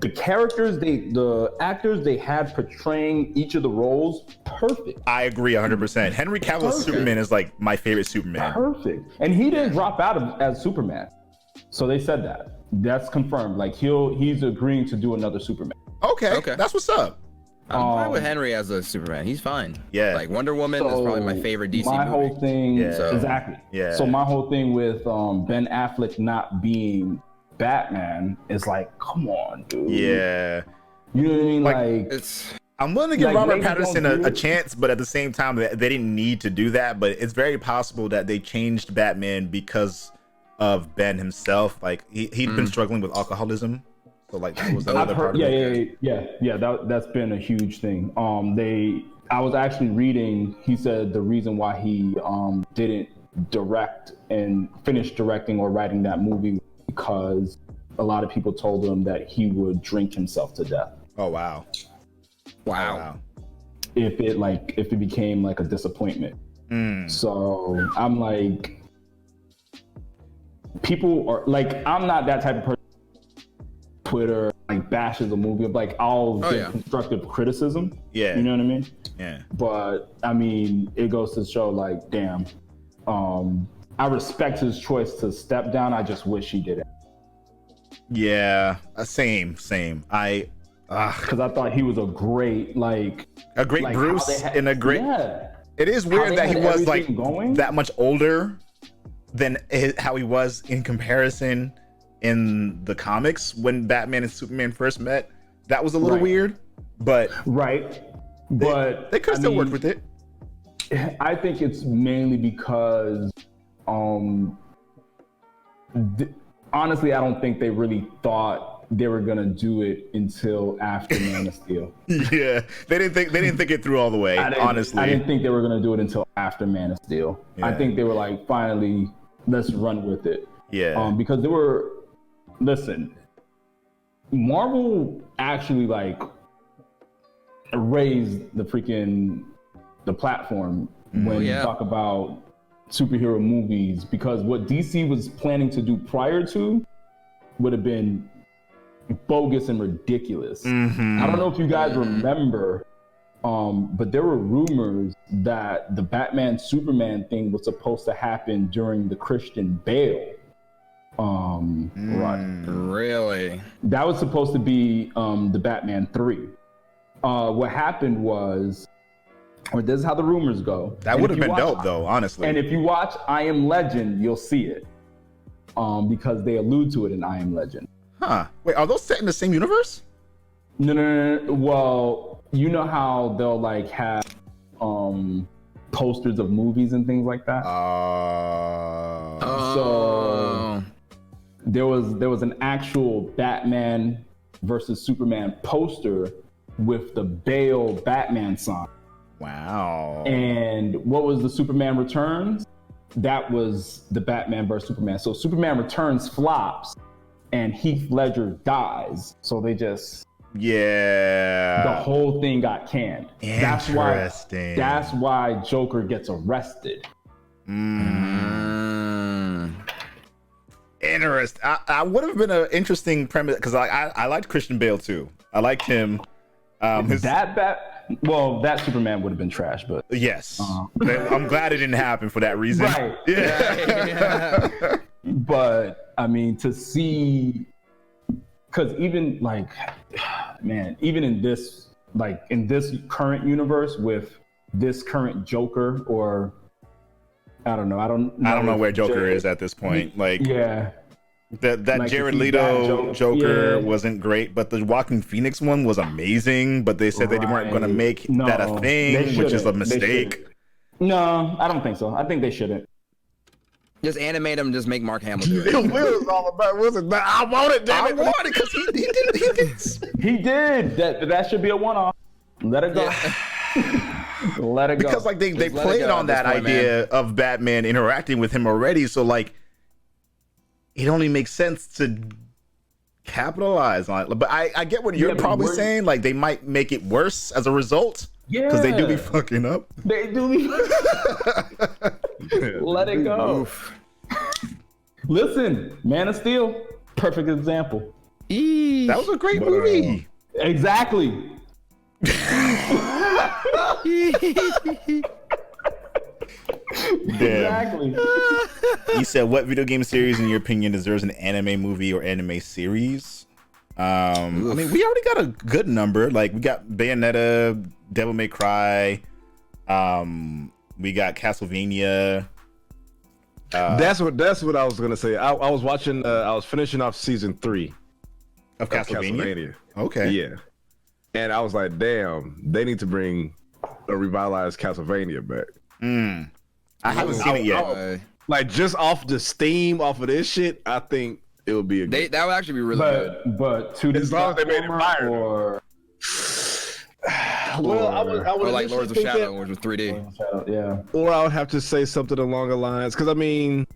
the characters, the actors they had portraying each of the roles, perfect. I agree 100%. Henry Cavill's Superman is like my favorite Superman. Perfect, and he didn't drop out as Superman. So they said that. That's confirmed. Like he's agreeing to do another Superman. Okay. That's what's up. I'm fine with Henry as a Superman. He's fine. Yeah. Like Wonder Woman is probably my favorite DC movie. My whole thing, exactly. Yeah. So my whole thing with Ben Affleck not being Batman is like, come on, dude. Yeah. You know what I mean? Like I'm willing to give Robert Pattinson a chance, but at the same time, they didn't need to do that. But it's very possible that they changed Batman because of Ben himself. Like he'd been struggling with alcoholism. So like that was another part of it. Yeah. That's been a huge thing. I was actually reading. He said the reason why he didn't direct and finish directing or writing that movie because a lot of people told him that he would drink himself to death. Oh wow. If it became like a disappointment. So I'm like, people are like, I'm not that type of person. Twitter like bashes a movie. Like I'll give constructive criticism. Yeah. You know what I mean? Yeah. But I mean, it goes to show like, damn, I respect his choice to step down. I just wish he didn't. Yeah. Same. Because I thought he was a great Bruce in a great. Yeah. It is weird that he was like that much older than how he was in comparison in the comics when Batman and Superman first met. That was a little weird, but they could still work with it. I think it's mainly because honestly, I don't think they really thought they were gonna do it until after Man of Steel. Yeah, they didn't think it through all the way. Honestly, I didn't think they were gonna do it until after Man of Steel. Yeah. I think they were like, finally, let's run with it. Yeah, because listen, Marvel actually like raised the platform when you talk about superhero movies, because what DC was planning to do prior to would have been bogus and ridiculous. I don't know if you guys remember, but there were rumors that the Batman Superman thing was supposed to happen during the Christian Bale. Really? That was supposed to be the Batman 3. What happened was, or this is how the rumors go. That would have been dope, though, honestly. And if you watch I Am Legend, you'll see it, because they allude to it in I Am Legend. Huh? Wait, are those set in the same universe? No. Well, you know how they'll like have posters of movies and things like that. So there was an actual Batman versus Superman poster with the Bale Batman sign. Wow. And what was the Superman Returns? That was the Batman versus Superman. So Superman Returns flops and Heath Ledger dies. So they just... Yeah. The whole thing got canned. Interesting. That's why Joker gets arrested. interesting. I would have been an interesting premise because I liked Christian Bale too. I liked him. That Superman would have been trash, but yes, I'm glad it didn't happen for that reason. right. Yeah. But I mean, to see, because even like, man, even in this current universe with this current Joker, or I don't know where Joker is at this point. Like, yeah. That Like, Jared to see Leto that Joker wasn't great, but the Joaquin Phoenix one was amazing. But they said they weren't going to make that a thing, which is a mistake. No, I don't think so. I think they shouldn't. Just animate him. Just make Mark Hamill do it. Will is all about Wilson. I want it, damn it. I want it because he did. He did. That should be a one-off. Let it go. Let it go. Because like they played on that idea of Batman interacting with him already, so like it only makes sense to capitalize on it. But I get what you're probably saying. Like they might make it worse as a result. Yeah. Because they do be fucking up. They do be. Let it go. Oof. Listen, Man of Steel, perfect example. That was a great movie. Exactly. Exactly. You said, what video game series, in your opinion, deserves an anime movie or anime series? I mean, we already got a good number. Like, we got Bayonetta, Devil May Cry. We got Castlevania. That's what I was gonna say. I was watching. I was finishing off season 3 of Castlevania. Okay. Yeah. And I was like, damn, they need to bring a revitalized Castlevania back. I haven't seen it yet. Like, just off the steam, off of this shit, I think it would be a good. That would actually be really good. But 2D as long as they made it fire. Or I would Or like Lords of Shadow, which was 3D. Yeah. Or I would have to say something along the lines, because I mean,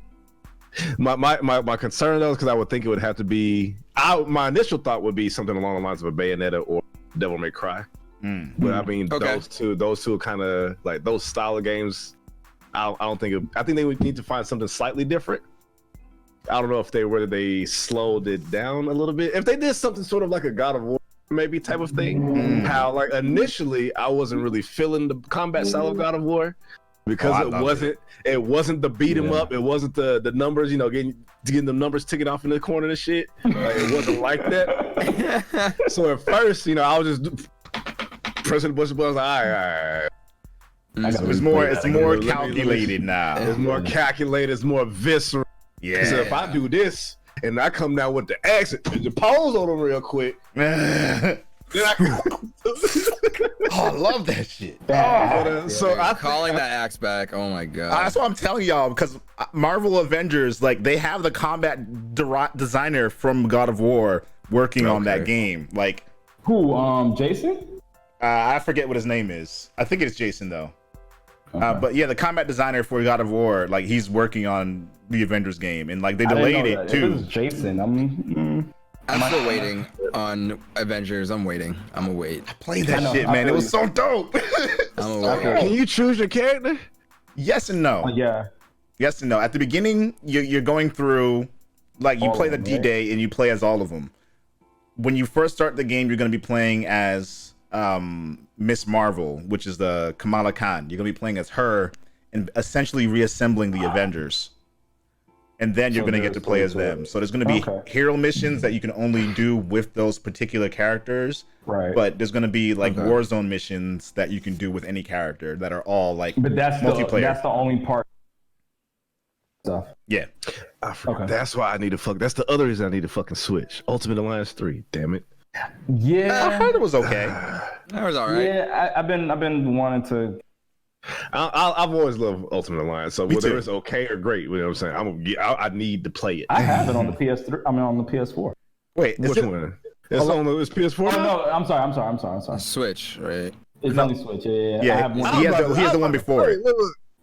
my concern though is because I would think it would have to be. My initial thought would be something along the lines of a Bayonetta or Devil May Cry. But I mean, those two kind of like those style of games. I don't think. I think they would need to find something slightly different. I don't know if they slowed it down a little bit. If they did something sort of like a God of War maybe type of thing. How like initially I wasn't really feeling the combat style of God of War because it wasn't the beat 'em up. It wasn't the numbers, getting the numbers ticking off in the corner and shit. Like, it wasn't like that. So at first, I was just pressing the button. I was like, all right. It's more calculated now. It's more calculated. It's more visceral. Yeah. So if I do this and I come down with the axe and just pose on them real quick, then I can. I love that shit. So I'm calling that axe back. Oh my god. That's what I'm telling y'all, because Marvel Avengers, like, they have the combat designer from God of War working on that game. Like, who? Jason? I forget what his name is. I think it's Jason though. But yeah, the combat designer for God of War, like, he's working on the Avengers game, and like they delayed it too. It was Jason. I'm still waiting on Avengers. I'm waiting. I'm gonna wait. I played that shit, man. It was so dope. Can you choose your character? Yes and no. Yeah. Yes and no. At the beginning, you're going through, like, you All play of the them, D-Day and you play as all of them. When you first start the game, you're going to be playing as Miss Marvel, which is the Kamala Khan. You're going to be playing as her and essentially reassembling the Avengers. And then you're going to get to play as them. So there's going to be hero missions that you can only do with those particular characters. Right. But there's going to be like Warzone missions that you can do with any character that are all like multiplayer. That's the only part. Stuff. Yeah. That's why I need to that's the other reason I need to fucking switch. Ultimate Alliance 3, damn it. Yeah. I heard it was okay. That was all right. Yeah, I've been wanting to. I've always loved Ultimate Alliance, so whether it's okay or great, you know what I'm saying? I need to play it. I have it on the PS3. I mean, on the PS4. Wait, which one? It's PS4. Oh no, I'm sorry. Switch, right? It's only Switch. Yeah. Yeah, I have one. he has the one before.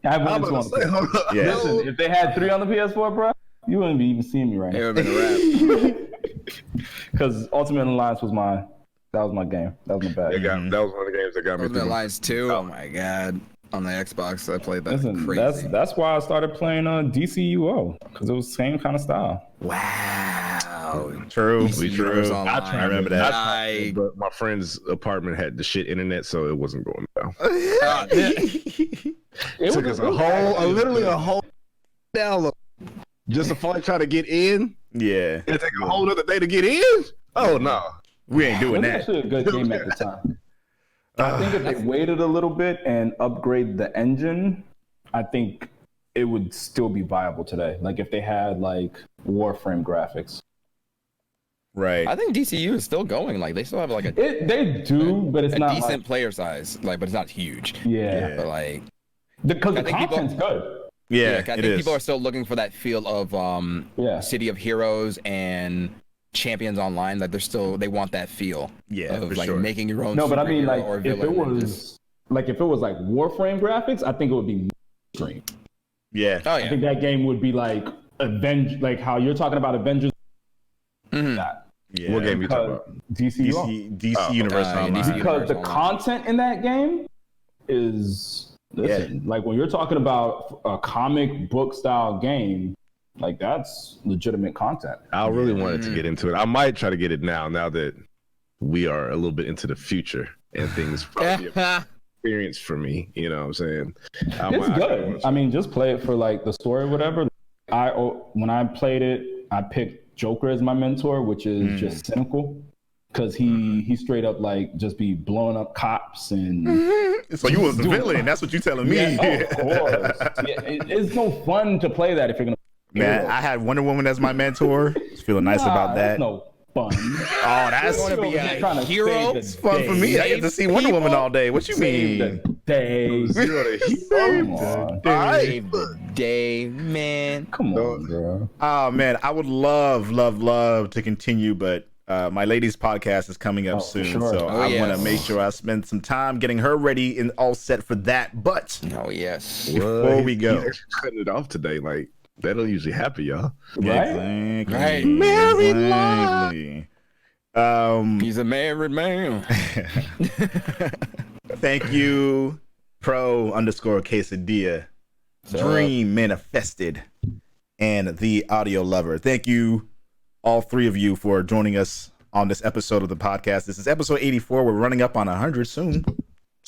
I have one. Yeah. Listen, if they had 3 on the PS4, bro, you wouldn't be even seeing me right now. It would have been a wrap. Because Ultimate Alliance was my game. That was my bag. That was one of the games that got me. Ultimate Alliance 2. Oh my god. On the Xbox, I played that. Listen, crazy. that's why I started playing DCUO, because it was the same kind of style. Wow. True. DC True. Universe Online. I remember that. But my friend's apartment had the shit internet, so it wasn't going well. It Took us literally a whole download just to finally try to get in. Yeah. It take a whole other day to get in. Oh no, We ain't doing It was that. actually a good game at the time. I think if they waited a little bit and upgrade the engine, I think it would still be viable today. Like if they had like Warframe graphics. Right. I think DCU is still going. Like they still have like a They do, but it's not decent like, player size. Like, but it's not huge. yeah. But like, Because the I think people- content's good. Yeah, I it think is. people are still looking for that feel of Yeah. City of Heroes and Champions Online. Like they want that feel. Yeah, of for like sure. making your own. No, but I mean, superhero like, or if it villain and was like Warframe graphics, I think it would be mainstream. Yeah. oh I yeah, think that game would be like like how you're talking about Avengers. Mhm. That. Yeah. what game you talking about? DCU. DC Universe yeah, Online. DC Because the Universe content in that game is listen, like when you're talking about a comic book style game, like that's legitimate content. I really wanted to get into it. I might try to get it now that we are a little bit into the future and things probably experience for me. You know what I'm saying? It's good. I mean, just play it for like the story or whatever. When I played it, I picked Joker as my mentor, which is just cynical. Because he straight up like just be blowing up cops and So you was the villain. That's what you telling me. yeah, of course. Yeah, it's no fun to play that if you're gonna. Man, I had Wonder Woman as my mentor. Just feeling nice about that. That's no fun. Oh, that's wanna be a Trying to hero? save the it's fun for me. I get to see Wonder Woman all day. What you Save mean? the day. Zero to hero. Come on, Save the day, man. come on, bro. Oh man, I would love to continue, but my ladies' podcast is coming up Oh, for soon, sure. so Oh, I yes. want to make sure I spend some time getting her ready and all set for that. But Oh yes. before we go, He's actually cutting it off today. Like that don't usually happen, y'all. Right? exactly, Right. Married exactly. He's a married man. Thank you, pro_quesadilla, Dream Manifested, and the Audio Lover. Thank you, all three of you, for joining us on this episode of the podcast. This is episode 84. We're running up on 100 soon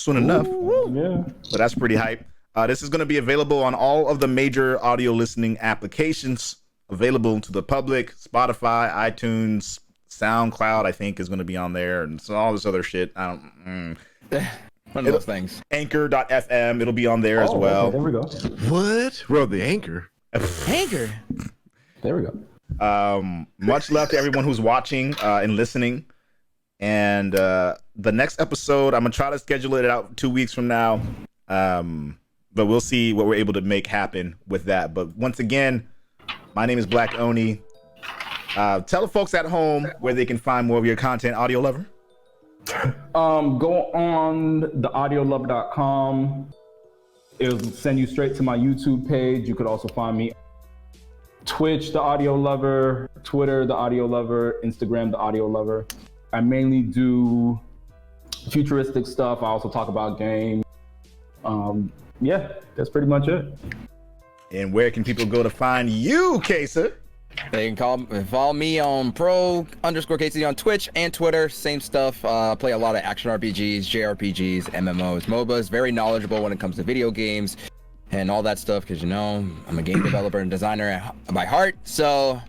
enough. Yeah. So that's pretty hype. This is going to be available on all of the major audio listening applications available to the public. Spotify, iTunes, SoundCloud, I think, is going to be on there, and so all this other shit. One of those things. Anchor.fm, it'll be on there as Oh, well. okay, there we go. What? Bro, the anchor. Anchor. There we go. Much love to everyone who's watching and listening. And the next episode, I'm gonna try to schedule it out 2 weeks from now. But we'll see what we're able to make happen with that. But once again, my name is Black Oni. Tell the folks at home where they can find more of your content, Audio Lover. Go on theaudiolover.com. It'll send you straight to my YouTube page. You could also find me Twitch, The Audio Lover, Twitter, The Audio Lover, Instagram, The Audio Lover. I mainly do futuristic stuff. I also talk about games. Yeah, that's pretty much it. And where can people go to find you, Kesa? They can follow me on pro_KC on Twitch and Twitter. Same stuff. Play a lot of action RPGs, JRPGs, MMOs, MOBAs. Very knowledgeable when it comes to video games and all that stuff. Because I'm a game developer and designer by heart. So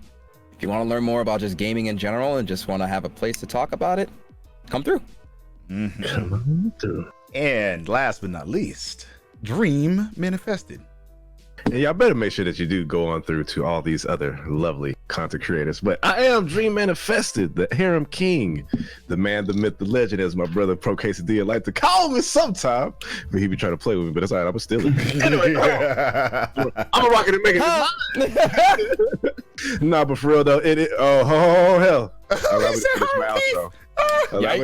if you want to learn more about just gaming in general and just want to have a place to talk about it, come through. And last but not least, Dream Manifested. And y'all better make sure that you do go on through to all these other lovely content creators. But I am Dream Manifested, the Harem King, the man, the myth, the legend, as my brother Pro Quesadilla like to call me sometime. But he be trying to play with me, but it's all right, I'm still anyway, I'm a rocket and make it. Nah, but for real though, oh hell. Allow me to finish my outro. Allow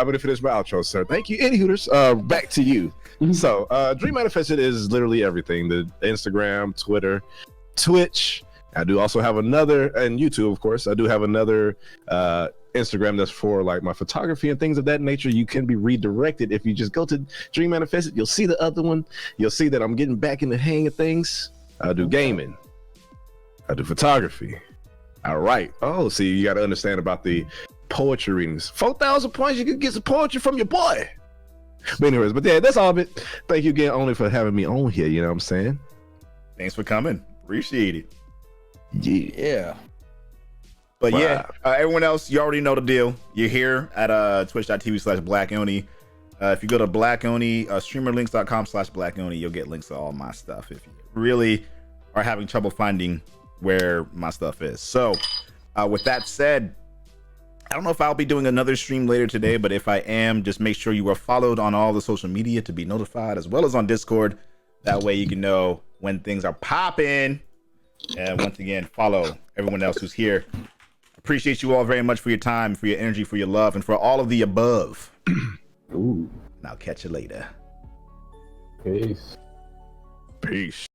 me to finish my outro, sir. Thank you. Any Hooters, back to you. So, Dream Manifested is literally everything: the Instagram, Twitter, Twitch. I do also have another, and YouTube, of course. I do have another Instagram that's for like my photography and things of that nature. You can be redirected if you just go to Dream Manifested. You'll see the other one. You'll see that I'm getting back in the hang of things. I do gaming. I do photography. I write. Oh, see, you got to understand about the poetry readings. 4,000 points. You can get some poetry from your boy. But anyways, but yeah, that's all of it. Thank you again, Oni, for having me on here. You know what I'm saying? Thanks for coming. Appreciate it. Yeah. But yeah, everyone else, you already know the deal. You're here at twitch.tv/BlackOni. If you go to BlackOni, streamerlinks.com/BlackOni, you'll get links to all my stuff if you really are having trouble finding where my stuff is. So with that said, I don't know if I'll be doing another stream later today, but if I am, just make sure you are followed on all the social media to be notified, as well as on Discord. That way you can know when things are popping. And once again, follow everyone else who's here. Appreciate you all very much for your time, for your energy, for your love, and for all of the above. Ooh. And I'll catch you later. Peace. Peace.